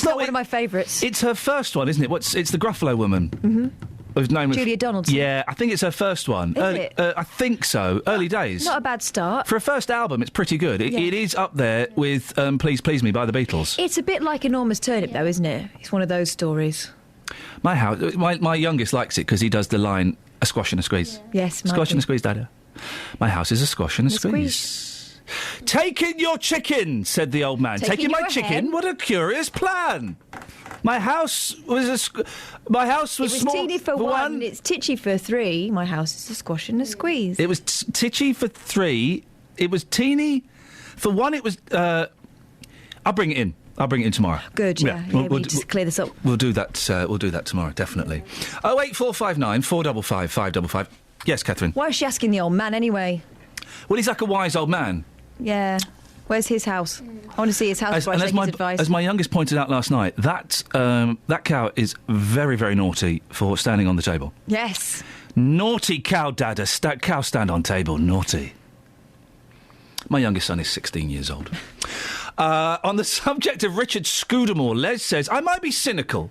not one of my favourites. It's her first one, isn't it? It's the Gruffalo woman. Mm-hmm. Whose name was Julia Donaldson. Yeah, I think it's her first one. Is it? I think so. Early days. Not a bad start. For a first album, it's pretty good. It is up there with Please Please Me by the Beatles. It's a bit like Enormous Turnip, though, isn't it? It's one of those stories. My youngest likes it because he does the line, a squash and a squeeze. Yes, Squash and a squeeze, Dada. My house is a squash and a squeeze. Taking your chicken, said the old man. Taking my chicken? hen. What a curious plan. My house was my house was It was small teeny for 1, it's titchy for 3. My house is a squash and a squeeze. It was titchy for 3. It was teeny for 1. It was. I'll bring it in. I'll bring it in tomorrow. Good. Yeah. We'll just clear this up. We'll do that. We'll do that tomorrow. Definitely. 08459 455 555. Yes, Catherine. Why is she asking the old man anyway? Well, he's like a wise old man. Yeah. Where's his house? I want to see his house before I take his advice. As my youngest pointed out last night, that cow is very, very naughty for standing on the table. Yes. Naughty cow, Dada. Cow stand on table. Naughty. My youngest son is 16 years old. On the subject of Richard Scudamore, Les says, I might be cynical,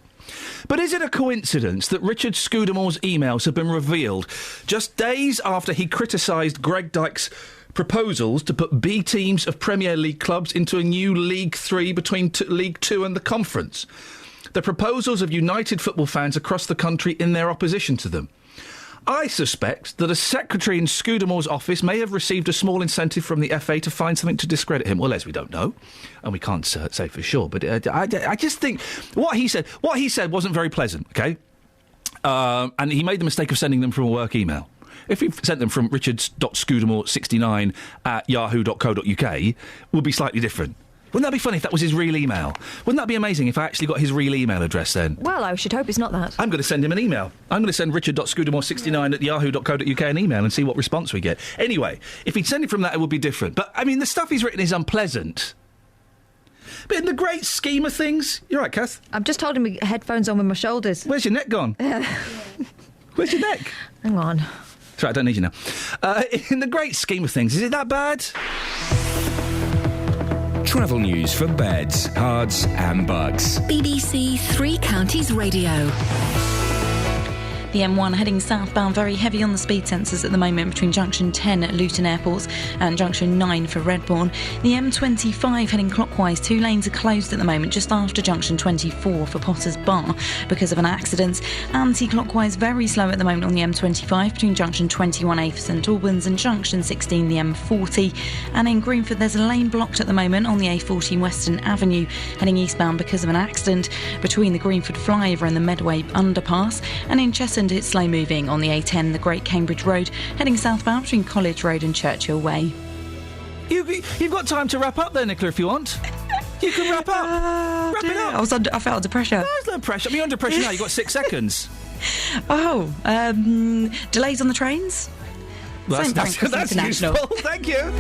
but is it a coincidence that Richard Scudamore's emails have been revealed just days after he criticised Greg Dyke's proposals to put B teams of Premier League clubs into a new League 3 between League 2 and the Conference? The proposals of united football fans across the country in their opposition to them. I suspect that a secretary in Scudamore's office may have received a small incentive from the FA to find something to discredit him. Well, as we don't know, and we can't say for sure, but I just think what he said wasn't very pleasant, OK? And he made the mistake of sending them from a work email. If he sent them from richards.scudamore69 at yahoo.co.uk, it would be slightly different. Wouldn't that be funny if that was his real email? Wouldn't that be amazing if I actually got his real email address then? Well, I should hope it's not that. I'm going to send him an email. I'm going to send richard.scudamore69 at yahoo.co.uk an email and see what response we get. Anyway, if he'd send it from that, it would be different. But, I mean, the stuff he's written is unpleasant. But in the great scheme of things... You're right, Kath. I'm just holding my headphones on with my shoulders. Where's your neck gone? Where's your neck? Hang on. That's right, I don't need you now. In the great scheme of things, is it that bad? Travel news for beds, cards and bugs. BBC Three Counties Radio. The M1 heading southbound, very heavy on the speed sensors at the moment between junction 10 at Luton Airport and junction 9 for Redbourne. The M25 heading clockwise, 2 lanes are closed at the moment just after junction 24 for Potter's Bar because of an accident. Anti-clockwise, very slow at the moment on the M25 between junction 21A for St Albans and junction 16 the M40. And in Greenford there's a lane blocked at the moment on the A14 Western Avenue heading eastbound because of an accident between the Greenford flyover and the Medway underpass. And in Cheshunt it's slow moving on the A10, the Great Cambridge Road, heading southbound between College Road and Churchill Way. You've got time to wrap up there, Nicola, if you want. You can wrap up. Wrap it up. I felt under pressure. There's no pressure. I mean, you're under pressure now. You've got 6 seconds. Delays on the trains? Well, St. Pancras that's International. useful. Thank you.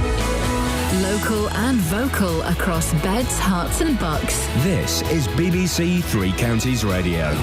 Local and vocal across Beds, Herts and Bucks. This is BBC Three Counties Radio.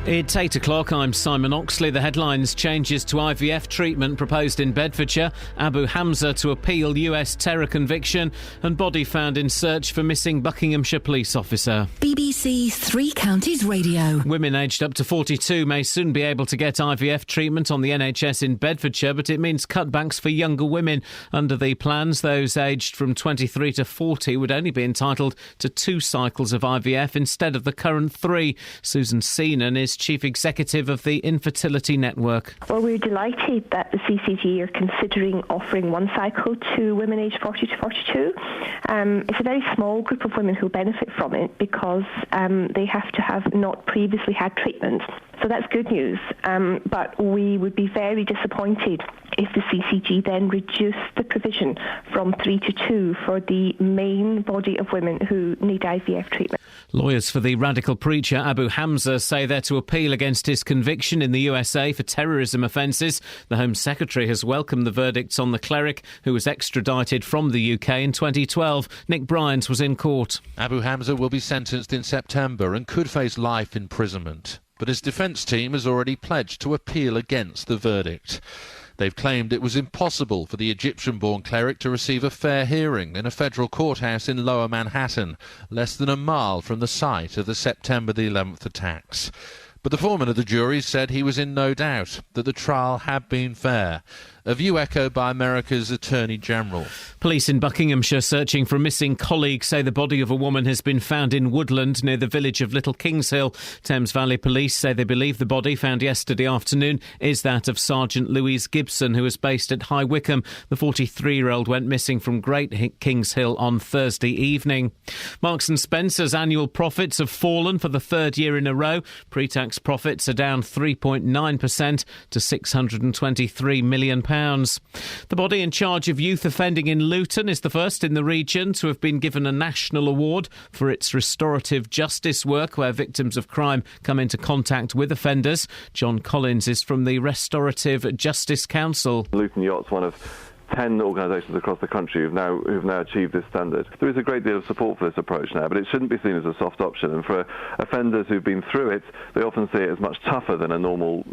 It's 8 o'clock. I'm Simon Oxley. The headlines: changes to IVF treatment proposed in Bedfordshire, Abu Hamza to appeal US terror conviction, and body found in search for missing Buckinghamshire police officer. BBC Three Counties Radio. Women aged up to 42 may soon be able to get IVF treatment on the NHS in Bedfordshire, but it means cutbacks for younger women. Under the plans, those aged from 23 to 40 would only be entitled to 2 cycles of IVF instead of the current 3. Susan Seenan is Chief Executive of the Infertility Network. Well, we're delighted that the CCG are considering offering 1 cycle to women aged 40 to 42. It's a very small group of women who benefit from it because they have to have not previously had treatment. So that's good news. But we would be very disappointed if the CCG then reduced the provision from 3 to 2 for the main body of women who need IVF treatment. Lawyers for the radical preacher Abu Hamza say they're to appeal against his conviction in the USA for terrorism offences. The Home Secretary has welcomed the verdicts on the cleric who was extradited from the UK in 2012. Nick Bryant was in court. Abu Hamza will be sentenced in September and could face life imprisonment. But his defence team has already pledged to appeal against the verdict. They've claimed it was impossible for the Egyptian-born cleric to receive a fair hearing in a federal courthouse in Lower Manhattan, less than a mile from the site of the September the 11th attacks. But the foreman of the jury said he was in no doubt that the trial had been fair. A view echoed by America's Attorney General. Police in Buckinghamshire searching for a missing colleague say the body of a woman has been found in woodland near the village of Little Kingshill. Thames Valley Police say they believe the body found yesterday afternoon is that of Sergeant Louise Gibson, who is based at High Wycombe. The 43-year-old went missing from Great Kingshill on Thursday evening. Marks & Spencer's annual profits have fallen for the 3rd year in a row. Pre-tax profits are down 3.9% to £623 million. The body in charge of youth offending in Luton is the first in the region to have been given a national award for its restorative justice work, where victims of crime come into contact with offenders. John Collins is from the Restorative Justice Council. Luton Yacht's one of 10 organisations across the country who've now achieved this standard. There is a great deal of support for this approach now, but it shouldn't be seen as a soft option. And for offenders who've been through it, they often see it as much tougher than a normal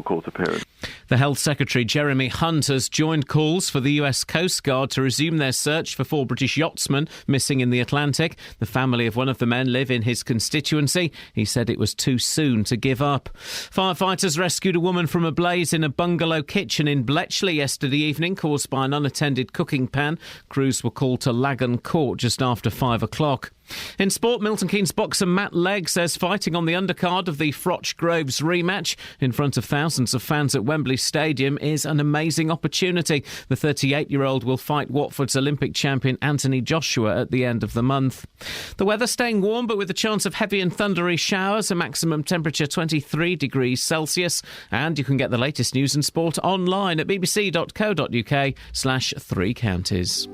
court appearance. The Health Secretary, Jeremy Hunt, has joined calls for the US Coast Guard to resume their search for 4 British yachtsmen missing in the Atlantic. The family of one of the men live in his constituency. He said it was too soon to give up. Firefighters rescued a woman from a blaze in a bungalow kitchen in Bletchley yesterday evening, caused by an unattended cooking pan. Crews were called to Lagan Court just after 5 o'clock. In sport, Milton Keynes boxer Matt Legg says fighting on the undercard of the Froch Groves rematch in front of thousands of fans at Wembley Stadium is an amazing opportunity. The 38-year-old will fight Watford's Olympic champion Anthony Joshua at the end of the month. The weather staying warm but with a chance of heavy and thundery showers, a maximum temperature 23 degrees Celsius. And you can get the latest news and sport online at bbc.co.uk/3 counties.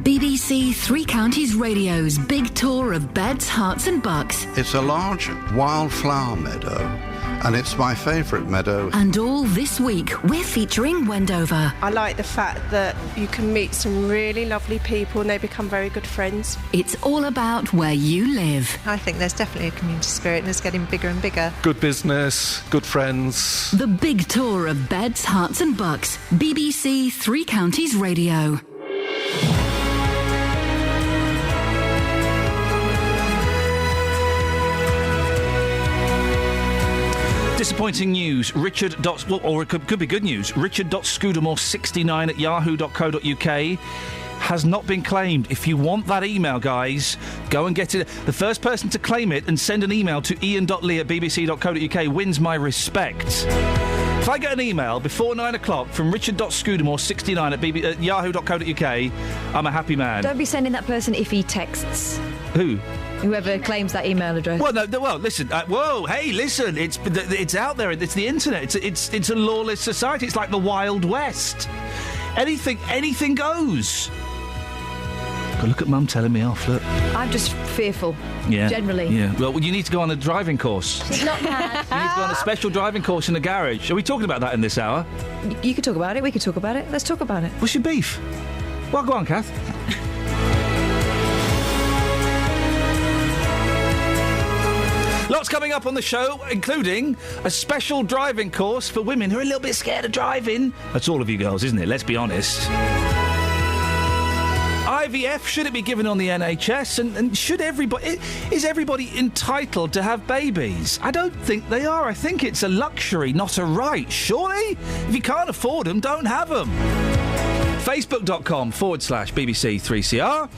BBC Three Counties Radio's big tour of Beds, Herts and Bucks. It's a large wildflower meadow, and it's my favourite meadow. And all this week, we're featuring Wendover. I like the fact that you can meet some really lovely people and they become very good friends. It's all about where you live. I think there's definitely a community spirit and it's getting bigger and bigger. Good business, good friends. The big tour of Beds, Herts and Bucks. BBC Three Counties Radio. Disappointing news. Or it could be good news. Richard.Scudamore69 at yahoo.co.uk has not been claimed. If you want that email, guys, go and get it. The first person to claim it and send an email to ian.lee at bbc.co.uk wins my respect. If I get an email before 9 o'clock from Richard.Scudamore69 at yahoo.co.uk, I'm a happy man. Don't be sending that person iffy texts. Who? Whoever claims that email address. Well, well, listen. Hey, listen. It's out there. It's the internet. It's a lawless society. It's like the Wild West. Anything goes. God, look at Mum telling me off. Look. I'm just fearful. Yeah. Generally. Yeah. Well, you need to go on a driving course. She's not mad. You need to go on a special driving course in the garage. Are we talking about that in this hour? You could talk about it. We could talk about it. Let's talk about it. What's your beef? Well, go on, Kath. Lots coming up on the show, including a special driving course for women who are a little bit scared of driving. That's all of you girls, isn't it? Let's be honest. IVF, should it be given on the NHS? And should everybody... Is everybody entitled to have babies? I don't think they are. I think it's a luxury, not a right. Surely? If you can't afford them, don't have them. Facebook.com/BBC3CR,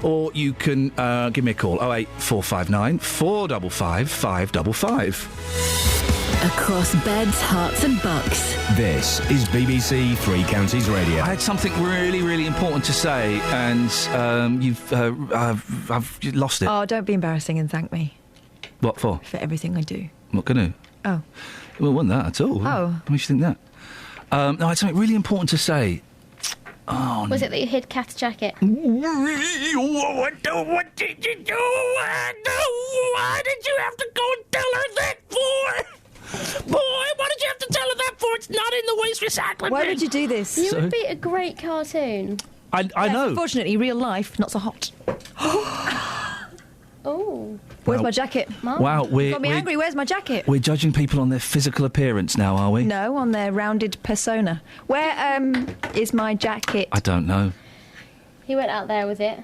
or you can give me a call, 08459 455 555. Across beds, hearts and bucks. This is BBC Three Counties Radio. I had something really, really important to say, and I've lost it. Oh, don't be embarrassing and thank me. What for? For everything I do. What can I? Oh. Well, it wasn't that at all. Oh. What makes you think that? No, I had something really important to say. Oh, Was it that you hid Kath's jacket? What did you do? Why did you have to go and tell her that for? Boy, what did you have to tell her that for? It's not in the waste recycling Why bin. would you do this? You would be a great cartoon. I know. Unfortunately, real life, not so hot. Oh. Where's Wow. my jacket? Wow, Got me angry. Where's my jacket? We're judging people on their physical appearance now, are we? No, on their rounded persona. Where is my jacket? I don't know. He went out there with it.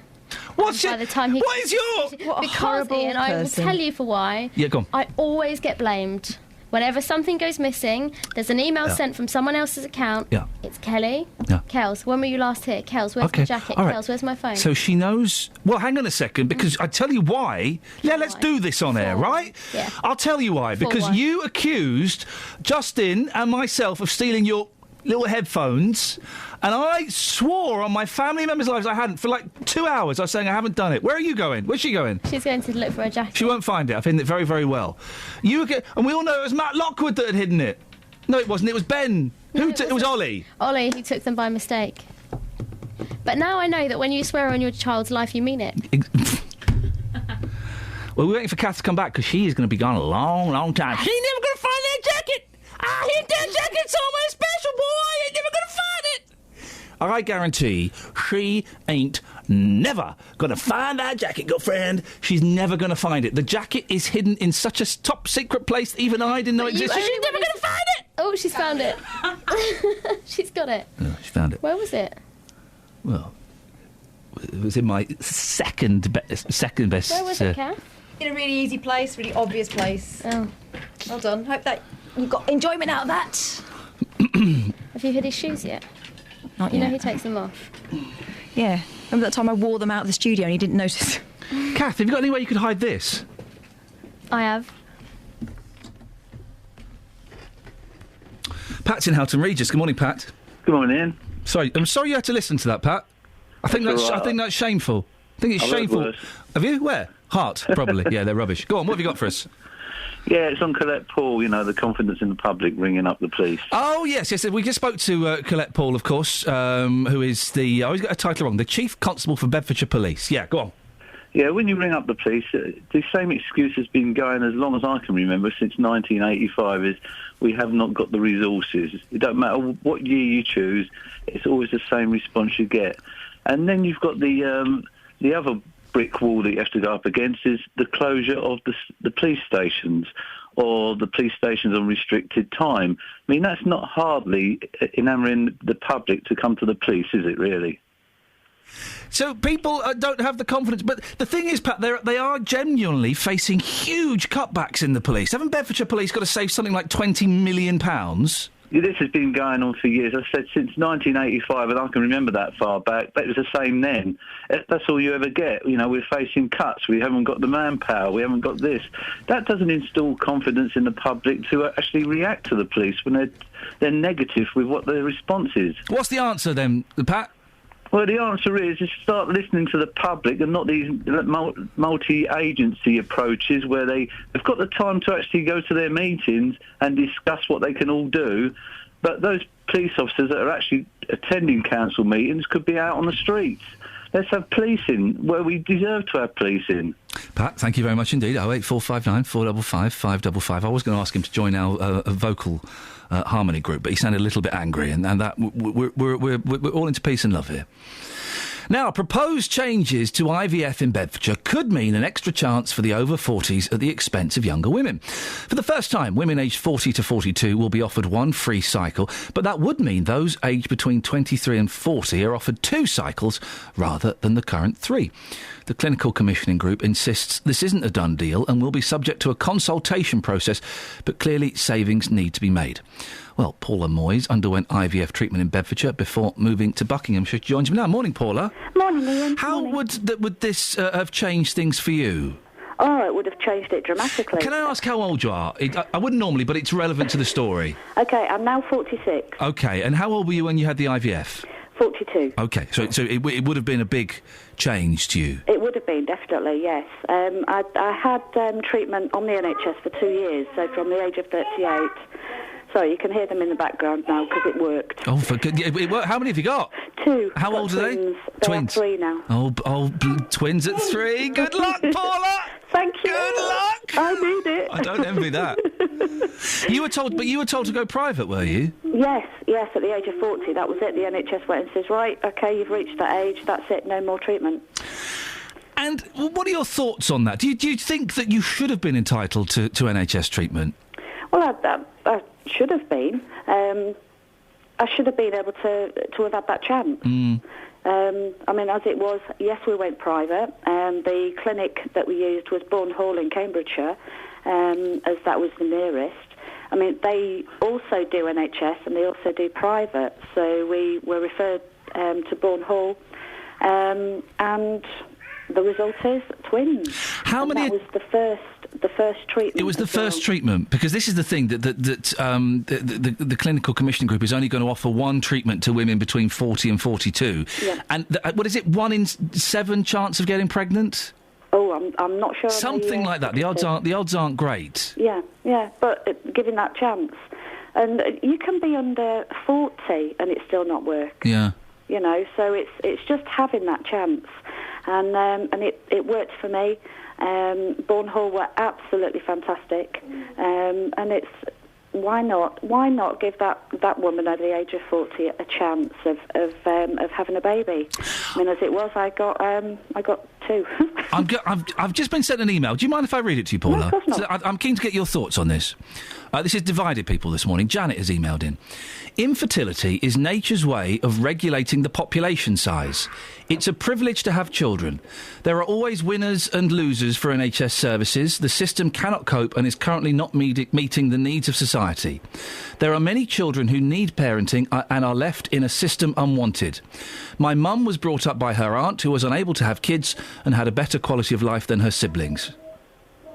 What's By the time he What is your... What a because horrible Ian, I will person. tell you for why. Yeah, go on. I always get blamed. Whenever something goes missing, there's an email sent from someone else's account. Yeah. It's Kelly. Yeah. Kels, when were you last here? Kels, where's my jacket? all right. Kels, where's my phone? So she knows... Well, hang on a second, because I tell you why. Yeah, let's do this on air, right? Yeah. I'll tell you why. Because why? you accused Justin and myself of stealing your little headphones, and I swore on my family members' lives I hadn't. For like 2 hours, I was saying I haven't done it. Where are you going? Where's she going? She's going to look for a jacket. She won't find it. I've hidden it very, very well. And we all know it was Matt Lockwood that had hidden it. No, it wasn't. It was Ben. It was Ollie. Ollie, he took them by mistake. But now I know that when you swear on your child's life, you mean it. Well, we're waiting for Kath to come back because she is going to be gone a long, long time. She ain't never going to find that jacket. I hid that jacket somewhere special, boy. I ain't never going to find it. I guarantee she ain't never going to find that jacket, girlfriend. She's never going to find it. The jacket is hidden in such a top secret place that even I didn't know existed. She's never going to find it. Oh, she's found it. She's got it. Oh, she found it. Where was it? Well, it was in my second best. Where was it, Kath? In a really easy place, really obvious place. Oh. Well done. Hope that you got enjoyment out of that. Have you hid his shoes yet? Not You yet. know he takes them off. Yeah. Remember that time I wore them out of the studio and he didn't notice? Kath, have you got any way you could hide this? I have. Pat's in Houghton Regis. Good morning, Pat. Good morning, Ian. Sorry, I'm sorry you had to listen to that, Pat. I think That's that's all right. I think that's shameful. I think it's I've heard shameful. worse. Have you? Where? Heart, probably. Yeah, they're rubbish. Go on, what have you got for us? Yeah, it's on Colette Paul, you know, the confidence in the public ringing up the police. Oh, yes. We just spoke to Colette Paul, of course, who is the... I always get a title wrong. The Chief Constable for Bedfordshire Police. Yeah, go on. Yeah, when you ring up the police, the same excuse has been going as long as I can remember, since 1985, is we have not got the resources. It don't matter what year you choose, it's always the same response you get. And then you've got the other brick wall that you have to go up against is the closure of the police stations, or the police stations on restricted time. I mean, that's not hardly enamouring the public to come to the police, is it, really? So people don't have the confidence. But the thing is, Pat, they are genuinely facing huge cutbacks in the police. Haven't Bedfordshire Police got to save something like £20 million? Yeah, this has been going on for years. I said since 1985, and I can remember that far back, but it was the same then. That's all you ever get. You know, we're facing cuts. We haven't got the manpower. We haven't got this. That doesn't instill confidence in the public to actually react to the police when they're negative with what their response is. What's the answer then, Pat? Well, the answer is start listening to the public and not these multi-agency approaches where they've got the time to actually go to their meetings and discuss what they can all do. But those police officers that are actually attending council meetings could be out on the streets. Let's have policing where we deserve to have policing. Pat, thank you very much indeed. 08459 455 555. I was going to ask him to join our vocal harmony group, but he sounded a little bit angry, and that we're all into peace and love here. Now, proposed changes to IVF in Bedfordshire could mean an extra chance for the over 40s at the expense of younger women. For the first time, women aged 40 to 42 will be offered one free cycle, but that would mean those aged between 23 and 40 are offered 2 cycles rather than the current 3. The Clinical Commissioning Group insists this isn't a done deal and will be subject to a consultation process, but clearly savings need to be made. Well, Paula Moyes underwent IVF treatment in Bedfordshire before moving to Buckinghamshire. She joins me now. Morning, Paula. Morning, Iain. How would this have changed things for you? Oh, it would have changed it dramatically. Can I ask how old you are? I wouldn't normally, but it's relevant to the story. OK, I'm now 46. OK, and how old were you when you had the IVF? 42. OK, so it would have been a big change to you? It would have been, definitely, yes. I had treatment on the NHS for 2 years, so from the age of 38... Sorry, you can hear them in the background now because it worked. Oh, for good. It worked. How many have you got? 2. How old are they? Twins. They have 3 now. Twins at 3. Good luck, Paula. Thank you. Good luck. I need it. I don't envy that. You were told to go private, were you? Yes. At the age of 40, that was it. The NHS went and says, right, OK, you've reached that age. That's it. No more treatment. And what are your thoughts on that? Do you think that you should have been entitled to NHS treatment? Well, I should have been. I should have been able to have had that chance. I mean, as it was, yes, we went private. The clinic that we used was Bourne Hall in Cambridgeshire, as that was the nearest. I mean, they also do NHS and they also do private. So we were referred to Bourne Hall, and the result is twins. How many? That was the first treatment. It was the first treatment, because this is the thing that the Clinical Commissioning Group is only going to offer one treatment to women between 40 and 42. Yeah. And what is it? 1 in 7 chance of getting pregnant? Oh, I'm not sure. Something like that. The odds aren't great. Yeah, but given that chance, and you can be under 40 and it still not work. Yeah. You know, so it's just having that chance, and it worked for me. Bourne Hall were absolutely fantastic, and it's why not give that woman over the age of 40 a chance of having a baby? I mean, as it was, I got 2. I've just been sent an email. Do you mind if I read it to you, Paula? No, of course not. So I'm keen to get your thoughts on this. This is Divided People this morning. Janet has emailed in. Infertility is nature's way of regulating the population size. It's a privilege to have children. There are always winners and losers for NHS services. The system cannot cope and is currently not meeting the needs of society. There are many children who need parenting and are left in a system unwanted. My mum was brought up by her aunt, who was unable to have kids and had a better quality of life than her siblings.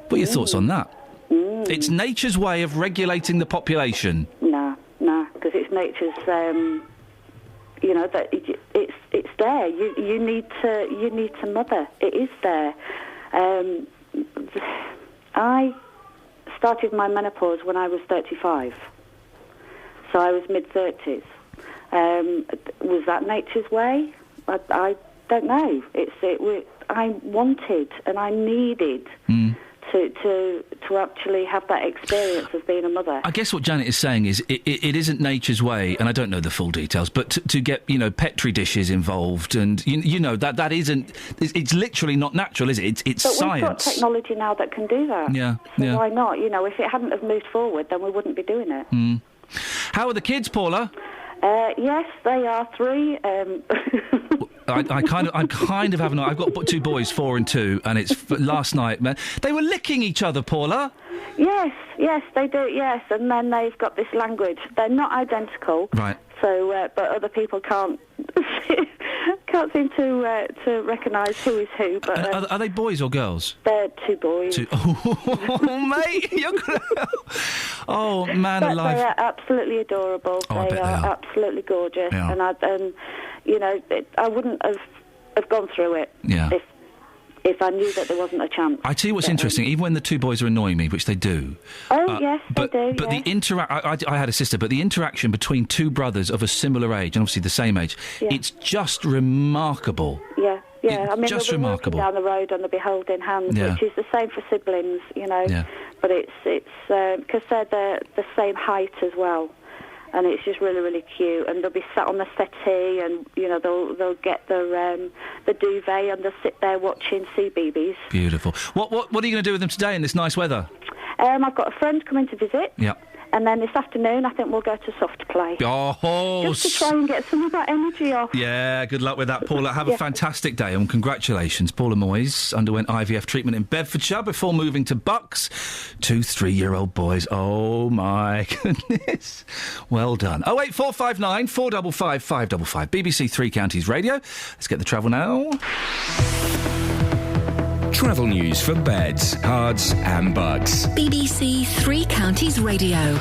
What are your thoughts on that? It's nature's way of regulating the population. No, because it's nature's. That it's there. You need to mother. It is there. I started my menopause when I was 35, so I was mid-30s. Was that nature's way? I don't know. I wanted and I needed. To actually have that experience of being a mother. I guess what Janet is saying is it isn't nature's way, and I don't know the full details, but to get, Petri dishes involved, and, that isn't... It's literally not natural, is it? It's science. But we've got technology now that can do that. Yeah. So why not? If it hadn't have moved forward, then we wouldn't be doing it. How are the kids, Paula? Yes, they are 3. I kind of have an... I've got 2 boys, 4 and 2, and it's last night, man. They were licking each other, Paula. Yes, they do, yes. And then they've got this language. They're not identical. Right. So, but other people can't can't seem to recognise who is who. But are they boys or girls? They're two boys. Oh, mate, you're gonna... Oh, man but alive. They are absolutely adorable. Oh, I they bet are they are. absolutely gorgeous. They are. And you know, I wouldn't have gone through it if I knew that there wasn't a chance. I tell you what's interesting, even when the two boys are annoying me, which they do. Oh, yes, but, they do, But yes. I had a sister, but the interaction between two brothers of a similar age, and obviously the same age, it's just remarkable. Yeah. I mean, just they'll be remarkable. walking down the road and they'll be holding hands, Yeah. which is the same for siblings, you know. Yeah. But it's because they're the same height as well, and it's just really, really cute. And they'll be sat on the settee, and you know they'll get the duvet and they'll sit there watching CBeebies. Beautiful. What are you going to do with them today in this nice weather? I've got a friend coming to visit. Yeah. And then this afternoon, I think we'll go to soft play. Oh, just to try and get some of that energy off. Yeah, good luck with that, Paula. Have a fantastic day, and congratulations. Paula Moyes underwent IVF treatment in Bedfordshire before moving to Bucks. 2 3-year-old boys. Oh, my goodness. Well done. 08459 455 555. BBC Three Counties Radio. Let's get the travel now. Travel news for beds, cards and bugs. BBC Three Counties Radio.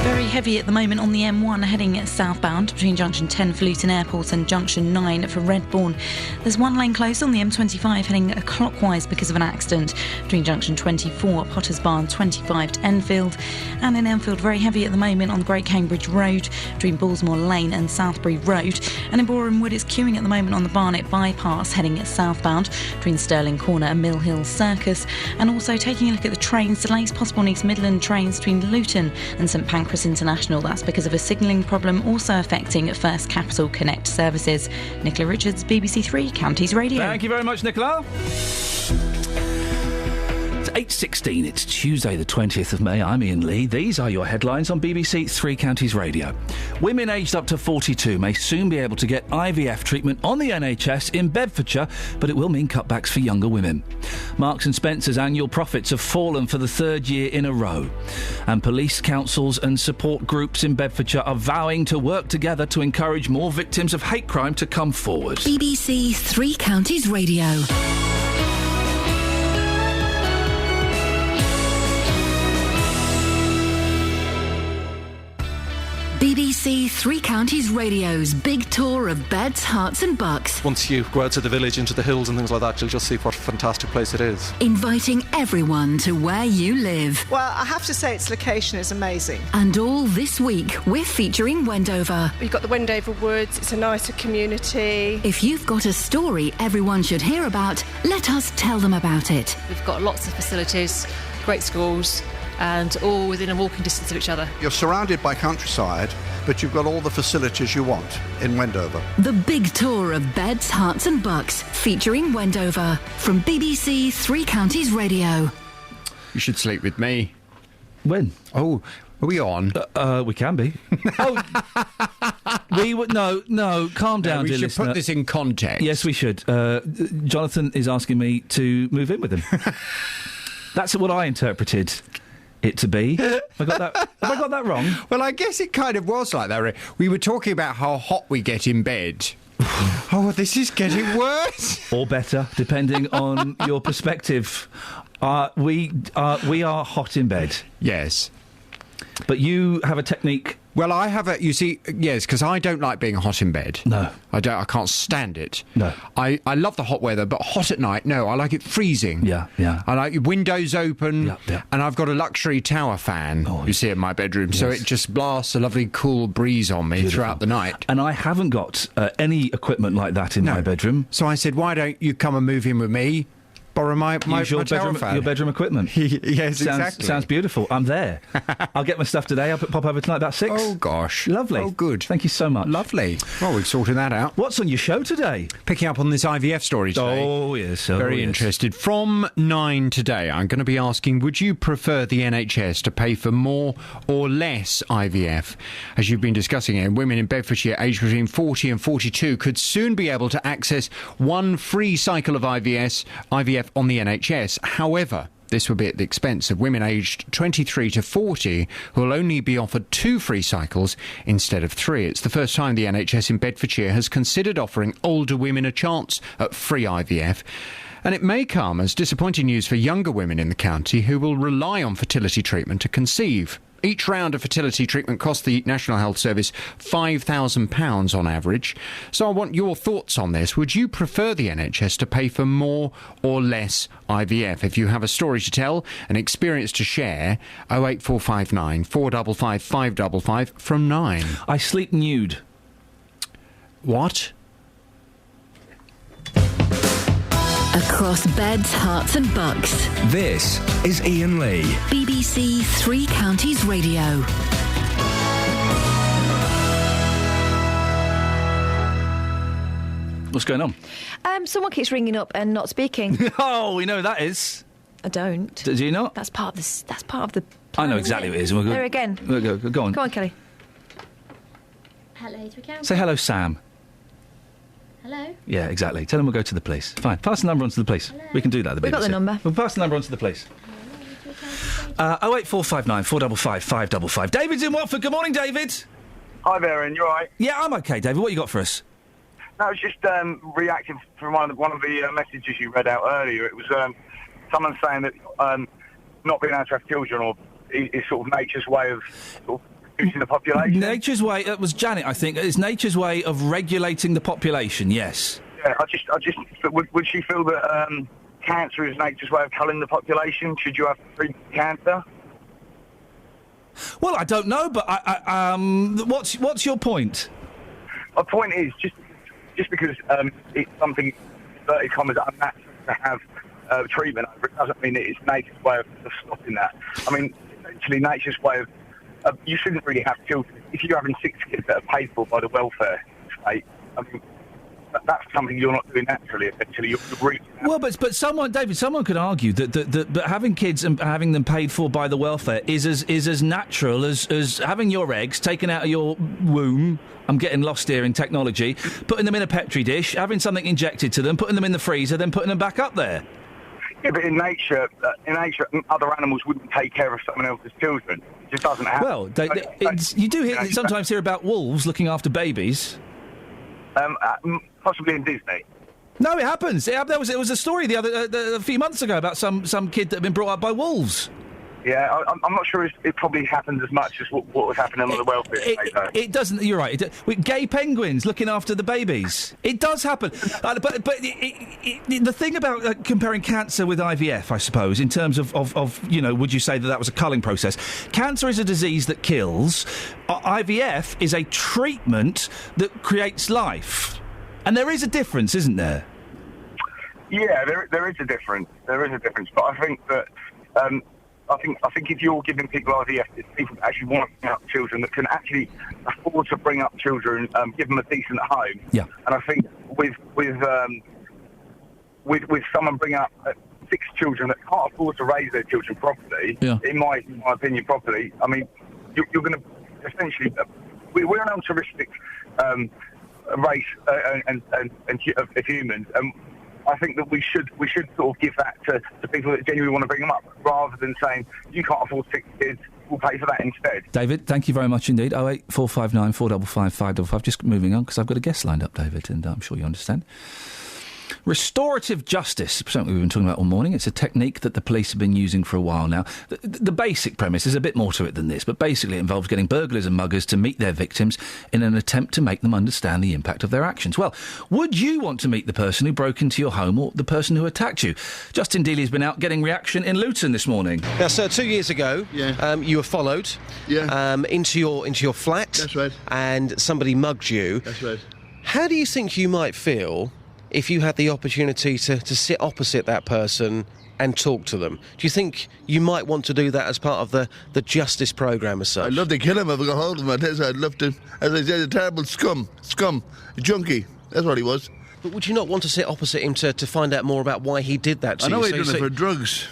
Very heavy at the moment on the M1 heading southbound between junction 10 for Luton Airport and junction 9 for Redbourne. There's one lane closed on the M25 heading clockwise because of an accident between junction 24 Potters Bar and 25 to Enfield. And in Enfield, very heavy at the moment on Great Cambridge Road between Bullsmore Lane and Southbury Road. And in Boreham Wood, it's queuing at the moment on the Barnet Bypass heading southbound between Stirling Corner and Mill Hill Circus. And also taking a look at the trains, delays possible on East Midland trains between Luton and St Pancras International. That's because of a signalling problem also affecting First Capital Connect services. Nicola Richards, BBC Three Counties Radio. Thank you very much, Nicola. It's 8:16. It's Tuesday, the 20th of May. I'm Iain Lee. These are your headlines on BBC Three Counties Radio. Women aged up to 42 may soon be able to get IVF treatment on the NHS in Bedfordshire, but it will mean cutbacks for younger women. Marks and Spencer's annual profits have fallen for the third year in a row. And police councils and support groups in Bedfordshire are vowing to work together to encourage more victims of hate crime to come forward. BBC Three Counties Radio. BBC Three Counties Radio's big tour of beds, hearts and bucks. Once you go out to the village, into the hills and things like that, you'll just see what a fantastic place it is. Inviting everyone to where you live. Well, I have to say its location is amazing. And all this week, we're featuring Wendover. You've got the Wendover Woods, it's a nicer community. If you've got a story everyone should hear about, let us tell them about it. We've got lots of facilities, great schools, and all within a walking distance of each other. You're surrounded by countryside, but you've got all the facilities you want in Wendover. The big tour of beds, hearts and bucks, featuring Wendover, from BBC Three Counties Radio. You should sleep with me. When? Oh, are we on? We can be. We would no. Calm down, we dear should listener. put this in context. Yes, we should. Jonathan is asking me to move in with him. That's what I interpreted it to be. Have I got that wrong? Well, I guess it kind of was like that. We were talking about how hot we get in bed. Oh, this is getting worse. Or better, depending on your perspective. We are hot in bed. Yes. But you have a technique. Well, I have a... You see, yes, because I don't like being hot in bed. No. I can't stand it. No. I love the hot weather, but hot at night, no. I like it freezing. Yeah. I like windows open. Yeah. And I've got a luxury tower fan, you see, in my bedroom. Yes. So it just blasts a lovely cool breeze on me throughout the night. And I haven't got any equipment like that in my bedroom. So I said, why don't you come and move in with me? Borrow my tower fan. Your bedroom equipment. Yes, exactly. Sounds beautiful. I'm there. I'll get my stuff today. I'll pop over tonight about 6. Oh, gosh. Lovely. Oh, good. Thank you so much. Lovely. Well, we've sorted that out. What's on your show today? Picking up on this IVF story today. Oh, yes. Very interested. From 9 today, I'm going to be asking, would you prefer the NHS to pay for more or less IVF? As you've been discussing it, women in Bedfordshire aged between 40 and 42 could soon be able to access one free cycle of IVF on the NHS. However, This will be at the expense of women aged 23 to 40 who will only be offered 2 free cycles instead of 3. It's the first time the NHS in Bedfordshire has considered offering older women a chance at free IVF. And it may come as disappointing news for younger women in the county who will rely on fertility treatment to conceive. Each round of fertility treatment costs the National Health Service £5,000 on average. So I want your thoughts on this. Would you prefer the NHS to pay for more or less IVF? If you have a story to tell, an experience to share, 08459 455 555 from 9. I sleep nude. What? Across beds, hearts and bucks. This is Iain Lee. BBC Three Counties Radio. What's going on? Someone keeps ringing up and not speaking. Oh, we know who that is. I don't. Do you not? That's part of the. I know exactly who it is. We'll There again. Go on. Go on, Kelly. Hello, Three Counties. Say hello, Sam. Hello. Yeah, exactly. Tell them we'll go to the police. Fine. Pass the number on to the police. Hello. We can do that at the We've got the BBC. number. We'll pass the number on to the police. 08459 455 555. David's in Watford. Good morning, David. Hi there, Ian. You all right? Yeah, I'm okay, David. What you got for us? No, it's just reacting from one of the messages you read out earlier. It was someone saying that not being able to have children or is sort of nature's way of sort of reducing the population. Nature's way. It was Janet, I think. It's nature's way of regulating the population. Yes. Yeah, I just would she feel that cancer is nature's way of culling the population? Should you have treat cancer? Well, I don't know, but what's your point? My point is just because it's something inverted commas unnatural to have treatment over it doesn't mean that it's nature's way of stopping that. I mean, essentially, nature's way of you shouldn't really have children if you're having 6 kids that are paid for by the welfare state. I mean, that's something you're not doing naturally. Essentially, you're reaching out. Well, but someone could argue that having kids and having them paid for by the welfare is as natural as having your eggs taken out of your womb. I'm getting lost here in technology. Putting them in a petri dish, having something injected to them, putting them in the freezer, then putting them back up there. Yeah, but in nature, other animals wouldn't take care of someone else's children. It just doesn't happen. Well, you do sometimes hear about wolves looking after babies. Possibly in Disney. No, it happens. There was a story a few months ago about some kid that had been brought up by wolves. Yeah, I'm not sure it probably happens as much as what was happening on the welfare state, though. It doesn't. You're right. With gay penguins looking after the babies, it does happen. But the thing about comparing cancer with IVF, I suppose, in terms of would you say that was a culling process? Cancer is a disease that kills. IVF is a treatment that creates life, and there is a difference, isn't there? Yeah, there is a difference. There is a difference, but I think that. I think if you're giving people IVF, it's people that actually want to bring up children that can actually afford to bring up children, give them a decent home. Yeah. And I think with someone bringing up 6 children that can't afford to raise their children properly, in my opinion, properly, I mean, you're going to essentially we're an altruistic race of humans. I think that we should sort of give that to people that genuinely want to bring them up, rather than saying you can't afford 6 kids, we'll pay for that instead. David, thank you very much indeed. 08459 455 555. Just moving on because I've got a guest lined up, David, and I'm sure you understand. Restorative justice, something we've been talking about all morning. It's a technique that the police have been using for a while now. The basic premise is a bit more to it than this, but basically it involves getting burglars and muggers to meet their victims in an attempt to make them understand the impact of their actions. Well, would you want to meet the person who broke into your home or the person who attacked you? Justin Dealey's been out getting reaction in Luton this morning. Now, sir, 2 years ago, you were followed into your flat. That's right. And somebody mugged you. That's right. How do you think you might feel if you had the opportunity to sit opposite that person and talk to them? Do you think you might want to do that as part of the justice programme as such? I'd love to kill him if I got hold of him. I'd love to, as I said, a terrible scum, a junkie. That's what he was. But would you not want to sit opposite him to find out more about why he did that to you? I know he done it for drugs.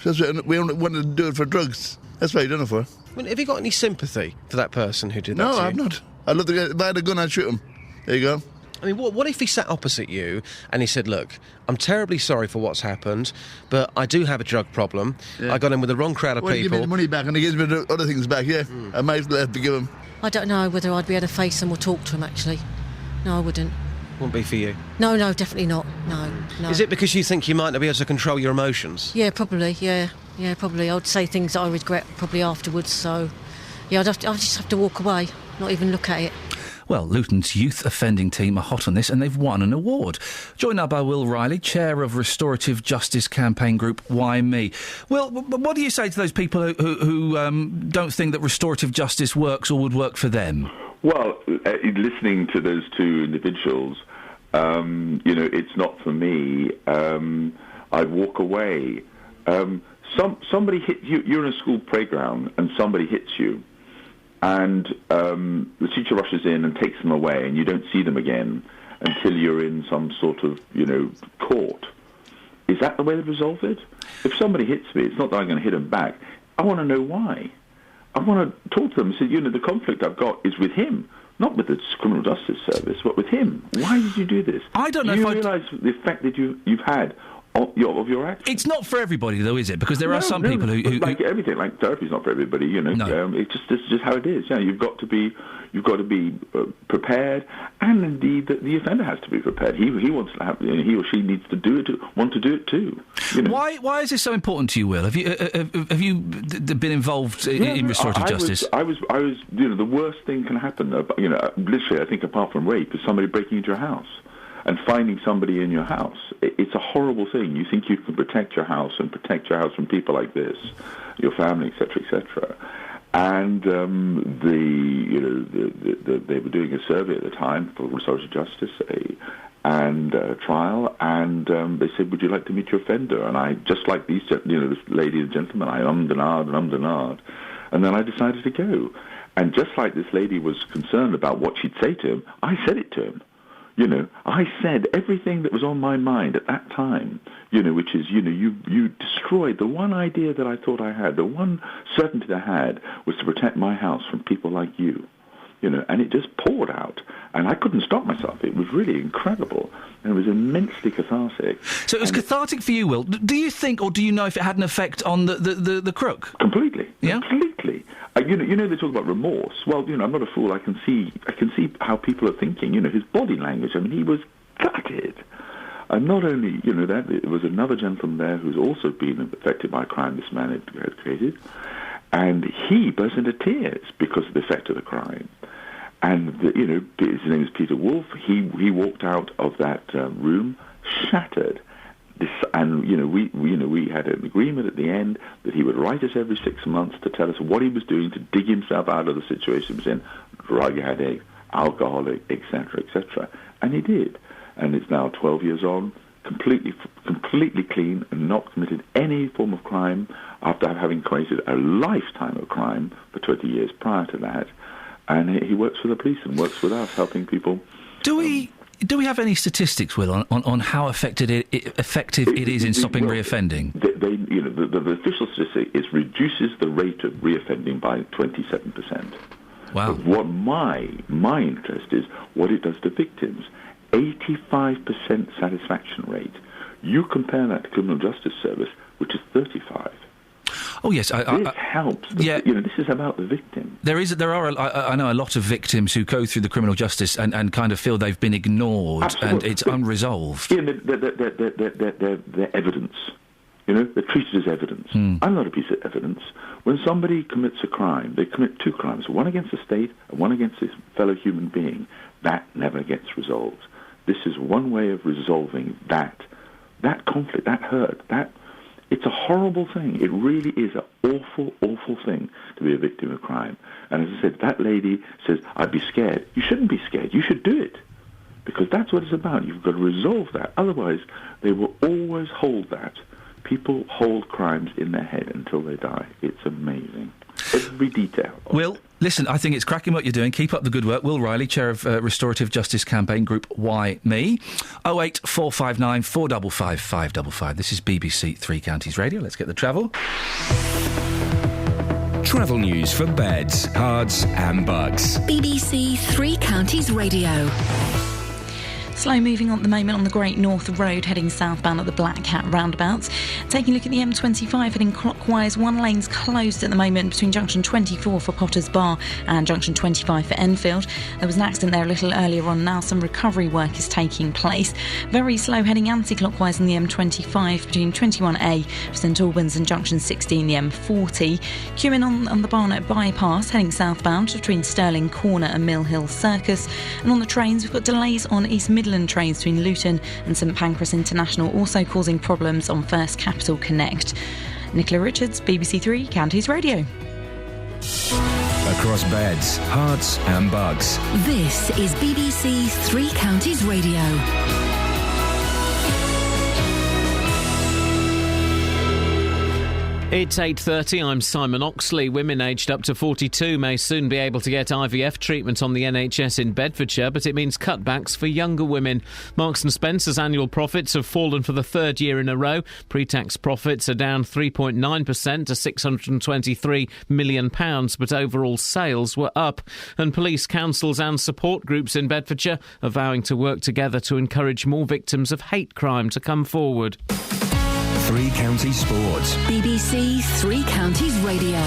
We only wanted to do it for drugs. That's what he done it for. I mean, have you got any sympathy for that person who did that to you? No, I've not. I'd love to if I had a gun, I'd shoot him. There you go. I mean, what if he sat opposite you and he said, look, I'm terribly sorry for what's happened, but I do have a drug problem. Yeah. I got in with the wrong crowd of Well, people. give me the money back and he gives me the other things back, yeah. I might as well have to give him. I don't know whether I'd be able to face him or talk to him, actually. No, I wouldn't. Wouldn't be for you? No, definitely not. No. Is it because you think you might not be able to control your emotions? Yeah, probably, yeah. Yeah, probably. I'd say things that I regret probably afterwards, so... Yeah, I'd just have to walk away, not even look at it. Well, Luton's youth offending team are hot on this, and they've won an award. Joined now by Will Riley, chair of restorative justice campaign group Why Me. Will, what do you say to those people who don't think that restorative justice works or would work for them? Well, listening to those two individuals, it's not for me. I'd walk away. Somebody hit you. You're in a school playground, and somebody hits you. And the teacher rushes in and takes them away, and you don't see them again until you're in some sort of, court. Is that the way to resolve it? If somebody hits me, it's not that I'm going to hit them back. I want to know why. I want to talk to them and say, the conflict I've got is with him, not with the criminal justice service, but with him. Why did you do this? I don't know. Do you realise the effect that you've had of your actions? It's not for everybody, though, is it? Because there are some people who like everything, like therapy's not for everybody. No. It's just how it is. Yeah, you've got to be prepared, and indeed the offender has to be prepared. He wants to have, he or she needs to do it. Want to do it too. Why is this so important to you, Will? Have you been involved in restorative justice? I was. The worst thing can happen. Literally, I think apart from rape, is somebody breaking into your house and finding somebody in your house. It's a horrible thing. You think you can protect your house and protect your house from people like this, your family, etc., etc. And they were doing a survey at the time for restorative justice, a trial, and they said, "Would you like to meet your offender?" And I, just like these, this lady and gentleman, I ummed and ahed, and then I decided to go. And just like this lady was concerned about what she'd say to him, I said it to him. I said everything that was on my mind at that time, which is, you destroyed the one idea that I thought I had, the one certainty I had was to protect my house from people like you, and it just poured out. And I couldn't stop myself. It was really incredible. And it was immensely cathartic. So it was cathartic for you, Will. Do you think, or do you know if it had an effect on the crook? Completely. Yeah? Completely. They talk about remorse. Well, I'm not a fool. I can see how people are thinking. His body language. I mean, he was gutted. And not only, that, there was another gentleman there who's also been affected by a crime this man had created. And he burst into tears because of the effect of the crime. And, his name is Peter Wolf. He walked out of that room shattered. And, we had an agreement at the end that he would write us every 6 months to tell us what he was doing to dig himself out of the situation he was in, drug addict, alcoholic, etc., etc. And he did. And it's now 12 years on, completely clean and not committed any form of crime after having committed a lifetime of crime for 20 years prior to that. And he works for the police and works with us, helping people. Do we have any statistics, Will, on how effective it is in stopping reoffending? The official statistic is reduces the rate of reoffending by 27%. Wow. But what my interest is what it does to victims. 85% satisfaction rate. You compare that to criminal justice service, which is 35%. Oh yes, this helps. This is about the victim. There are. I know a lot of victims who go through the criminal justice and kind of feel they've been ignored. Absolutely. And it's unresolved. Yeah, they're evidence. They're treated as evidence. I'm not a piece of evidence. When somebody commits a crime, they commit two crimes: one against the state and one against a fellow human being. That never gets resolved. This is one way of resolving that conflict, that hurt, that. It's a horrible thing. It really is an awful, awful thing to be a victim of crime. And as I said, that lady says, I'd be scared. You shouldn't be scared. You should do it. Because that's what it's about. You've got to resolve that. Otherwise, they will always hold that. People hold crimes in their head until they die. It's amazing. Every detail. Will, listen, I think it's cracking what you're doing. Keep up the good work. Will Riley, chair of restorative justice campaign group Why Me? 08459 455 555. This is BBC Three Counties Radio. Let's get the travel. Travel news for beds, cards and bugs. BBC Three Counties Radio. Slow moving on at the moment on the Great North Road heading southbound at the Black Cat roundabouts. Taking a look at the M25 heading clockwise, one lane's closed at the moment between junction 24 for Potters Bar and junction 25 for Enfield. There was an accident there a little earlier on. Now some recovery work is taking place. Very slow heading anti-clockwise on the M25 between 21A for St Albans and junction 16 the M40. Queuing on the Barnet bypass heading southbound between Stirling Corner and Mill Hill Circus. And on the trains, we've got delays on East Midland trains between Luton and St Pancras International, also causing problems on First Capital Connect. Nicola Richards, BBC Three Counties Radio. Across beds, hearts and bugs. This is BBC Three Counties Radio. It's 8:30, I'm Simon Oxley. Women aged up to 42 may soon be able to get IVF treatment on the NHS in Bedfordshire, but it means cutbacks for younger women. Marks & Spencer's annual profits have fallen for the third year in a row. Pre-tax profits are down 3.9% to £623 million, but overall sales were up. And police, councils and support groups in Bedfordshire are vowing to work together to encourage more victims of hate crime to come forward. Three Counties Sports. BBC Three Counties Radio.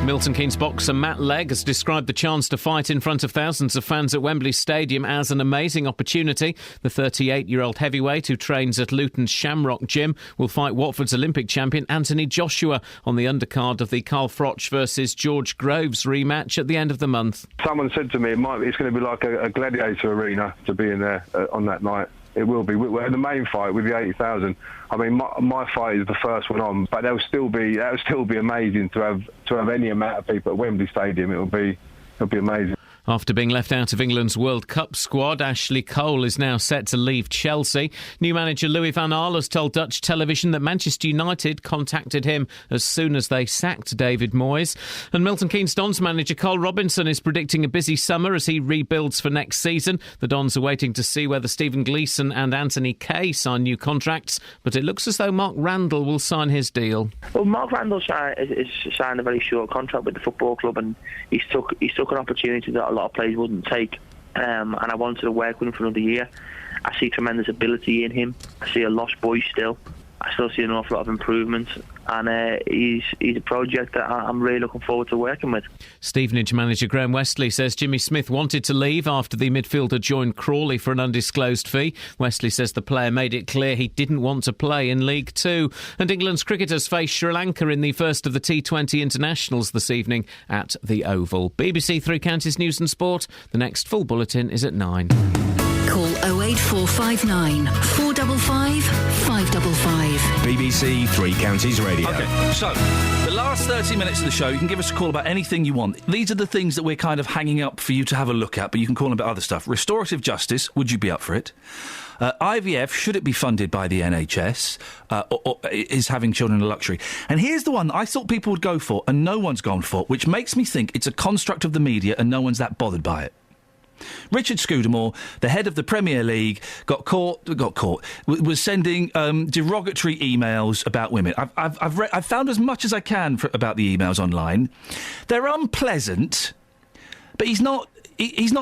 Milton Keynes boxer Matt Legg has described the chance to fight in front of thousands of fans at Wembley Stadium as an amazing opportunity. The 38-year-old heavyweight who trains at Luton's Shamrock Gym will fight Watford's Olympic champion Anthony Joshua on the undercard of the Carl Froch versus George Groves rematch at the end of the month. Someone said to me it's going to be like a gladiator arena to be in there on that night. It will be. We're in the main fight with the 80,000. I mean, my fight is the first one on, but that would still be amazing to have any amount of people at Wembley Stadium. It'll be amazing. After being left out of England's World Cup squad, Ashley Cole is now set to leave Chelsea. New manager Louis van Gaal has told Dutch television that Manchester United contacted him as soon as they sacked David Moyes. And Milton Keynes Dons manager Carl Robinson is predicting a busy summer as he rebuilds for next season. The Dons are waiting to see whether Stephen Gleeson and Anthony Kay sign new contracts, but it looks as though Mark Randall will sign his deal. Well, Mark Randall is signed a very short contract with the football club, and he's took an opportunity that a lot of players wouldn't take, and I wanted to work with him for another year. I see tremendous ability in him. I see a lost boy still. I still see an awful lot of improvements, and he's a project that I'm really looking forward to working with. Stevenage manager Graham Westley says Jimmy Smith wanted to leave after the midfielder joined Crawley for an undisclosed fee. Westley says the player made it clear he didn't want to play in League Two. And England's cricketers face Sri Lanka in the first of the T20 internationals this evening at the Oval. BBC Three Counties News and Sport. The next full bulletin is at 9. Call 08459 455 555. BBC Three Counties Radio. OK, so the last 30 minutes of the show, you can give us a call about anything you want. These are the things that we're kind of hanging up for you to have a look at, but you can call about other stuff. Restorative justice, would you be up for it? IVF, should it be funded by the NHS? Or is having children a luxury? And here's the one that I thought people would go for, and no one's gone for, which makes me think it's a construct of the media and no one's that bothered by it. Richard Scudamore, the head of the Premier League, was sending derogatory emails about women. I've found as much as I can about the emails online. They're unpleasant, but he's not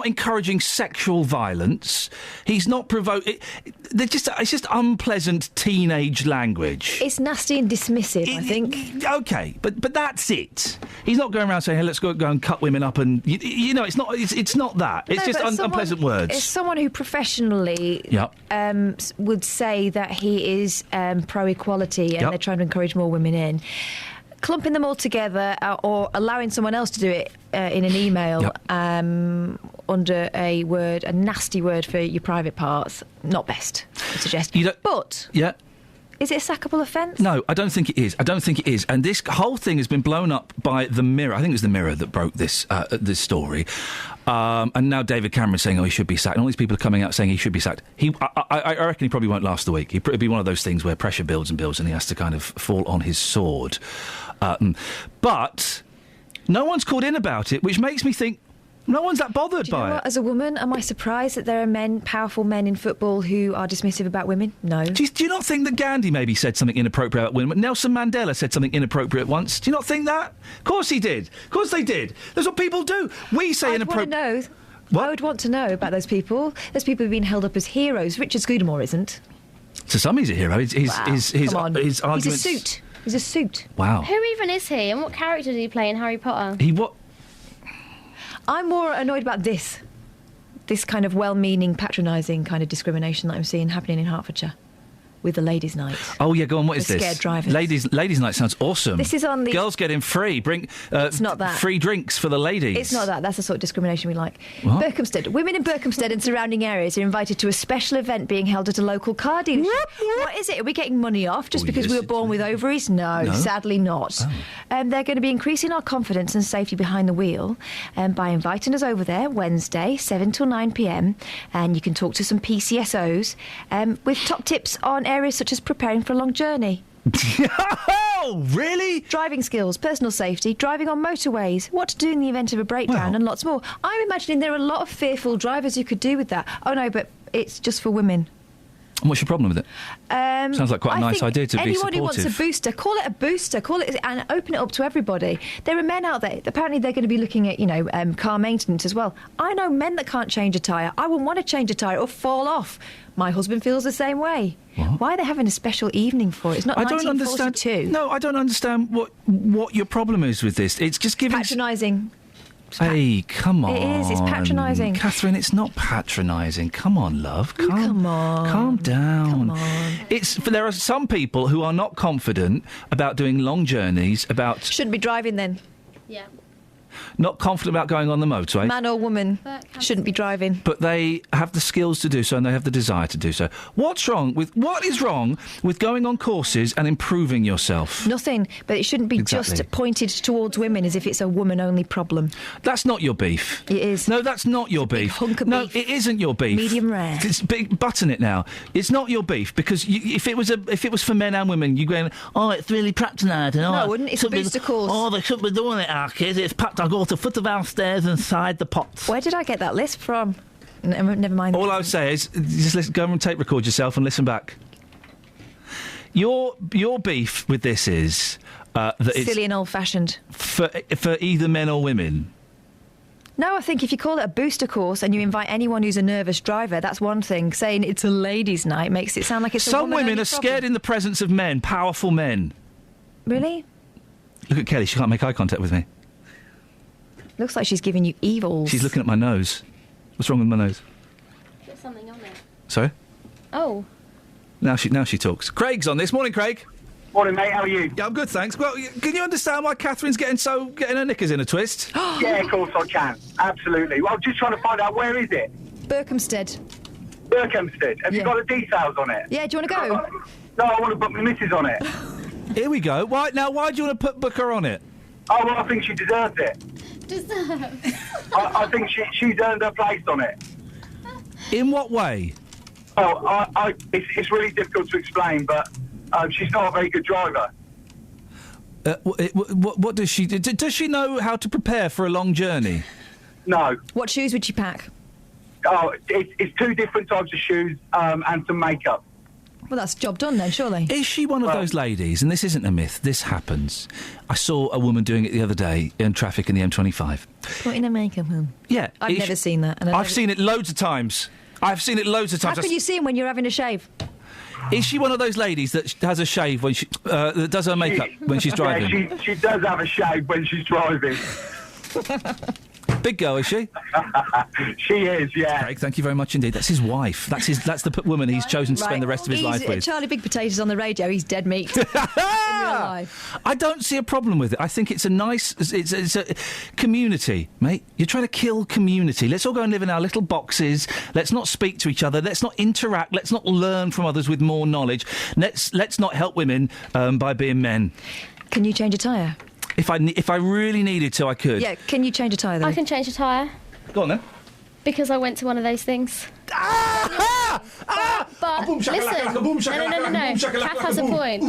encouraging sexual violence. He's not provoking. It's just unpleasant teenage language. It's nasty and dismissive, I think. Okay, but that's it. He's not going around saying, "Hey, let's go and cut women up," and you know, it's not that. It's just unpleasant words. It's someone who professionally would say that he is pro-equality and they're trying to encourage more women in. Clumping them all together or allowing someone else to do it in an email under a nasty word for your private parts, not best, I suggest. But is it a sackable offence? No, I don't think it is. And this whole thing has been blown up by The Mirror. I think it was The Mirror that broke this story. And now David Cameron's saying, he should be sacked. And all these people are coming out saying he should be sacked. I reckon he probably won't last the week. It'll be one of those things where pressure builds and builds and he has to kind of fall on his sword. But no one's called in about it, which makes me think no one's that bothered by it. As a woman, am I surprised that there are powerful men in football who are dismissive about women? No. Do you not think that Gandhi maybe said something inappropriate about women? Nelson Mandela said something inappropriate once. Do you not think that? Of course he did. Of course they did. That's what people do. We say inappropriate. I would want to know about those people. Those people who've been held up as heroes. Richard Scudamore isn't. To some, he's a hero. His Come on. arguments... He's a suit. He's a suit. Wow. Who even is he, and what character did he play in Harry Potter? I'm more annoyed about this kind of well-meaning, patronising kind of discrimination that I'm seeing happening in Hertfordshire with the ladies' night. Oh, yeah, go on, what is The this? scared drivers. Ladies' night sounds awesome. This is on the... Girls getting free. It's not that. Free drinks for the ladies. It's not that. That's the sort of discrimination we like. What? Berkhamsted. Women in Berkhamsted and surrounding areas are invited to a special event being held at a local car dealership. What is it? Are we getting money off just because we were born with ovaries? No, sadly not. They're going to be increasing our confidence and safety behind the wheel by inviting us over there Wednesday, 7 till 9 p.m. And you can talk to some PCSOs with top tips on areas such as preparing for a long journey. Oh, really? Driving skills, personal safety, driving on motorways, what to do in the event of a breakdown, and lots more. I'm imagining there are a lot of fearful drivers who could do with that. Oh, no, but it's just for women. And what's your problem with it? Sounds like quite a nice idea to be supportive. Anyone who wants a booster, call it a booster, call it and open it up to everybody. There are men out there, apparently they're going to be looking at, car maintenance as well. I know men that can't change a tyre. I wouldn't want to change a tyre or fall off. My husband feels the same way. What? Why are they having a special evening for it? It's not 1942. No, I don't understand what your problem is with this. It's just giving... Patronising. Hey, come on. It is, it's patronising. Catherine, it's not patronising. Come on, love. Come on. Calm down. Come on. There are some people who are not confident about doing long journeys, Shouldn't be driving then. Yeah. not confident about going on the motorway. Man or woman shouldn't be driving. But they have the skills to do so and they have the desire to do so. What is wrong with going on courses and improving yourself? Nothing, but it shouldn't be just pointed towards women as if it's a woman-only problem. That's not your beef. It is. No, that's not your beef. Hunk of no, beef. it isn't your beef. Medium rare. It's big. Button it now. It's not your beef because if it was for men and women, you going, oh, it's really patronising. No, I wouldn't. It's a booster course. Oh, they shouldn't be doing it, our kids. It's packed. I go to foot of our stairs inside the pots. Where did I get that list from? Never mind. All I would say is just go and tape record yourself and listen back. Your beef with this is that it's silly and old-fashioned for either men or women. No, I think if you call it a booster course and you invite anyone who's a nervous driver, that's one thing. Saying it's a ladies' night makes it sound like it's Some women are scared in the presence of men, powerful men. Really? Look at Kelly, she can't make eye contact with me. Looks like she's giving you evils. She's looking at my nose. What's wrong with my nose? There's something on it. Sorry? Oh. Now she talks. Craig's on this. Morning, Craig. Morning, mate. How are you? Yeah, I'm good, thanks. Well, can you understand why Catherine's getting her knickers in a twist? Yeah, of course I can. Absolutely. Well, I'm just trying to find out, where is it? Berkhamsted. Berkhamsted. Have you got the details on it? Yeah, do you want to go? No, I want to book my missus on it. Here we go. Why do you want to book her on it? Oh, well, I think she deserves it. I think she's earned her place on it. In what way? Oh, it's really difficult to explain, but she's not a very good driver. What does she do? Does she know how to prepare for a long journey? No. What shoes would she pack? Oh, it's two different types of shoes and some makeup. Well, that's job done then, surely. Is she one of those ladies, and this isn't a myth, this happens. I saw a woman doing it the other day in traffic in the M25. Putting a makeup on? Yeah. I've never seen that. And I've seen it loads of times. How can you see him when you're having a shave? Is she one of those ladies that has a shave when that does her makeup when she's driving? Yeah, she does have a shave when she's driving. Big girl, is she? She is, yeah. Craig, thank you very much indeed. That's his wife. That's the woman he's chosen to spend the rest of his life with. Charlie Big Potatoes on the radio. He's dead meat. In real life. I don't see a problem with it. I think it's a nice... It's a community, mate. You're trying to kill community. Let's all go and live in our little boxes. Let's not speak to each other. Let's not interact. Let's not learn from others with more knowledge. Let's not help women by being men. Can you change a tyre? If I really needed to, I could. Yeah, can you change a tyre, though? I can change a tyre. Go on, then. Because I went to one of those things. But listen, no. Kath has a point.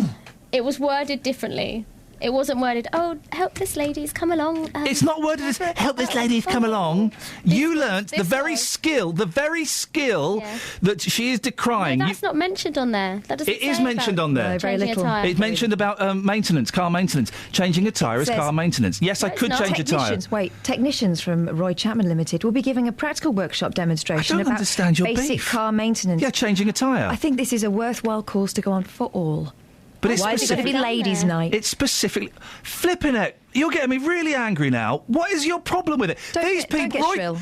It was worded differently. It wasn't worded, oh, help this lady's come along. It's not worded as, help this lady's come along. You learnt the very skill that she is decrying. No, that's not mentioned on there. That doesn't It is mentioned on there. No, very little. It's mentioned about maintenance, car maintenance. Changing a tyre is car maintenance. Yes, I could change a tyre. Technicians from Roy Chapman Limited will be giving a practical workshop demonstration about understand your basic beef. car maintenance. Yeah, changing a tyre. I think this is a worthwhile course to go on for all. But it's why is it going to be ladies' night? It's specifically... Flipping it. You're getting me really angry now. What is your problem with it? Don't get shrill.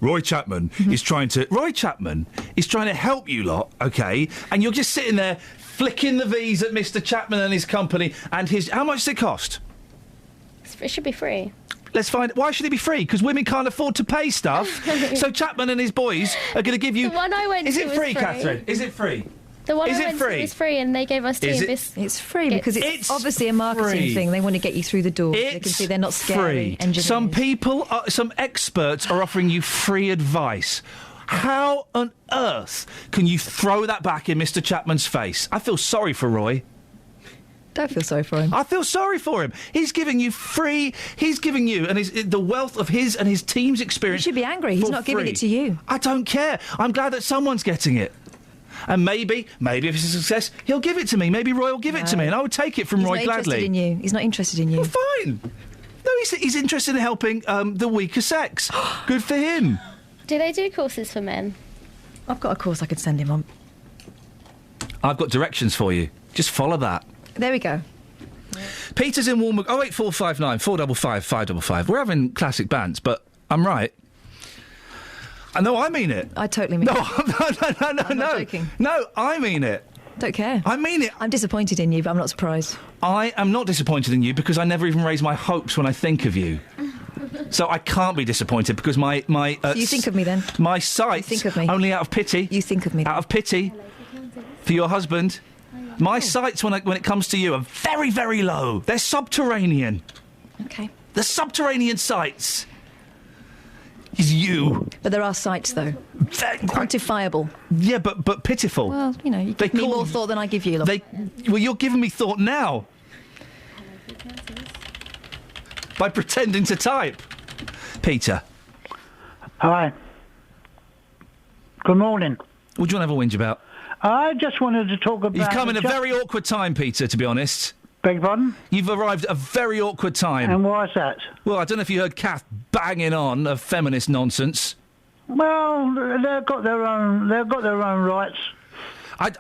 Roy Chapman is trying to... Roy Chapman is trying to help you lot, OK? And you're just sitting there flicking the V's at Mr Chapman and his company and his... How much does it cost? It should be free. Let's find... Why should it be free? Because women can't afford to pay stuff. So Chapman and his boys are going to give you... The one I went is to it was free, free. Catherine? Is it free? The one Is I it went free? to was free, and they gave us tea Is and it- It's free because it's obviously a marketing free. thing. They want to get you through the door. They can see they're not scary free. engineers. Some people, some experts are offering you free advice. How on earth can you throw that back in Mr Chapman's face? I feel sorry for Roy. Don't feel sorry for him. I feel sorry for him. He's giving you free... He's giving you and the wealth of his and his team's experience. You should be angry. He's for not giving free. it to you. I don't care. I'm glad that someone's getting it. And maybe if it's a success, he'll give it to me. Maybe Roy will give it to me, and I would take it from Roy He's not gladly. interested in you. He's not interested in you. Well, fine. No, he's interested in helping the weaker sex. Good for him. Do they do courses for men? I've got a course I could send him on. I've got directions for you. Just follow that. There we go. Peter's in Warmwood. 08459 455 555. We're having classic bands, but I'm right. No, I mean it. I totally mean it. No, I'm not joking. No, I mean it. Don't care. I mean it. I'm disappointed in you, but I'm not surprised. I am not disappointed in you because I never even raise my hopes when I think of you. So I can't be disappointed because my So you think of me then? My sights, You think of me. only out of pity. You think of me then? Out of pity for your husband. My sights when it comes to you are very, very low. They're subterranean. Okay. The subterranean sights is you. But there are sights, though. Quantifiable. Yeah, but pitiful. Well, you know, you They give me call- more thought than I give you. Love. Well, you're giving me thought now. By pretending to type. Peter. Hi. Good morning. What do you want to have a whinge about? I just wanted to talk about... You've come in a very awkward time, Peter, to be honest. Beg pardon? You've arrived at a very awkward time. And why is that? Well, I don't know if you heard Kath banging on of feminist nonsense. Well, they've got their own rights.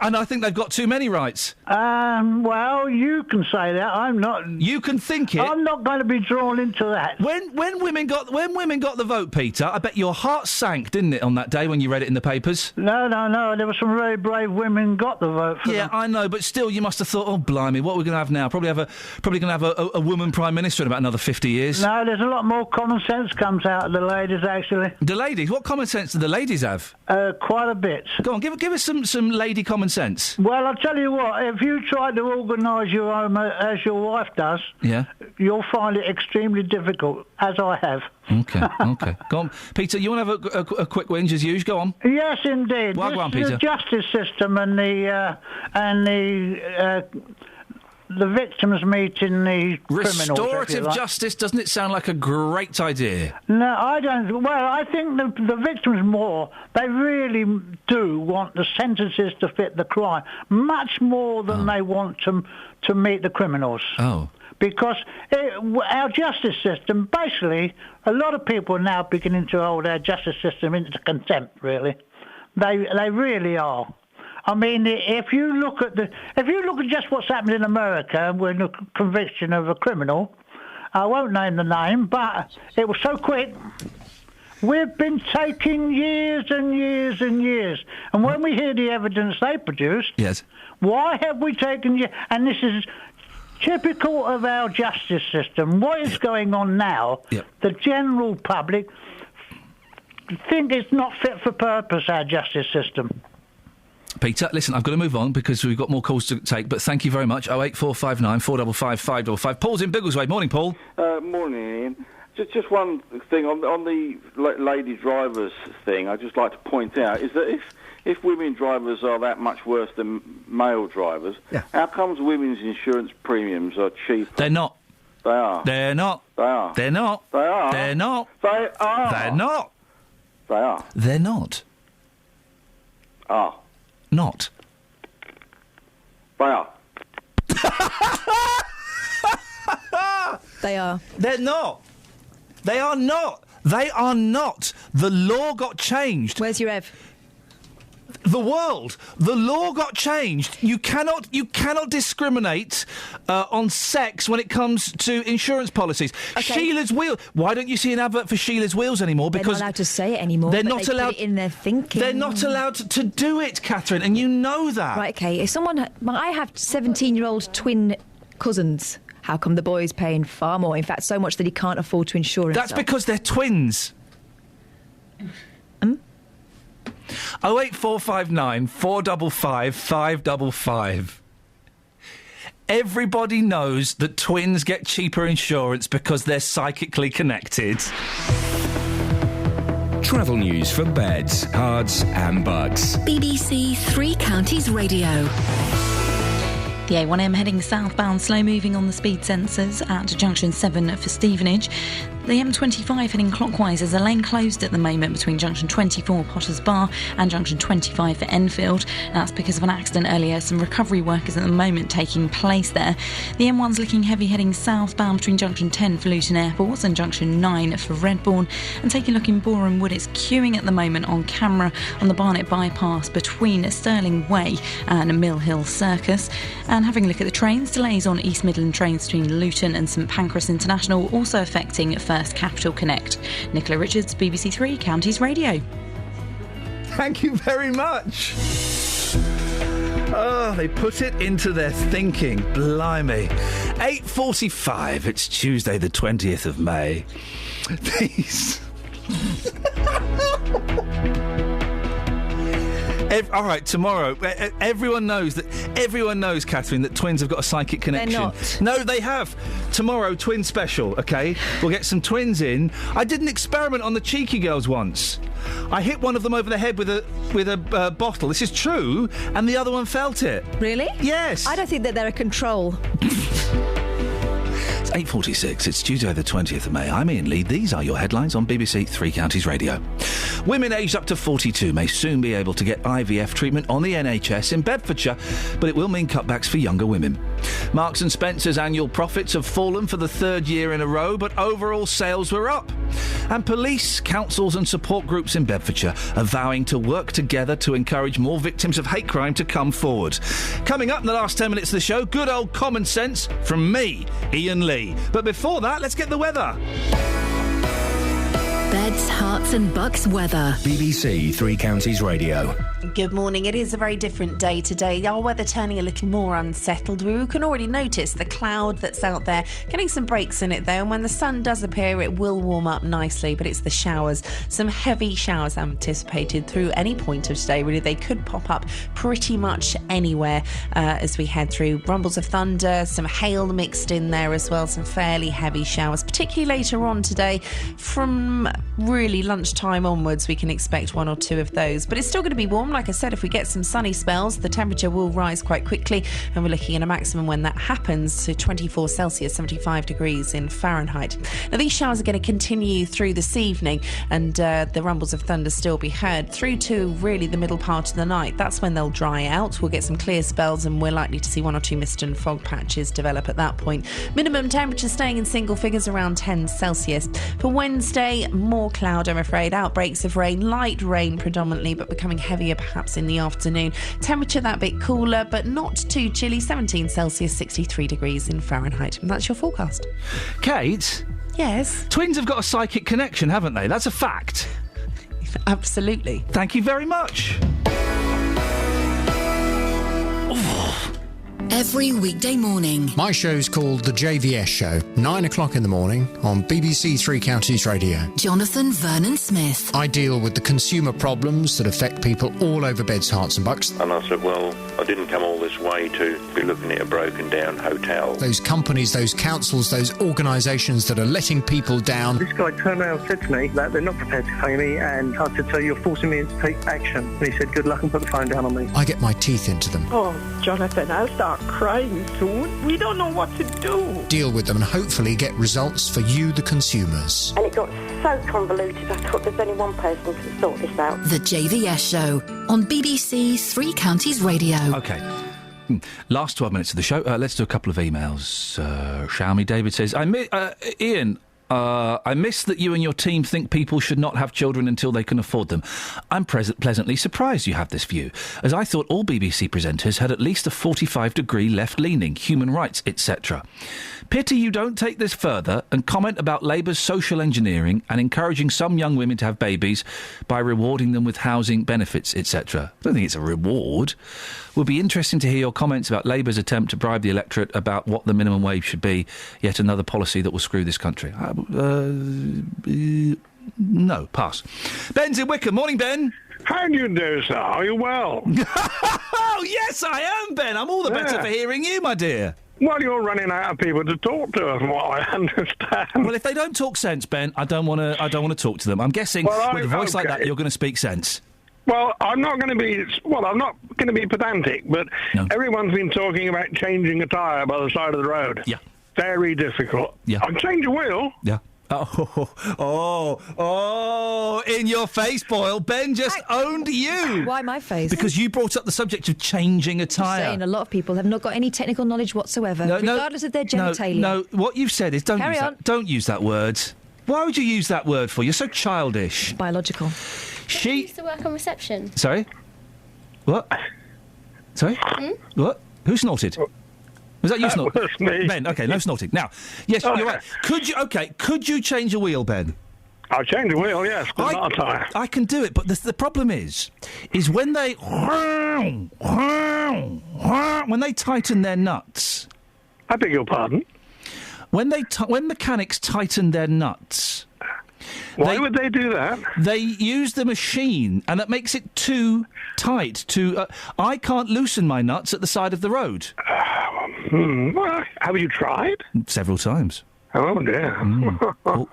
And I think they've got too many rights. Well, you can say that. I'm not. You can think it. I'm not going to be drawn into that. When women got the vote, Peter, I bet your heart sank, didn't it, on that day when you read it in the papers? No. There were some very brave women got the vote for them. I know, but still, you must have thought, oh blimey, what are we going to have now? Probably going to have a woman prime minister in about another 50 years. No, there's a lot more common sense comes out of the ladies, actually. The ladies? What common sense do the ladies have? Quite a bit. Go on, give us some lady common sense. Well, I'll tell you what, if you try to organise your home as your wife does, you'll find it extremely difficult, as I have. Okay. Go on. Peter, you want to have a quick whinge as usual? Go on. Yes, indeed. Well, go on, Peter. The justice system and the victims meeting the criminals. Restorative justice, doesn't it sound like a great idea? No, I don't. Well, I think the victims more, they really do want the sentences to fit the crime, much more than they want to meet the criminals. Oh. Because our justice system, basically, a lot of people are now beginning to hold our justice system into contempt, really. They really are. I mean, if you look at just what's happened in America with the conviction of a criminal, I won't name the name, but it was so quick. We've been taking years and years and years, and when we hear the evidence they produced, yes, why have we taken years? And this is typical of our justice system. What is going on now? The general public think it's not fit for purpose, our justice system. Peter, listen, I've got to move on because we've got more calls to take, but thank you very much. 08459 455 555. Paul's in Biggleswade. Morning, Paul. Morning, Ian. Just one thing on the lady drivers thing. I'd just like to point out is that if women drivers are that much worse than male drivers, how comes women's insurance premiums are cheaper? They're not. They are. They're not. They are. They're not. They are. They're not. They are. They're not. They are. They're not. Are. Not. They are. They are. They're not. They are not. They are not. The law got changed. Where's your Ev? The world. The law got changed. You cannot discriminate on sex when it comes to insurance policies. Okay. Sheila's Wheels. Why don't you see an advert for Sheila's Wheels anymore? Because they're not allowed to say it anymore. They're but not they allowed. Put it in their thinking. They're not allowed to do it, Catherine, and you know that. Right. Okay. If someone, I have 17-year-old twin cousins. How come the boy's paying far more? In fact, so much that he can't afford to insure himself. That's because they're twins. 08459 455 555. Everybody knows that twins get cheaper insurance because they're psychically connected. Travel news for beds, cards and bugs. BBC Three Counties Radio. The A1M heading southbound, slow moving on the speed sensors at junction 7 for Stevenage. The M25 heading clockwise is a lane closed at the moment between junction 24 Potters Bar and junction 25 for Enfield. That's because of an accident earlier. Some recovery work is at the moment taking place there. The M1's looking heavy heading southbound between junction 10 for Luton Airport and junction 9 for Redbourne. And taking a look in Boreham Wood, it's queuing at the moment on camera on the Barnet bypass between Stirling Way and Mill Hill Circus. And having a look at the trains, delays on East Midland trains between Luton and St Pancras International, also affecting First Capital Connect. Nicola Richards, BBC Three Counties Radio. Thank you very much. Oh, they put it into their thinking. Blimey. 8:45. It's Tuesday, the 20th of May. These. All right, tomorrow. Everyone knows, Catherine, that twins have got a psychic connection. They're not. No, they have. Tomorrow, twin special. Okay, we'll get some twins in. I did an experiment on the Cheeky Girls once. I hit one of them over the head with a bottle. This is true, and the other one felt it. Really? Yes. I don't think that they're a control. It's 8:46. It's Tuesday, the 20th of May. I'm Iain Lee. These are your headlines on BBC Three Counties Radio. Women aged up to 42 may soon be able to get IVF treatment on the NHS in Bedfordshire, but it will mean cutbacks for younger women. Marks & Spencer's annual profits have fallen for the third year in a row, but overall sales were up. And police, councils and support groups in Bedfordshire are vowing to work together to encourage more victims of hate crime to come forward. Coming up in the last 10 minutes of the show, good old common sense from me, Iain Lee. But before that, let's get the weather. Beds, Herts and Bucks weather. BBC Three Counties Radio. Good morning. It is a very different day today. Our weather turning a little more unsettled. We can already notice the cloud that's out there, getting some breaks in it though, and when the sun does appear it will warm up nicely, but it's the showers. Some heavy showers anticipated through any point of today, really. They could pop up pretty much anywhere as we head through. Rumbles of thunder, some hail mixed in there as well, some fairly heavy showers, particularly later on today. From really lunchtime onwards we can expect one or two of those, but it's still going to be warm. Like I said, if we get some sunny spells, the temperature will rise quite quickly, and we're looking at a maximum when that happens to 24 Celsius, 75 degrees in Fahrenheit. Now, these showers are going to continue through this evening, and the rumbles of thunder still be heard through to really the middle part of the night. That's when they'll dry out. We'll get some clear spells, and we're likely to see one or two mist and fog patches develop at that point. Minimum temperature staying in single figures around 10 Celsius. For Wednesday, more cloud, I'm afraid. Outbreaks of rain, light rain predominantly, but becoming heavier perhaps in the afternoon. Temperature that bit cooler, but not too chilly. 17 Celsius, 63 degrees in Fahrenheit. And that's your forecast. Kate? Yes? Twins have got a psychic connection, haven't they? That's a fact. Absolutely. Thank you very much. Every weekday morning. My show's called The JVS Show, 9 o'clock in the morning on BBC Three Counties Radio. Jonathan Vernon Smith. I deal with the consumer problems that affect people all over Beds, Herts and Bucks. And I said, well, I didn't come all this way to be looking at a broken down hotel. Those companies, those councils, those organisations that are letting people down. This guy turned around and said to me that they're not prepared to pay me, and I said, so you're forcing me to take action. And he said, good luck, and put the phone down on me. I get my teeth into them. Oh, Jonathan, I'll start crying soon. We don't know what to do. Deal with them and hopefully get results for you, the consumers. And it got so convoluted, I thought there's only one person who can sort this out. The JVS Show on BBC Three Counties Radio. OK. Last 12 minutes of the show. Let's do a couple of emails. Shall we? David says, Iain, I miss that you and your team think people should not have children until they can afford them. I'm pleasantly surprised you have this view, as I thought all BBC presenters had at least a 45-degree left-leaning, human rights, etc. Pity you don't take this further and comment about Labour's social engineering and encouraging some young women to have babies by rewarding them with housing benefits, etc. I don't think it's a reward. Would be interesting to hear your comments about Labour's attempt to bribe the electorate about what the minimum wage should be, yet another policy that will screw this country. No, pass. Ben's in Wickham. Morning, Ben. How do you do, sir? Are you well? Oh, yes, I am, Ben. I'm all the better for hearing you, my dear. Well, you're running out of people to talk to, from what I understand. Well, if they don't talk sense, Ben, I don't want to talk to them. I'm guessing with a voice like that, you're going to speak sense. Well, I'm not going to be pedantic, but everyone's been talking about changing a tyre by the side of the road. Yeah. Very difficult. Yeah. I'll change a wheel. Yeah. Oh, in your face, Boyle. Ben just owned you. Why my face? Because you brought up the subject of changing a tyre. Saying a lot of people have not got any technical knowledge whatsoever, regardless of their genitalia. No, what you've said is don't use that word. Why would you use that word for? You're so childish. Biological. She used to work on reception. Sorry? What? Sorry? What? Who snorted? Was that you snorting? Me. Ben, OK, no snorting. Now, yes, you're right. Could you change a wheel, Ben? I'll change a wheel, yes, but not a tyre. I can do it, but the problem is when they tighten their nuts. I beg your pardon? When mechanics tighten their nuts. Why would they do that? They use the machine, and that makes it too tight. I can't loosen my nuts at the side of the road. Well, have you tried? Several times. Oh, dear. Or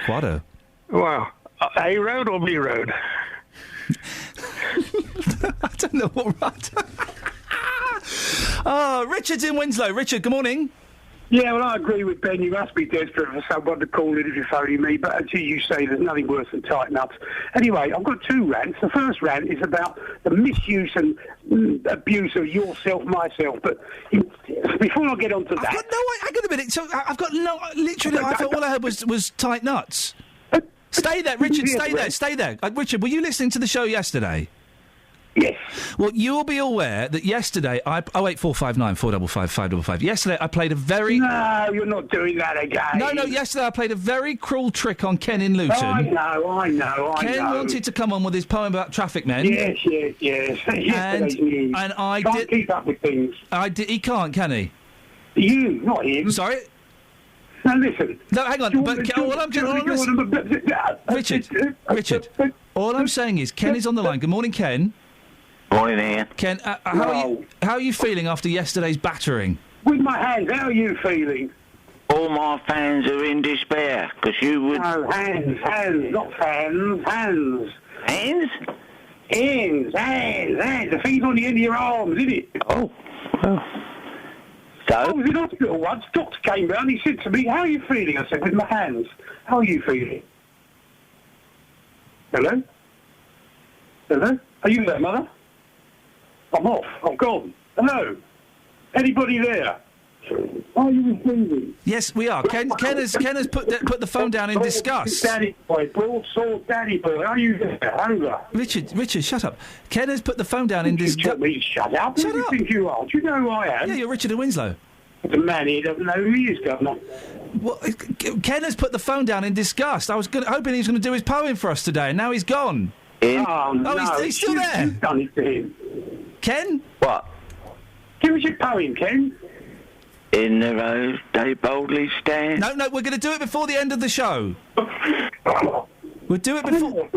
quado. Well, A road or B road? I don't know what right. Oh, Richard's in Winslow. Richard, good morning. Yeah, well, I agree with Ben. You must be desperate for someone to call in if you're phoning me, but until you say there's nothing worse than tight nuts. Anyway, I've got two rants. The first rant is about the misuse and abuse of yourself, myself, but before I get on to that... hang on a minute. So I've got literally, I thought all I heard was tight nuts. Stay there, Richard, stay there. Richard, were you listening to the show yesterday? Yes. Well, you'll be aware that yesterday, 08459 455 555. Yesterday, I played a very... No, you're not doing that again. No, yesterday I played a very cruel trick on Ken in Luton. I know. Ken wanted to come on with his poem about traffic men. Yes. Yesterday's news. And I can't keep up with things. He can't, can he? You, not him. Sorry? Now listen. No, hang on. Richard, all I'm saying is Ken is on the line. Good morning, Ken. Morning, Ian. Ken, how are you feeling after yesterday's battering? With my hands, how are you feeling? All my fans are in despair, because you would... No, hands, not fans, hands. Hands? Hands. The thing's on the end of your arms, isn't it? Oh, well... So? I was in hospital once, doctor came round, he said to me, how are you feeling? I said, with my hands. How are you feeling? Hello? Are you there, Mother? I'm off. I'm gone. Hello? Anybody there? Are you receiving? Yes, we are. Ken has put the phone down in disgust. Daddy boy, broadsword daddy boy. Are you there? Over. Richard, shut up. Ken has put the phone down in disgust. You tell me shut up. Who do you think you are? Do you know who I am? Yeah, you're Richard in Winslow. The man here doesn't know who he is, Governor. Well, Ken has put the phone down in disgust. I was hoping he was going to do his poem for us today, and now he's gone. Oh, no. He's still there. You've done it to him. Ken? What? Give us your poem, Ken. In the road, they boldly stand. No, we're going to do it before the end of the show. We'll do it before...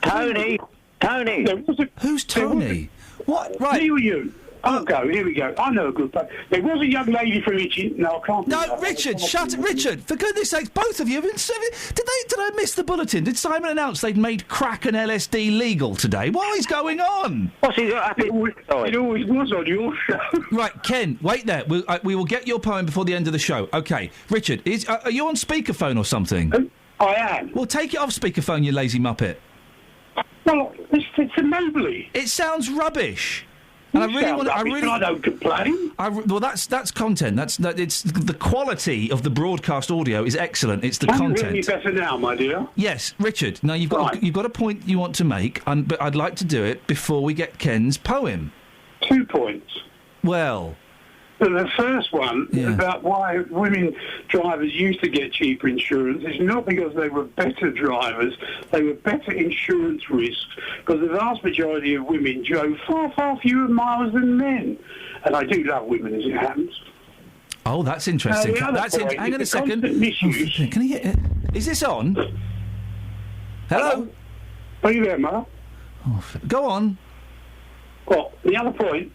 Tony! Who's Tony? What? Right. Me or you? I'll go. Here we go. I know a good poem. There was a young lady from Itchin. No, I can't. No, Richard, shut it. Richard, for goodness sakes, both of you have been... Did I miss the bulletin? Did Simon announce they'd made crack and LSD legal today? What is going on? What's he got? It always was on your show. Right, Ken, wait there. We will get your poem before the end of the show. OK. Richard, are you on speakerphone or something? I am. Well, take it off speakerphone, you lazy muppet. Well, it's a nobly. It sounds rubbish. And I don't complain. Well, that's content. It's the quality of the broadcast audio is excellent. It's the content. Can you hear me better now, my dear? Yes, Richard. Now you've got a point you want to make, but I'd like to do it before we get Ken's poem. 2 points. Well, the first one about why women drivers used to get cheaper insurance is not because they were better drivers, they were better insurance risks, because the vast majority of women drove far, far fewer miles than men. And I do love women, as it happens. Oh, that's interesting. Hang on a second. Can you hear it? Is this on? Hello? Are you there, Mother? Go on. Well, the other point...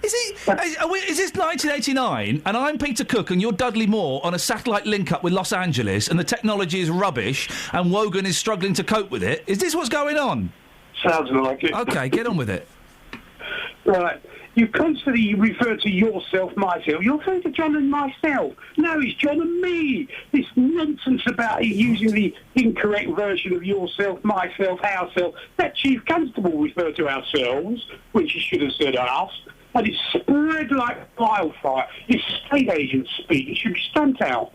Is this 1989 and I'm Peter Cook and you're Dudley Moore on a satellite link-up with Los Angeles and the technology is rubbish and Wogan is struggling to cope with it? Is this what's going on? Sounds like it. OK, get on with it. Right. You constantly refer to yourself, myself. You're referring to John and myself. No, it's John and me. This nonsense about using the incorrect version of yourself, myself, ourself. That Chief Constable referred to ourselves when she should have said us. And it's spread like wildfire. It's state agent speak. It should be stamped out.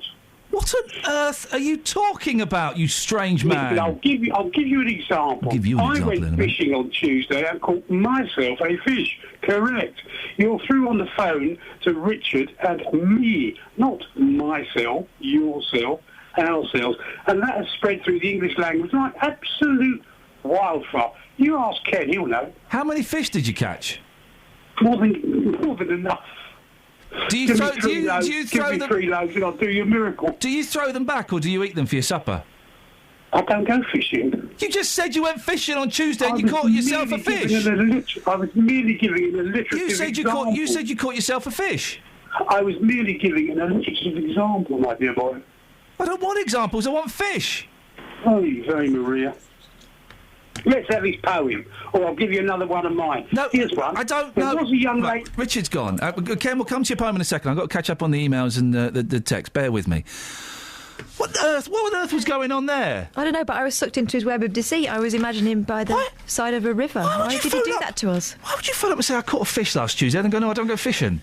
What on earth are you talking about, you strange man? I'll give you an example. I went fishing on Tuesday and caught myself a fish. Correct. You're through on the phone to Richard and me, not myself, yourself, ourselves. And that has spread through the English language like absolute wildfire. You ask Ken, he'll know. How many fish did you catch? More than enough. Do you give throw? Me 3 loads, do you throw give them? Me 3 loads, and I'll do you a miracle. Do you throw them back, or do you eat them for your supper? I don't go fishing. You just said you went fishing on Tuesday and you caught yourself a fish. I was merely giving an alliterative example. You said you caught yourself a fish. I was merely giving an alliterative example, my dear boy. I don't want examples. I want fish. Oh, you very Maria. Let's have his poem, or I'll give you another one of mine. No, here's one. I don't know. There was a young lady... Richard's gone. Ken, we'll come to your poem in a second. I've got to catch up on the emails and the text. Bear with me. What on earth was going on there? I don't know, but I was sucked into his web of deceit. I was imagining him by the side of a river. Why did he do that to us? Why would you phone up and say, I caught a fish last Tuesday, and then go, no, I don't go fishing?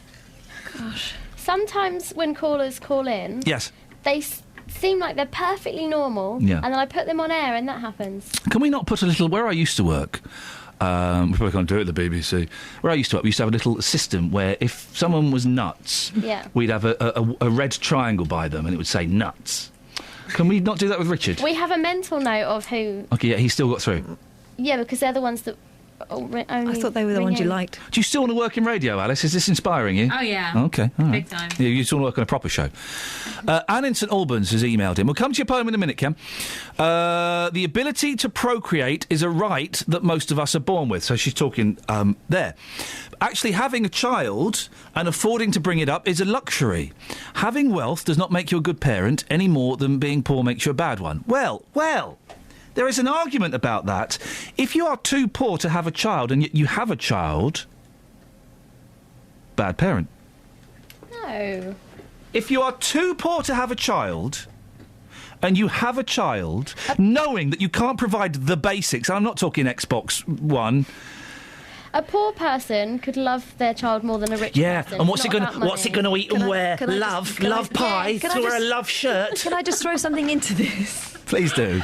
Gosh. Sometimes when callers call in... Yes. They seem like they're perfectly normal, and then I put them on air and that happens. Can we not put a little... Where I used to work... we probably can't do it at the BBC. Where I used to work, we used to have a little system where if someone was nuts, we'd have a red triangle by them and it would say nuts. Can we not do that with Richard? We have a mental note of who... OK, yeah, he still got through. Yeah, because they're the ones that only... I thought they were the ones you liked. Do you still want to work in radio, Alice? Is this inspiring you? Oh, yeah. OK, all right. Big time. Yeah, you just want to work on a proper show. Anne in St Albans has emailed him. We'll come to your poem in a minute, Ken. The ability to procreate is a right that most of us are born with. So she's talking there. Actually, having a child and affording to bring it up is a luxury. Having wealth does not make you a good parent any more than being poor makes you a bad one. Well, there is an argument about that. If you are too poor to have a child and you have a child, bad parent. No. If you are too poor to have a child and you have a child, knowing that you can't provide the basics, I'm not talking Xbox One... A poor person could love their child more than a rich person. Yeah, and what's it going to eat and wear? Love pie, wear a love shirt. Can I just throw something into this? Please do.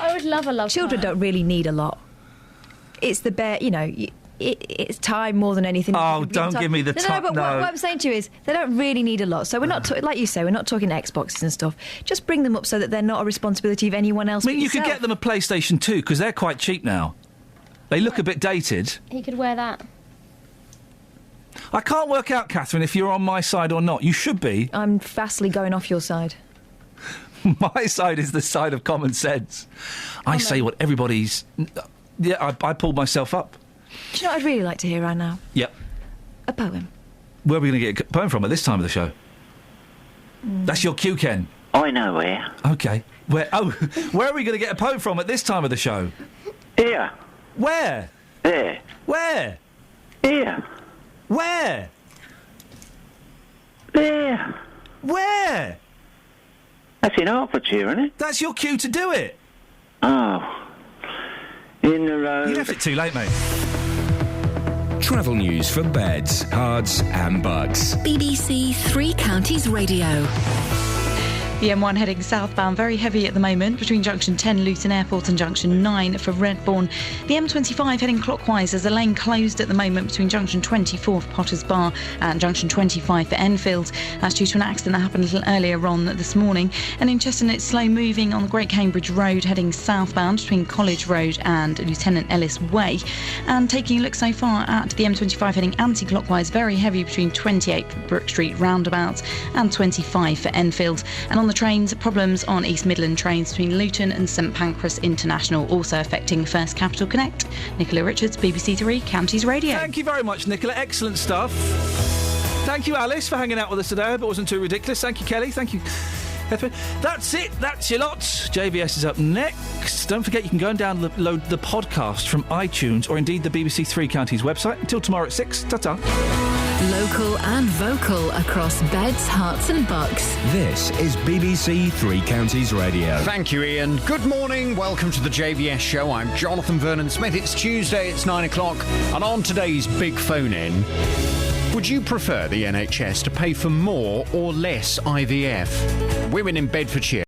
I would love a love Children pie. don't really need a lot. It's the bare, it's time more than anything. Oh, don't give me the time. No, but what I'm saying to you is they don't really need a lot. So we're not, like you say, we're not talking Xboxes and stuff. Just bring them up so that they're not a responsibility of anyone else. I mean, you could get them a PlayStation 2 because they're quite cheap now. They look a bit dated. He could wear that. I can't work out, Catherine, if you're on my side or not. You should be. I'm vastly going off your side. My side is the side of common sense. I say what everybody's... Yeah, I pulled myself up. Do you know what I'd really like to hear right now? Yep. A poem. Where are we going to get a poem from at this time of the show? That's your cue, Ken. I know where. OK. Where are we going to get a poem from at this time of the show? Here. Where? There. Where? Here. Where? There. Where? That's in Hertfordshire, isn't it? That's your cue to do it. Oh. In the road. You left it too late, mate. Travel news for beds, cards and bugs. BBC Three Counties Radio. The M1 heading southbound, very heavy at the moment between junction 10 Luton Airport and junction 9 for Redbourne. The M25 heading clockwise, there's a lane closed at the moment between junction 24 for Potters Bar and junction 25 for Enfield. That's due to an accident that happened a little earlier on this morning. And in Chester, it's slow moving on the Great Cambridge Road heading southbound between College Road and Lieutenant Ellis Way. And taking a look so far at the M25 heading anti-clockwise, very heavy between 28 for Brook Street roundabout and 25 for Enfield. And on the trains, problems on East Midland trains between Luton and St Pancras International, also affecting First Capital Connect. Nicola Richards, BBC Three Counties Radio. Thank you very much, Nicola. Excellent stuff. Thank you, Alice, for hanging out with us today. I hope it wasn't too ridiculous. Thank you, Kelly. Thank you, Catherine. That's it. That's your lot. JVS is up next. Don't forget you can go and download the podcast from iTunes or indeed the BBC Three Counties website. Until tomorrow at 6. Ta-ta. Local and vocal across beds, hearts and bucks. This is BBC Three Counties Radio. Thank you, Ian. Good morning. Welcome to the JVS show. I'm Jonathan Vernon-Smith. It's Tuesday, it's 9 o'clock. And on today's big phone-in, would you prefer the NHS to pay for more or less IVF? Women in Bedfordshire